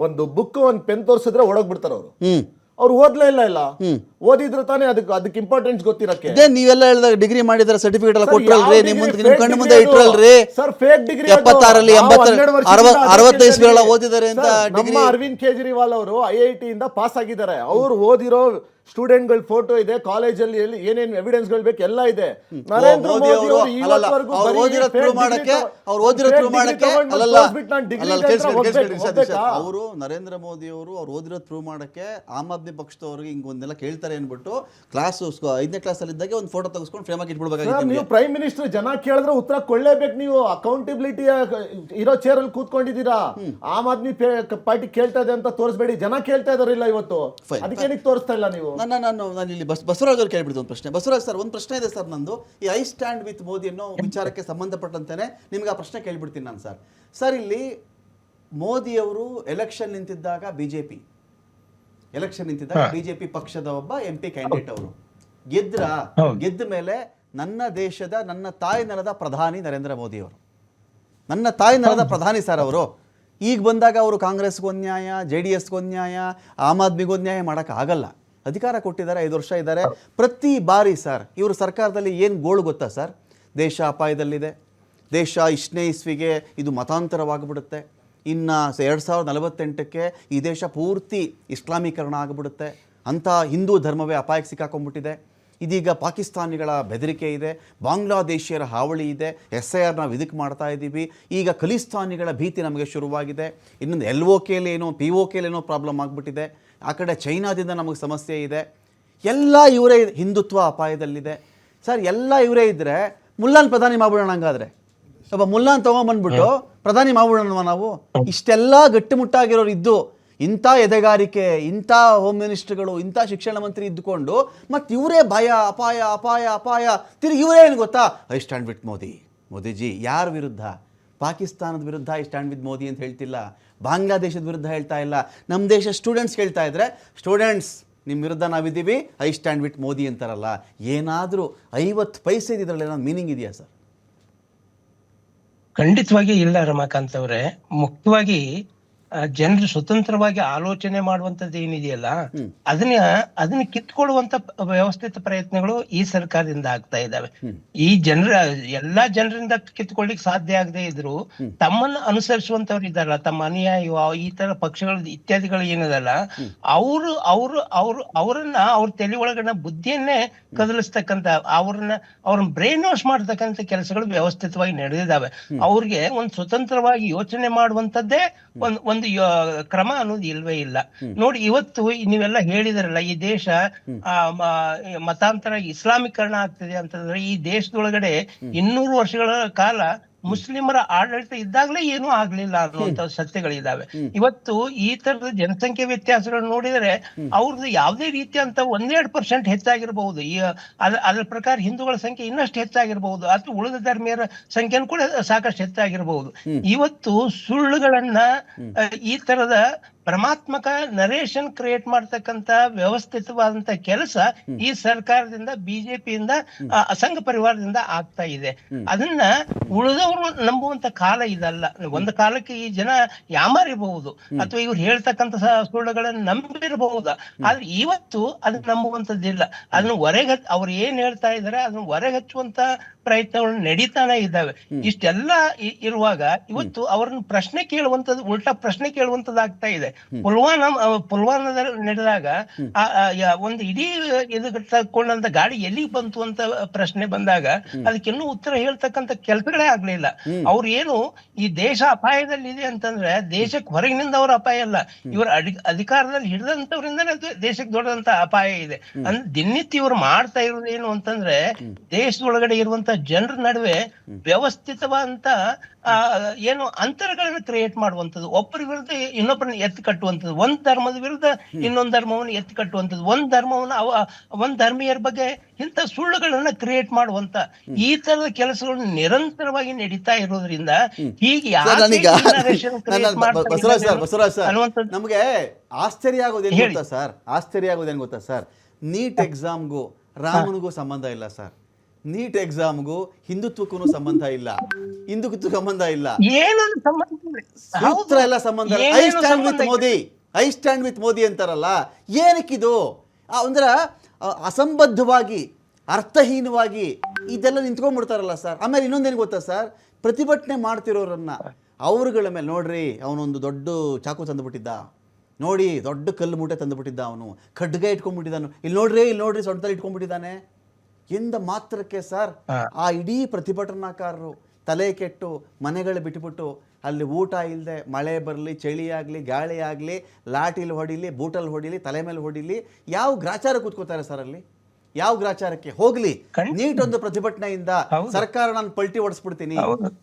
ಒಂದು ಬುಕ್ ಒಂದು ಪೆನ್ ತೋರಿಸಿದ್ರೆ ಓಡೋಗ್ಬಿಡ್ತಾರ ಅವರು. ಅವ್ರು ಓದ್ಲೇ ಇಲ್ಲ. ಓದಿದ್ರೆ ತಾನೇ ಅದಕ್ಕೆ ಇಂಪಾರ್ಟೆನ್ಸ್ ಗೊತ್ತಿರಕ್ಕೆ. ನೀವೆಲ್ಲ ಹೇಳಿದಾಗ ಡಿಗ್ರಿ ಮಾಡಿದ್ರೆ ಸರ್ಟಿಫಿಕೇಟ್ ಎಲ್ಲ ಕೊಟ್ರಲ್ರಿ, ನಿಮ್ ಕಣ್ಣು ಮುಂದೆ ಇಟ್ರಲ್ರಿ. ಸರ್ ಫೇಕ್ ಡಿಗ್ರಿ 76ರಲ್ಲಿ 65 ಇಸ್ವಿಗಳ ಓದಿದ್ದಾರೆ ಅಂತ. ನಮ್ಮ ಅರವಿಂದ್ ಕೇಜ್ರಿವಾಲ್ ಅವರು IIT ಇಂದ ಪಾಸ್ ಆಗಿದ್ದಾರೆ. ಅವ್ರು ಓದಿರೋ ಸ್ಟೂಡೆಂಟ್ ಗಳ ಫೋಟೋ ಇದೆ, ಕಾಲೇಜಲ್ಲಿ ಏನೇನು ಎವಿಡೆನ್ಸ್ ಗಳು ಬೇಕು ಎಲ್ಲ ಇದೆ. ನರೇಂದ್ರ ಮೋದಿ ಅವರು ಇವತ್ತವರೆಗೂ ಅವರು ನರೇಂದ್ರ ಮೋದಿ ಅವರು ಓದಿರೋದು ಪ್ರೂವ್ ಮಾಡಕ್ಕೆ ಆಮ್ ಆದ್ಮಿ ಪಕ್ಷದವ್ರಿಗೆ ಹಿಂಗೊಂದೆಲ್ಲ ಕೇಳ್ತಾರೆ ಅನ್ಬಿಟ್ಟು ಕ್ಲಾಸ್ 5ನೇ ಕ್ಲಾಸ್ ಅಲ್ಲಿ ಇದ್ದಾಗ ಒಂದು ಫೋಟೋ ತೆಗೆಸ್ಕೊಂಡು ಫ್ರೇಮ್ ಆಗಿ ಇಟ್ಬಿಡ್ಬೇಕಾಗಿತ್ತು. ನೀವು ಪ್ರೈಮ್ ಮಿನಿಸ್ಟರ್ ಜನ ಕೇಳಿದ್ರೆ ಉತ್ತರ ಕೊಳ್ಳೇಬೇಕು. ನೀವು ಅಕೌಂಟಬಿಲಿಟಿ ಇರೋ ಚೇರ್ ಅಲ್ಲಿ ಕೂತ್ಕೊಂಡಿದ್ದೀರಾ. ಆಮ್ ಆದ್ಮಿ ಪಾರ್ಟಿ ಕೇಳ್ತಾ ಇದೆ ಅಂತ ತೋರಿಸ್ಬೇಡಿ, ಜನ ಕೇಳ್ತಾ ಇದಾರಿಲ್ಲ ಇವತ್ತು. ಅದಕ್ಕೆ ತೋರಿಸ್ತಾ ಇಲ್ಲ ನೀವು. ನಾನು ಇಲ್ಲಿ ಬಸವರಾಜ್ ಅವ್ರು ಕೇಳ್ಬಿಡ್ತು ಒಂದು ಪ್ರಶ್ನೆ. ಬಸವರಾಜ್ ಸರ್, ಒಂದು ಪ್ರಶ್ನೆ ಇದೆ ಸರ್ ನಂದು. ಈ ಐ ಸ್ಟ್ಯಾಂಡ್ ವಿತ್ ಮೋದಿ ಅನ್ನೋ ವಿಚಾರಕ್ಕೆ ಸಂಬಂಧಪಟ್ಟಂತೆಯೇ ನಿಮ್ಗೆ ಆ ಪ್ರಶ್ನೆ ಕೇಳ್ಬಿಡ್ತೀನಿ ನಾನು ಸರ್. ಇಲ್ಲಿ ಮೋದಿಯವರು ಎಲೆಕ್ಷನ್ ನಿಂತಿದ್ದಾಗ ಬಿಜೆಪಿ ಪಕ್ಷದ ಒಬ್ಬ MP ಕ್ಯಾಂಡಿಡೇಟ್ ಅವರು ಗೆದ್ದ ಮೇಲೆ ನನ್ನ ದೇಶದ ನನ್ನ ತಾಯಿ ನೆಲದ ಪ್ರಧಾನಿ ನರೇಂದ್ರ ಮೋದಿ ಅವರು, ನನ್ನ ತಾಯಿ ನೆಲದ ಪ್ರಧಾನಿ ಸರ್ ಅವರು. ಈಗ ಬಂದಾಗ ಅವರು ಕಾಂಗ್ರೆಸ್ಗೂ ಅನ್ಯಾಯ, JDSಗೂ ಅನ್ಯಾಯ, ಆಮ್ ಆದ್ಮಿಗೂ ಅನ್ಯಾಯ ಮಾಡೋಕ್ಕಾಗಲ್ಲ. ಅಧಿಕಾರ ಕೊಟ್ಟಿದ್ದಾರೆ, 5 ವರ್ಷ ಇದ್ದಾರೆ. ಪ್ರತಿ ಬಾರಿ ಸರ್ ಇವರು ಸರ್ಕಾರದಲ್ಲಿ ಏನು ಗೋಳು ಗೊತ್ತಾ ಸರ್? ದೇಶ ಅಪಾಯದಲ್ಲಿದೆ, ದೇಶ 1ನೇ ಇಸ್ವಿಗೆ ಇದು ಮತಾಂತರವಾಗಿಬಿಡುತ್ತೆ, ಇನ್ನು 2048ಕ್ಕೆ ಈ ದೇಶ ಪೂರ್ತಿ ಇಸ್ಲಾಮೀಕರಣ ಆಗಿಬಿಡುತ್ತೆ, ಅಂಥ ಹಿಂದೂ ಧರ್ಮವೇ ಅಪಾಯಕ್ಕೆ ಸಿಕ್ಕಾಕೊಂಡ್ಬಿಟ್ಟಿದೆ, ಇದೀಗ ಪಾಕಿಸ್ತಾನಿಗಳ ಬೆದರಿಕೆ ಇದೆ, ಬಾಂಗ್ಲಾದೇಶಿಯರ ಹಾವಳಿ ಇದೆ, SIR ನಾವು ಇದಕ್ಕೆ ಮಾಡ್ತಾ ಇದ್ದೀವಿ, ಈಗ ಖಲಿಸ್ತಾನಿಗಳ ಭೀತಿ ನಮಗೆ ಶುರುವಾಗಿದೆ, ಇನ್ನೊಂದು LOKಲೇನೋ POKಲೇನೋ ಪ್ರಾಬ್ಲಮ್ ಆಗಿಬಿಟ್ಟಿದೆ, ಆ ಕಡೆ ಚೈನಾದಿಂದ ನಮಗೆ ಸಮಸ್ಯೆ ಇದೆ, ಎಲ್ಲ ಇವರೇ ಹಿಂದುತ್ವ ಅಪಾಯದಲ್ಲಿದೆ ಸರ್. ಎಲ್ಲ ಇವರೇ ಇದ್ದರೆ ಮುಲ್ಲಾನ್ ಪ್ರಧಾನಿ ಮಾಡ್ಬಿಡೋಣ. ಹಂಗಾದ್ರೆ ಒಬ್ಬ ಮುಲ್ಲಾನ್ ತೊಗೊಂಬಂದ್ಬಿಟ್ಟು ಪ್ರಧಾನಿ ಮಾಡ್ಬಿಡೋಣ ನಾವು. ಇಷ್ಟೆಲ್ಲ ಗಟ್ಟಿಮುಟ್ಟಾಗಿರೋರು ಇದ್ದು, ಇಂಥ ಎದೆಗಾರಿಕೆ, ಇಂಥ ಹೋಮ್ ಮಿನಿಸ್ಟರ್ಗಳು, ಇಂಥ ಶಿಕ್ಷಣ ಮಂತ್ರಿ ಇದ್ದುಕೊಂಡು ಮತ್ತು ಇವರೇ ಭಯ, ಅಪಾಯ ಅಪಾಯ ಅಪಾಯ. ತಿರುಗಿ ಇವರೇ ಏನು ಗೊತ್ತಾ? I stand with Modiji. ಯಾರ ವಿರುದ್ಧ? ಪಾಕಿಸ್ತಾನದ ವಿರುದ್ಧ ಐ ಸ್ಟ್ಯಾಂಡ್ ವಿತ್ ಮೋದಿ ಅಂತ ಹೇಳ್ತಿಲ್ಲ, ಬಾಂಗ್ಲಾದೇಶದ ವಿರುದ್ಧ ಹೇಳ್ತಾ ಇಲ್ಲ. ನಮ್ಮ ದೇಶ ಸ್ಟೂಡೆಂಟ್ಸ್ ಹೇಳ್ತಾ ಇದ್ರೆ, ಸ್ಟೂಡೆಂಟ್ಸ್ ನಿಮ್ಮ ವಿರುದ್ಧ ನಾವಿದ್ದೀವಿ, ಐ ಸ್ಟ್ಯಾಂಡ್ ವಿತ್ ಮೋದಿ ಅಂತಾರಲ್ಲ. ಏನಾದರೂ 50 ಪೈಸೆ ಇದರಲ್ಲಿ ಏನಾದ್ರು ಮೀನಿಂಗ್ ಇದೆಯಾ ಸರ್? ಖಂಡಿತವಾಗಿ ಇಲ್ಲ ರಮಾಕಾಂತ್ ಅವರೇ. ಮುಖ್ಯವಾಗಿ ಜನರು ಸ್ವತಂತ್ರವಾಗಿ ಆಲೋಚನೆ ಮಾಡುವಂತದ್ದು ಏನಿದೆಯಲ್ಲ, ಅದನ್ನ ಕಿತ್ಕೊಳ್ಳುವಂತ ವ್ಯವಸ್ಥಿತ ಪ್ರಯತ್ನಗಳು ಈ ಸರ್ಕಾರದಿಂದ ಆಗ್ತಾ ಇದ್ದಾವೆ. ಈ ಎಲ್ಲಾ ಜನರಿಂದ ಕಿತ್ಕೊಳ್ಳಿಕ್ ಸಾಧ್ಯ ಆಗದೆ ಇದ್ರು ತಮ್ಮನ್ನ ಅನುಸರಿಸುವಂತವ್ರು ಇದ್ದಾರಲ್ಲ, ತಮ್ಮ ಅನುಯಾಯಿ ಈ ತರ ಪಕ್ಷಗಳು ಇತ್ಯಾದಿಗಳು ಏನದಲ್ಲ, ಅವರನ್ನ ಅವ್ರ ತಲೆ ಒಳಗಡೆ ಬುದ್ಧಿಯನ್ನೇ ಕದಲಿಸ್ತಕ್ಕಂತ, ಅವ್ರನ್ನ ಬ್ರೈನ್ ವಾಶ್ ಮಾಡ್ತಕ್ಕಂಥ ಕೆಲಸಗಳು ವ್ಯವಸ್ಥಿತವಾಗಿ ನಡೆದಿದ್ದಾವೆ. ಅವ್ರಿಗೆ ಒಂದು ಸ್ವತಂತ್ರವಾಗಿ ಯೋಚನೆ ಮಾಡುವಂತದ್ದೇ ಒಂದು ಕ್ರಮ ಅನ್ನೋದು ಇಲ್ವೇ ಇಲ್ಲ. ನೋಡಿ, ಇವತ್ತು ನೀವೆಲ್ಲ ಹೇಳಿದಾರಲ್ಲ, ಈ ದೇಶ ಮತಾಂತರ ಇಸ್ಲಾಮೀಕರಣ ಆಗ್ತದೆ ಅಂತಂದ್ರೆ, ಈ ದೇಶದೊಳಗಡೆ 200 ವರ್ಷಗಳ ಕಾಲ ಮುಸ್ಲಿಮರ ಆಡಳಿತ ಇದ್ದಾಗಲೇ ಏನೂ ಆಗ್ಲಿಲ್ಲ ಅನ್ನುವಂತ ಸತ್ಯಗಳಿದಾವೆ. ಇವತ್ತು ಈ ತರದ ಜನಸಂಖ್ಯೆ ವ್ಯತ್ಯಾಸಗಳು ನೋಡಿದರೆ ಅವ್ರದ್ದು ಯಾವುದೇ ರೀತಿಯಂತ 1-2% ಹೆಚ್ಚಾಗಿರ್ಬಹುದು. ಅದ್ರ ಪ್ರಕಾರ ಹಿಂದೂಗಳ ಸಂಖ್ಯೆ ಇನ್ನಷ್ಟು ಹೆಚ್ಚಾಗಿರ್ಬಹುದು, ಅಥವಾ ಉಳಿದ ಧರ್ಮೀಯರ ಸಂಖ್ಯೆನೂ ಕೂಡ ಸಾಕಷ್ಟು ಹೆಚ್ಚಾಗಿರ್ಬಹುದು. ಇವತ್ತು ಸುಳ್ಳುಗಳನ್ನ, ಈ ತರದ ಭ್ರಮಾತ್ಮಕ ನರೇಷನ್ ಕ್ರಿಯೇಟ್ ಮಾಡ್ತಕ್ಕಂತ ವ್ಯವಸ್ಥಿತವಾದಂತ ಕೆಲಸ ಈ ಸರ್ಕಾರದಿಂದ, ಬಿಜೆಪಿಯಿಂದ, ಸಂಘ ಪರಿವಾರದಿಂದ ಆಗ್ತಾ ಇದೆ. ಅದನ್ನ ಉಳಿದವರು ನಂಬುವಂತ ಕಾಲ ಇದಲ್ಲ. ಒಂದು ಕಾಲಕ್ಕೆ ಈ ಜನ ಯಾಮಾರಿಬಹುದು, ಅಥವಾ ಇವ್ರು ಹೇಳ್ತಕ್ಕಂತ ಸುಳ್ಳುಗಳನ್ನ ನಂಬಿರಬಹುದು, ಆದ್ರೆ ಇವತ್ತು ಅದನ್ನ ನಂಬುವಂತದ್ದಿಲ್ಲ. ಅದನ್ನ ಅವ್ರು ಏನ್ ಹೇಳ್ತಾ ಇದಾರೆ ಅದನ್ನ ಹೊರಗಚ್ಚುವಂತ ಪ್ರಯತ್ನಗಳು ನಡೀತಾನೆ ಇದ್ದಾವೆ. ಇಷ್ಟೆಲ್ಲ ಇರುವಾಗ ಇವತ್ತು ಅವ್ರನ್ನ ಉಲ್ಟಾ ಪ್ರಶ್ನೆ ಕೇಳುವಂತದ್ದಾಗ್ತಾ ಇದೆ. ಪುಲ್ವಾಮಾದಲ್ಲಿ ನಡೆದಾಗ ಒಂದು ಇಡೀ ಇದು ತಕೊಂಡಂತ ಗಾಡಿ ಎಲ್ಲಿಗೆ ಬಂತು ಅಂತ ಪ್ರಶ್ನೆ ಬಂದಾಗ ಅದಕ್ಕಿನ್ನೂ ಉತ್ತರ ಹೇಳ್ತಕ್ಕಂಥ ಕೆಲಸಗಳೇ ಆಗ್ಲಿಲ್ಲ. ಅವ್ರು ಏನು ಈ ದೇಶ ಅಪಾಯದಲ್ಲಿದೆ ಅಂತಂದ್ರೆ ದೇಶಕ್ಕೆ ಹೊರಗಿನಿಂದ ಅವ್ರ ಅಪಾಯ ಅಲ್ಲ, ಇವ್ರ ಅಧಿಕಾರದಲ್ಲಿ ಹಿಡಿದಂತವ್ರಿಂದನೇ ದೇಶಕ್ಕೆ ದೊಡ್ಡದಂತ ಅಪಾಯ ಇದೆ. ಅಂದ್ರೆ ದಿನನಿತ್ಯ ಇವ್ರು ಮಾಡ್ತಾ ಇರೋದು ಏನು ಅಂತಂದ್ರೆ ದೇಶದೊಳಗಡೆ ಇರುವಂತ ಜನರ ನಡುವೆ ವ್ಯವಸ್ಥಿತವಾದಂತ ಏನು ಅಂತರಗಳನ್ನ ಕ್ರಿಯೇಟ್ ಮಾಡುವಂಥದ್ದು, ಒಬ್ಬರ ವಿರುದ್ಧ ಇನ್ನೊಬ್ಬರನ್ನ ಎತ್ತಿ ಕಟ್ಟುವಂಥದ್ದು, ಒಂದ್ ಧರ್ಮದ ವಿರುದ್ಧ ಇನ್ನೊಂದ್ ಧರ್ಮವನ್ನು ಎತ್ತಿ ಕಟ್ಟುವಂಥದ್ದು, ಒಂದ್ ಧರ್ಮೀಯರ ಬಗ್ಗೆ ಇಂಥ ಸುಳ್ಳುಗಳನ್ನ ಕ್ರಿಯೇಟ್ ಮಾಡುವಂತ ಈ ತರದ ಕೆಲಸಗಳು ನಿರಂತರವಾಗಿ ನಡೀತಾ ಇರೋದ್ರಿಂದ ಹೀಗೆ ಬಸವರಾಜ್ ಸರ್, ನಮಗೆ ಆಶ್ಚರ್ಯ ಆಗೋದೇನು ಗೊತ್ತಾ ಸರ್, ಆಶ್ಚರ್ಯ ಆಗೋದೇನು ಗೊತ್ತಾ ಸರ್, ನೀಟ್ ಎಕ್ಸಾಮ್ಗೂ ರಾಮನಿಗೂ ಸಂಬಂಧ ಇಲ್ಲ ಸರ್. ನೀಟ್ ಎಕ್ಸಾಮ್ಗೂ ಹಿಂದುತ್ವಕ್ಕೂ ಸಂಬಂಧ ಇಲ್ಲ, ಹಿಂದುತ್ವಕ್ಕೂ ಸಂಬಂಧ ಇಲ್ಲ, ಸೂತ್ರ ಎಲ್ಲ ಸಂಬಂಧ. I stand with Modi, I stand with Modi ಅಂತಾರಲ್ಲ, ಏನಕ್ಕಿದು? ಅಂದ್ರೆ ಅಸಂಬದ್ಧವಾಗಿ ಅರ್ಥಹೀನವಾಗಿ ಇದೆಲ್ಲ ನಿಂತ್ಕೊಂಡ್ಬಿಡ್ತಾರಲ್ಲ ಸರ್. ಆಮೇಲೆ ಇನ್ನೊಂದೇನು ಗೊತ್ತಾ ಸರ್, ಪ್ರತಿಭಟನೆ ಮಾಡ್ತಿರೋರನ್ನ ಅವ್ರುಗಳ ಮೇಲೆ ನೋಡ್ರಿ, ಅವನೊಂದು ದೊಡ್ಡ ಚಾಕು ತಂದುಬಿಟ್ಟಿದ್ದ, ನೋಡಿ ದೊಡ್ಡ ಕಲ್ಲು ಮೂಟೆ ತಂದುಬಿಟ್ಟಿದ್ದ, ಅವನು ಖಡ್ಗ ಇಟ್ಕೊಂಡ್ಬಿಟ್ಟಿದ್ದಾನು, ಇಲ್ಲಿ ನೋಡ್ರಿ ಸೊಂಟದಲ್ಲಿ ಇಟ್ಕೊಂಡ್ಬಿಟ್ಟಿದ್ದಾನೆ ಎಂದ ಮಾತ್ರಕ್ಕೆ ಸರ್ ಆ ಇಡೀ ಪ್ರತಿಭಟನಾಕಾರರು ತಲೆ ಕೆಟ್ಟು ಮನೆಗಳು ಬಿಟ್ಟುಬಿಟ್ಟು ಅಲ್ಲಿ ಊಟ ಇಲ್ಲದೆ ಮಳೆ ಬರಲಿ, ಚಳಿ ಆಗಲಿ, ಗಾಳಿ ಆಗಲಿ, ಲಾಟಿಲಿ ಹೊಡಿಲಿ, ಬೂಟಲ್ಲಿ ಹೊಡಿಲಿ, ತಲೆ ಮೇಲೆ ಹೊಡಿಲಿ, ಯಾವ ಗ್ರಾಚಾರ ಕೂತ್ಕೋತಾರೆ ಸರ್ ಅಲ್ಲಿ? ಯಾವ ಗ್ರಾಚಾರಕ್ಕೆ ಹೋಗ್ಲಿ? ನೀಟ್ ಒಂದು ಪ್ರತಿಭಟನೆಯಿಂದ ಸರ್ಕಾರ ನಾನು ಪಲ್ಟಿ ಹೊಡಿಸ್ಬಿಡ್ತೀನಿ,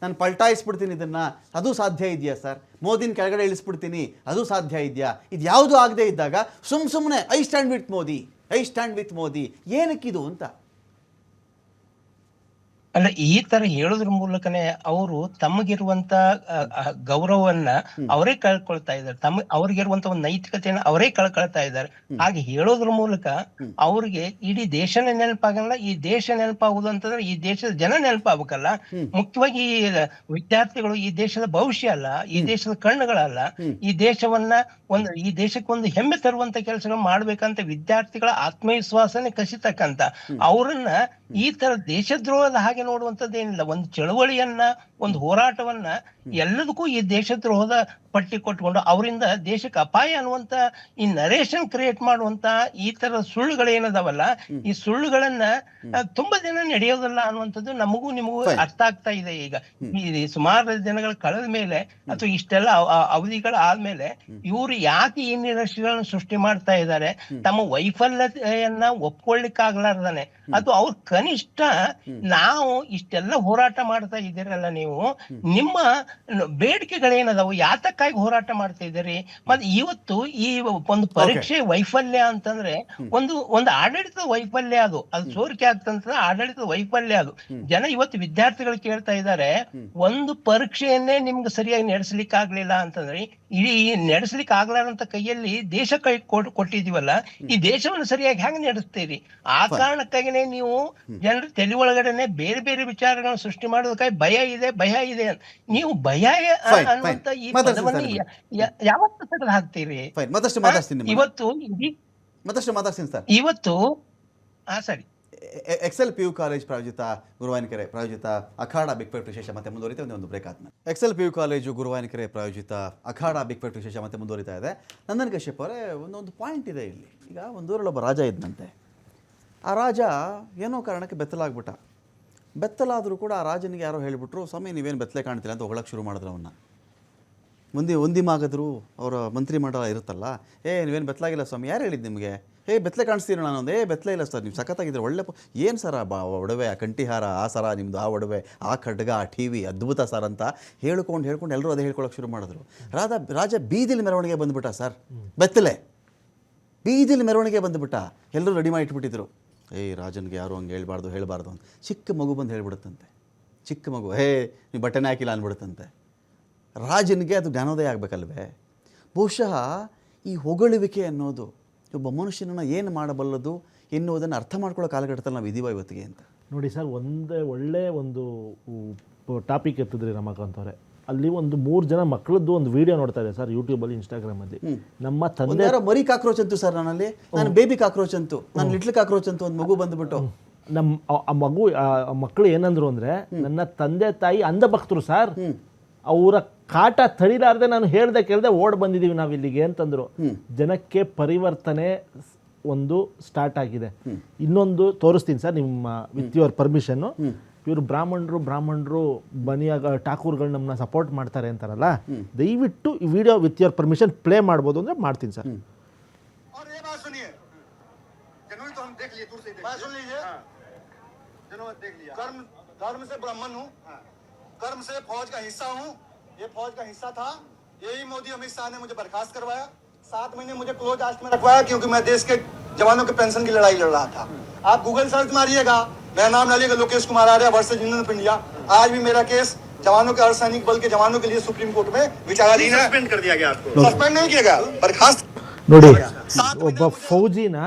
ನಾನು ಪಲ್ಟಾಯಿಸ್ಬಿಡ್ತೀನಿ, ಇದನ್ನ ಅದು ಸಾಧ್ಯ ಇದೆಯಾ ಸರ್? ಮೋದಿನ ಕೆಳಗಡೆ ಇಳಿಸ್ಬಿಡ್ತೀನಿ, ಅದು ಸಾಧ್ಯ ಇದೆಯಾ? ಇದು ಯಾವುದು ಆಗದೆ ಇದ್ದಾಗ ಸುಮ್ಮನೆ I stand with Modi, I stand with Modi, ಏನಕ್ಕಿದು ಅಂತ? ಅಲ್ಲ, ಈ ತರ ಹೇಳೋದ್ರ ಮೂಲಕನೇ ಅವರು ತಮಗಿರುವಂತ ಗೌರವವನ್ನ ಅವರೇ ಕಳ್ಕೊಳ್ತಾ ಇದ್ದಾರೆ, ಅವ್ರಿಗಿರುವಂತ ಒಂದು ನೈತಿಕತೆಯನ್ನ ಅವರೇ ಕಳ್ಕೊಳ್ತಾ ಇದ್ದಾರೆ. ಹಾಗೆ ಹೇಳೋದ್ರ ಮೂಲಕ ಅವ್ರಿಗೆ ಇಡೀ ದೇಶನೇ ನೆನಪಾಗಲ್ಲ. ಈ ದೇಶ ನೆನಪಾಗುದು ಅಂತಂದ್ರೆ ಈ ದೇಶದ ಜನ ನೆನಪಾಗಬೇಕಲ್ಲ. ಮುಖ್ಯವಾಗಿ ಈ ವಿದ್ಯಾರ್ಥಿಗಳು ಈ ದೇಶದ ಭವಿಷ್ಯ ಅಲ್ಲ, ಈ ದೇಶದ ಕಣ್ಣುಗಳಲ್ಲ. ಈ ದೇಶಕ್ಕೆ ಒಂದು ಹೆಮ್ಮೆ ತರುವಂತ ಕೆಲಸಗಳು ಮಾಡ್ಬೇಕಂತ ವಿದ್ಯಾರ್ಥಿಗಳ ಆತ್ಮವಿಶ್ವಾಸನೆ ಕಸಿತಕ್ಕಂತ ಅವ್ರನ್ನ ಈ ತರ ದೇಶದ್ರೋಹದ ಹಾಗೆ ನೋಡುವಂತದ್ದೇನಿಲ್ಲ. ಒಂದು ಚಳವಳಿಯನ್ನ, ಒಂದು ಹೋರಾಟವನ್ನ ಎಲ್ಲದಕ್ಕೂ ಈ ದೇಶದ್ರೋಹದ ಪಟ್ಟಿ ಕೊಟ್ಕೊಂಡು ಅವರಿಂದ ದೇಶಕ್ಕೆ ಅಪಾಯ ಅನ್ನುವಂತ ಈ ನರೇಷನ್ ಕ್ರಿಯೇಟ್ ಮಾಡುವಂತ ಈ ತರ ಸುಳ್ಳುಗಳೇನದಾವಲ್ಲ, ಈ ಸುಳ್ಳುಗಳನ್ನ ತುಂಬಾ ದಿನ ನಡೆಯೋದಿಲ್ಲ ಅನ್ನುವಂಥದ್ದು ನಮಗೂ ನಿಮಗೂ ಅರ್ಥ ಆಗ್ತಾ ಇದೆ. ಈಗ ಈ ಸುಮಾರು ದಿನಗಳ ಕಳೆದ ಮೇಲೆ ಅಥವಾ ಇಷ್ಟೆಲ್ಲ ಅವಧಿಗಳ ಆದ್ಮೇಲೆ ಇವರು ಯಾಕೆ ಈ ನಿರೀಕ್ಷೆಗಳನ್ನ ಸೃಷ್ಟಿ ಮಾಡ್ತಾ ಇದ್ದಾರೆ? ತಮ್ಮ ವೈಫಲ್ಯತೆಯನ್ನ ಒಪ್ಕೊಳ್ಳಿಕ್ಕಾಗ್ಲಾರ್ದಾನೆ, ಅದು ಅವ್ರ ಕನಿಷ್ಠ ನಾವು ಇಷ್ಟೆಲ್ಲ ಹೋರಾಟ ಮಾಡ್ತಾ ಇದ್ದೀರಲ್ಲ, ನೀವು ನಿಮ್ಮ ಬೇಡಿಕೆಗಳೇನದಾವು, ಯಾತಕ್ಕಾಗಿ ಹೋರಾಟ ಮಾಡ್ತಾ ಇದ್ದೀರಿ? ಮತ್ತೆ ಇವತ್ತು ಈ ಒಂದು ಪರೀಕ್ಷೆ ವೈಫಲ್ಯ ಅಂತಂದ್ರೆ ಒಂದು ಆಡಳಿತದ ವೈಫಲ್ಯ, ಅದು ಸೋರಿಕೆ ಆಗ್ತಂದ್ರೆ ಆಡಳಿತದ ವೈಫಲ್ಯ ಅದು. ಜನ ಇವತ್ತು ವಿದ್ಯಾರ್ಥಿಗಳು ಕೇಳ್ತಾ ಇದ್ದಾರೆ, ಒಂದು ಪರೀಕ್ಷೆಯನ್ನೇ ನಿಮ್ಗೆ ಸರಿಯಾಗಿ ನಡೆಸಲಿಕ್ಕೆ ಆಗ್ಲಿಲ್ಲ ಅಂತಂದ್ರೆ, ಇಡೀ ನಡೆಸಲಿಕ್ಕೆ ಆಗ್ಲಾರಂತ ಕೈಯಲ್ಲಿ ದೇಶ ಕೈ ಕೊಟ್ಟಿದೀವಲ್ಲ, ಈ ದೇಶವನ್ನು ಸರಿಯಾಗಿ ಹೆಂಗ್ ನಡೆಸ್ತೀರಿ? ಆ ಕಾರಣಕ್ಕಾಗಿನೇ ನೀವು ಜನರ ತಲೆ ಒಳಗಡೆನೆ ಬೇರೆ ಬೇರೆ ವಿಚಾರಗಳನ್ನು ಸೃಷ್ಟಿ ಮಾಡೋದಕ್ಕಾಗಿ ಭಯ ಇದೆ ನೀವು ಭಯ ಅನ್ನುವಂತ ಈ ಪದವನ್ನು ಯಾವತ್ತು ತೆಗೆದು ಹಾಕ್ತೀರಿ? ಇವತ್ತು ಸರಿ, ಎಕ್ಸೆಲ್ PU ಕಾಲೇಜ್ ಪ್ರಾಯೋಜಿತ ಗುರುವಾಯನಕೆರೆ ಪ್ರಾಯೋಜಿತ ಅಖಾಡ ಬಿಗ್ ಫೈಟ್ ವಿಶೇಷ ಮತ್ತೆ ಮುಂದುವರಿತಾ ಇದೆ. ಒಂದು ಬ್ರೇಕ್ ಆದ್ಮೇಲೆ ಎಕ್ಸೆಲ್ PU ಕಾಲೇಜು ಗುರುವಾಯನಕೆರೆ ಪ್ರಾಯೋಜಿತ ಅಖಾಡ ಬಿಗ್ ಫೈಟ್ ವಿಶೇಷ ಮತ್ತೆ ಮುಂದುವರಿತಾ ಇದೆ. ನಂದನ್ ಕಶ್ಯಪ್ ಅವರೇ, ಒಂದು ಪಾಯಿಂಟ್ ಇದೆ ಇಲ್ಲಿ. ಈಗ ಒಂದೂರಲ್ಲೊಬ್ಬ ರಾಜ ಇದ್ದಂತೆ. ಆ ರಾಜ ಏನೋ ಕಾರಣಕ್ಕೆ ಬೆತ್ತಲಾಗ್ಬಿಟ್ಟ. ಬೆತ್ತಲಾದರೂ ಕೂಡ ಆ ರಾಜನಿಗೆ ಯಾರೋ ಹೇಳಿಬಿಟ್ರು, ಸ್ವಾಮಿ ನೀವೇನು ಬೆತ್ತಲೆ ಕಾಣ್ತಿಲ್ಲ ಅಂತ ಹೊಗಳಕ್ಕೆ ಶುರು ಮಾಡಿದ್ರು ಅವನ್ನ. ಒಂದಿಮಾಗದ್ರು ಅವರ ಮಂತ್ರಿ ಮಂಡಲ ಇರುತ್ತಲ್ಲ, ನೀವೇನು ಬೆತ್ತಲಾಗಿಲ್ಲ ಸ್ವಾಮಿ, ಯಾರು ಹೇಳಿದ್ದು ನಿಮಗೆ? ಬೆತ್ತಲೆ ಕಾಣಿಸ್ತೀರ ನಾನೊಂದು? ಬೆತ್ತಲೆ ಇಲ್ಲ ಸರ್, ನೀವು ಸಖತ್ತಾಗಿದ್ರೆ ಒಳ್ಳೆ ಏನು ಸರ ಒಡವೆ, ಆ ಕಂಠಿಹಾರ, ಆ ಸರ ನಿಮ್ಮದು, ಆ ಒಡವೆ, ಆ ಖಡ್ಗ, ಆ TV ಅದ್ಭುತ ಸರ್ ಅಂತ ಹೇಳ್ಕೊಂಡು ಎಲ್ಲರೂ ಅದೇ ಹೇಳ್ಕೊಳಕ್ಕೆ ಶುರು ಮಾಡಿದ್ರು. ರಾಜ ಬೀದಿಲಿ ಮೆರವಣಿಗೆ ಬಂದುಬಿಟ್ಟ ಸರ್, ಬೆತ್ತಲೆ ಬೀದಿಲಿ ಮೆರವಣಿಗೆ ಬಂದುಬಿಟ್ಟ. ಎಲ್ಲರೂ ರೆಡಿ ಮಾಡಿ ಇಟ್ಬಿಟ್ಟಿದ್ರು. ರಾಜನಿಗೆ ಯಾರು ಹಂಗೆ ಹೇಳಬಾರ್ದು ಅಂತ. ಚಿಕ್ಕ ಮಗು ಬಂದು ಹೇಳ್ಬಿಡುತ್ತಂತೆ, ಚಿಕ್ಕ ಮಗು, ನೀವು ಬಟ್ಟೆನೇ ಹಾಕಿಲ್ಲ ಅಂದ್ಬಿಡುತ್ತಂತೆ. ರಾಜನಿಗೆ ಅದು ಜ್ಞಾನೋದಯ ಆಗಬೇಕಲ್ವೇ? ಬಹುಶಃ ಈ ಹೊಗಳುವಿಕೆ ಅನ್ನೋದು ಒಬ್ಬ ಮನುಷ್ಯನನ್ನು ಏನು ಮಾಡಬಲ್ಲದು ಎನ್ನುವುದನ್ನು ಅರ್ಥ ಮಾಡ್ಕೊಳ್ಳೋ ಕಾಲಘಟ್ಟದಲ್ಲಿ ನಾವು ಇದೀವ ಇವತ್ತಿಗೆ ಅಂತ. ನೋಡಿ ಸರ್, ಒಳ್ಳೆ ಒಂದು ಟಾಪಿಕ್ ಎತ್ತಿದ್ರಿ ರಮಾಕಾಂತ್ ಅವರೇ. ಅಲ್ಲಿ ಒಂದು 3 ಜನ ಮಕ್ಕಳದ್ದು ಒಂದು ವಿಡಿಯೋ ನೋಡ್ತಾ ಇದೆ ಸರ್, ಯೂಟ್ಯೂಬಲ್ಲಿ, ಇನ್ಸ್ಟಾಗ್ರಾಮಲ್ಲಿ. ನಮ್ಮ ತಂದೆ ಮರಿ ಕಾಕ್ರೋಚ್ ಅಂತು ಸರ್, ನಾನು ಬೇಬಿ ಕಾಕ್ರೋಚ್ ಅಂತು, ನಾನು ಲಿಟ್ಲ್ ಕಾಕ್ರೋಚ್ ಅಂತು, ಒಂದು ಮಗು ಬಂದುಬಿಟ್ಟು ಮಕ್ಕಳು ಏನಂದ್ರು ಅಂದ್ರೆ, ನನ್ನ ತಂದೆ ತಾಯಿ ಅಂಧ ಭಕ್ತರು ಸರ್, ಅವರ ಕಾಟ ತಡಿಲಾರ್ದೆ ನಾನು ಹೇಳ್ದೆ ಕೇಳ್ದೆ ಓಡ್ ಬಂದಿದ್ದೀವಿ ನಾವು ಇಲ್ಲಿಗೆ ಅಂತಂದ್ರು. ಜನಕ್ಕೆ ಪರಿವರ್ತನೆ ಒಂದು ಸ್ಟಾರ್ಟ್ ಆಗಿದೆ. ಇನ್ನೊಂದು ತೋರಿಸ್ತೀನಿ ಸರ್ ನಿಮ್ಮ ವಿತ್ ಯುವರ್ ಪರ್ಮಿಷನ್ನು. ಇವರು ಬ್ರಾಹ್ಮಣರು ಬನಿಯಾಗ ಠಾಕೂರ್ಗಳು ನಮ್ಮನ್ನ ಸಪೋರ್ಟ್ ಮಾಡ್ತಾರೆ ಅಂತಾರಲ್ಲ, ದಯವಿಟ್ಟು ಈ video with your permission play ಮಾಡ್ಬೋದು ಅಂದರೆ ಮಾಡ್ತೀನಿ ಸರ್. और ये बात सुनिए, जनोई तो हम देख लिए दूर से बात सुन लीजिए। जनोई देख लिया, कर्म से ब्राह्मण हूँ, कर्म से फौज का हिस्सा हूँ। ये फौज का हिस्सा था, यही मोदी अमित शाह ने मुझे बर्खास्त करवाया, 7 महीने मुझे क्लोज आस्ट में रखवाया, क्योंकि मैं देश के जवानों के पेंशन की लड़ाई लड़ रहा था। आप गूगल सर्च मारिएगा, मेरा नाम डालिएगा लोकेश कुमार आर्य वर्सेस यूनियन ऑफ इंडिया। आज भी मेरा केस जवानों के अर्धसैनिक बल के जवानों के लिए सुप्रीम कोर्ट में विचाराधीन है। सस्पेंड कर दिया गया आपको, सस्पेंड नहीं किया गया, बर्खास्त। ನೋಡಿ, ಒಬ್ಬ ಫೌಜಿನ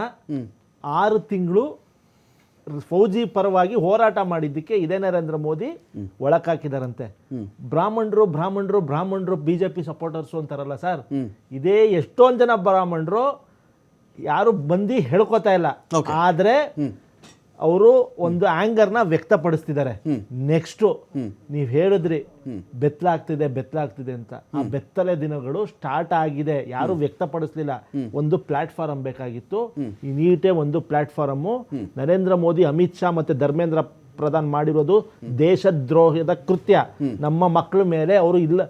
6 ತಿಂಗಳು ಫೌಜಿ ಪರವಾಗಿ ಹೋರಾಟ ಮಾಡಿದ್ದಕ್ಕೆ ಇದೇ ನರೇಂದ್ರ ಮೋದಿ ಒಳಕಾಕಿದಾರಂತೆ. ಬ್ರಾಹ್ಮಣರು ಬಿಜೆಪಿ ಸಪೋರ್ಟರ್ಸು ಅಂತಾರಲ್ಲ ಸರ್, ಇದೇ ಎಷ್ಟೊಂದು ಜನ ಬ್ರಾಹ್ಮಣರು ಯಾರು ಬಂದು ಹೇಳ್ಕೊತಾ ಇಲ್ಲ, ಆದ್ರೆ ಅವರು ಒಂದು ಆಂಗರ್ನ ವ್ಯಕ್ತಪಡಿಸ್ತಿದ್ದಾರೆ. ನೆಕ್ಸ್ಟು ನೀವು ಹೇಳಿದ್ರಿ ಬೆತ್ತಲಾಗ್ತಿದೆ ಅಂತ, ಆ ಬೆತ್ತಲೆ ದಿನಗಳು ಸ್ಟಾರ್ಟ್ ಆಗಿದೆ. ಯಾರು ವ್ಯಕ್ತಪಡಿಸ್ಲಿಲ್ಲ. ಒಂದು ಪ್ಲಾಟ್ಫಾರ್ಮ್ ಬೇಕಾಗಿತ್ತು. ಈ ನೀಟೇ ಒಂದು ಪ್ಲಾಟ್ಫಾರ್ಮು. ನರೇಂದ್ರ ಮೋದಿ, ಅಮಿತ್ ಶಾ ಮತ್ತೆ ಧರ್ಮೇಂದ್ರ ಪ್ರಧಾನ್ ಮಾಡಿರೋದು ದೇಶದ್ರೋಹದ ಕೃತ್ಯ. ನಮ್ಮ ಮಕ್ಕಳ ಮೇಲೆ ಅವರು ಇಲ್ಲ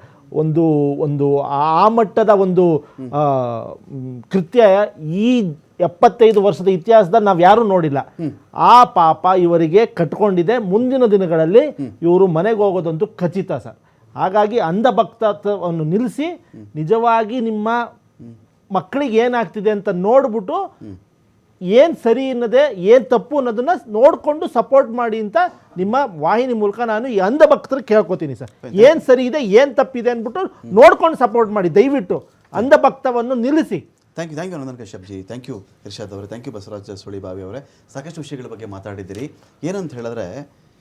ಒಂದು ಆ ಮಟ್ಟದ ಒಂದು ಕೃತ್ಯ ಈ 75 ವರ್ಷದ ಇತಿಹಾಸದಲ್ಲಿ ನಾವು ಯಾರೂ ನೋಡಿಲ್ಲ. ಆ ಪಾಪ ಇವರಿಗೆ ಕಟ್ಕೊಂಡಿದೆ. ಮುಂದಿನ ದಿನಗಳಲ್ಲಿ ಇವರು ಮನೆಗೆ ಹೋಗೋದಂತೂ ಖಚಿತ ಸರ್. ಹಾಗಾಗಿ ಅಂಧಭಕ್ತತ್ವವನ್ನು ನಿಲ್ಲಿಸಿ ನಿಜವಾಗಿ ನಿಮ್ಮ ಮಕ್ಕಳಿಗೆ ಏನಾಗ್ತಿದೆ ಅಂತ ನೋಡ್ಬಿಟ್ಟು ಏನು ಸರಿ ಅನ್ನೋದೇ ಏನು ತಪ್ಪು ಅನ್ನೋದನ್ನ ನೋಡಿಕೊಂಡು ಸಪೋರ್ಟ್ ಮಾಡಿ ಅಂತ ನಿಮ್ಮ ವಾಹಿನಿ ಮೂಲಕ ನಾನು ಈ ಅಂಧಭಕ್ತರು ಕೇಳ್ಕೊತೀನಿ ಸರ್. ಏನು ಸರಿ ಇದೆ ಏನು ತಪ್ಪಿದೆ ಅಂದ್ಬಿಟ್ಟು ನೋಡ್ಕೊಂಡು ಸಪೋರ್ಟ್ ಮಾಡಿ. ದಯವಿಟ್ಟು ಅಂಧಭಕ್ತವನ್ನು ನಿಲ್ಲಿಸಿ. Thank you Nandan Kashyap ji, thank you Irshad ಅವರೇ, ಥ್ಯಾಂಕ್ ಯು ಬಸವರಾಜ ಸುಳಿಬಾವಿ ಅವರೇ. ಸಾಕಷ್ಟು ವಿಷಯಗಳ ಬಗ್ಗೆ ಮಾತಾಡಿದ್ದೀರಿ. ಏನಂತ ಹೇಳಿದ್ರೆ,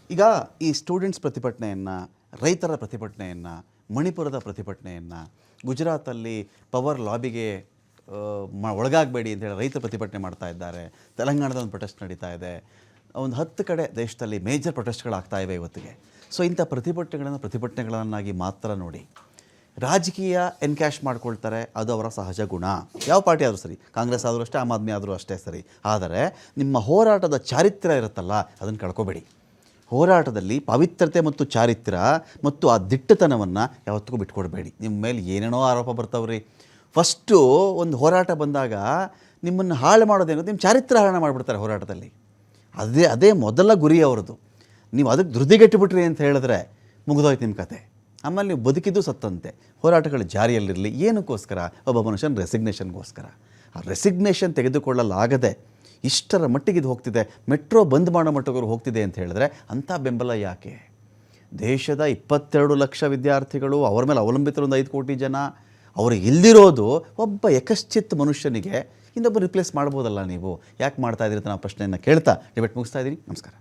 ಈಗ ಈ ಸ್ಟೂಡೆಂಟ್ಸ್ ಪ್ರತಿಭಟನೆಯನ್ನು, ರೈತರ ಪ್ರತಿಭಟನೆಯನ್ನು, ಮಣಿಪುರದ ಪ್ರತಿಭಟನೆಯನ್ನು, ಗುಜರಾತಲ್ಲಿ ಪವರ್ ಲಾಬಿಗೆ ಒಳಗಾಗಬೇಡಿ ಅಂತ ಹೇಳಿ ರೈತರ ಪ್ರತಿಭಟನೆ ಮಾಡ್ತಾ ಇದ್ದಾರೆ. ತೆಲಂಗಾಣದ ಒಂದು ಪ್ರೊಟೆಸ್ಟ್ ನಡೀತಾ ಇದೆ. ಒಂದು 10 ಕಡೆ ದೇಶದಲ್ಲಿ ಮೇಜರ್ ಪ್ರೊಟೆಸ್ಟ್ಗಳಾಗ್ತಾ ಇವೆ ಇವತ್ತಿಗೆ. ಸೊ ಇಂಥ ಪ್ರತಿಭಟನೆಗಳನ್ನಾಗಿ ಮಾತ್ರ ನೋಡಿ. ರಾಜಕೀಯ ಎನ್ಕ್ಯಾಶ್ ಮಾಡ್ಕೊಳ್ತಾರೆ, ಅದು ಅವರ ಸಹಜ ಗುಣ. ಯಾವ ಪಾರ್ಟಿ ಆದರೂ ಸರಿ, ಕಾಂಗ್ರೆಸ್ ಆದರೂ ಅಷ್ಟೇ, ಆಮ್ ಆದ್ಮಿ ಆದರೂ ಅಷ್ಟೇ ಸರಿ. ಆದರೆ ನಿಮ್ಮ ಹೋರಾಟದ ಚಾರಿತ್ರ್ಯ ಇರುತ್ತಲ್ಲ, ಅದನ್ನು ಕಳ್ಕೊಬೇಡಿ. ಹೋರಾಟದಲ್ಲಿ ಪವಿತ್ರತೆ ಮತ್ತು ಚಾರಿತ್ರ್ಯ ಮತ್ತು ಆ ದಿಟ್ಟತನವನ್ನು ಯಾವತ್ತಿಗೂ ಬಿಟ್ಕೊಡ್ಬೇಡಿ. ನಿಮ್ಮ ಮೇಲೆ ಏನೇನೋ ಆರೋಪ ಬರ್ತಾವ್ರಿ. ಫಸ್ಟು ಒಂದು ಹೋರಾಟ ಬಂದಾಗ ನಿಮ್ಮನ್ನು ಹಾಳು ಮಾಡೋದೇನೋ, ನಿಮ್ಮ ಚಾರಿತ್ರ್ಯ ಹರಣ ಮಾಡಿಬಿಡ್ತಾರೆ ಹೋರಾಟದಲ್ಲಿ. ಅದೇ ಮೊದಲ ಗುರಿ ಅವ್ರದ್ದು. ನೀವು ಅದಕ್ಕೆ ಧೃತಿಗೆಟ್ಟುಬಿಟ್ರಿ ಅಂತ ಹೇಳಿದ್ರೆ ಮುಗಿದೋಯ್ತು ನಿಮ್ಮ ಕತೆ. ಆಮೇಲೆ ನೀವು ಬದುಕಿದ್ದು ಸತ್ತಂತೆ. ಹೋರಾಟಗಳು ಜಾರಿಯಲ್ಲಿರಲಿ. ಏನಕ್ಕೋಸ್ಕರ? ಒಬ್ಬ ಮನುಷ್ಯನ ರೆಸಿಗ್ನೇಷನ್ಗೋಸ್ಕರ. ಆ ರೆಸಿಗ್ನೇಷನ್ ತೆಗೆದುಕೊಳ್ಳಲಾಗದೆ ಇಷ್ಟರ ಮಟ್ಟಿಗೆ ಇದು ಹೋಗ್ತಿದೆ, ಮೆಟ್ರೋ ಬಂದ್ ಮಾಡೋ ಮಟ್ಟಿಗೆ ಹೋಗ್ತಿದೆ ಅಂತ ಹೇಳಿದ್ರೆ ಅಂಥ ಬೆಂಬಲ ಯಾಕೆ? ದೇಶದ 22 ಲಕ್ಷ ವಿದ್ಯಾರ್ಥಿಗಳು, ಅವರ ಮೇಲೆ ಅವಲಂಬಿತರು 5 ಕೋಟಿ ಜನ, ಅವರು ಇಲ್ದಿರೋದು ಒಬ್ಬ ಯಕಶ್ಚಿತ್ ಮನುಷ್ಯನಿಗೆ ಇನ್ನೊಬ್ಬ ರಿಪ್ಲೇಸ್ ಮಾಡ್ಬೋದಲ್ಲ ನೀವು? ಯಾಕೆ ಮಾಡ್ತಾ ಇದ್ದೀರಿ ಅಂತ ನಾವು ಪ್ರಶ್ನೆಯನ್ನು ಕೇಳ್ತಾ ಡಿಬೇಟ್ ಮುಗಿಸ್ತಾ ಇದ್ದೀನಿ. ನಮಸ್ಕಾರ.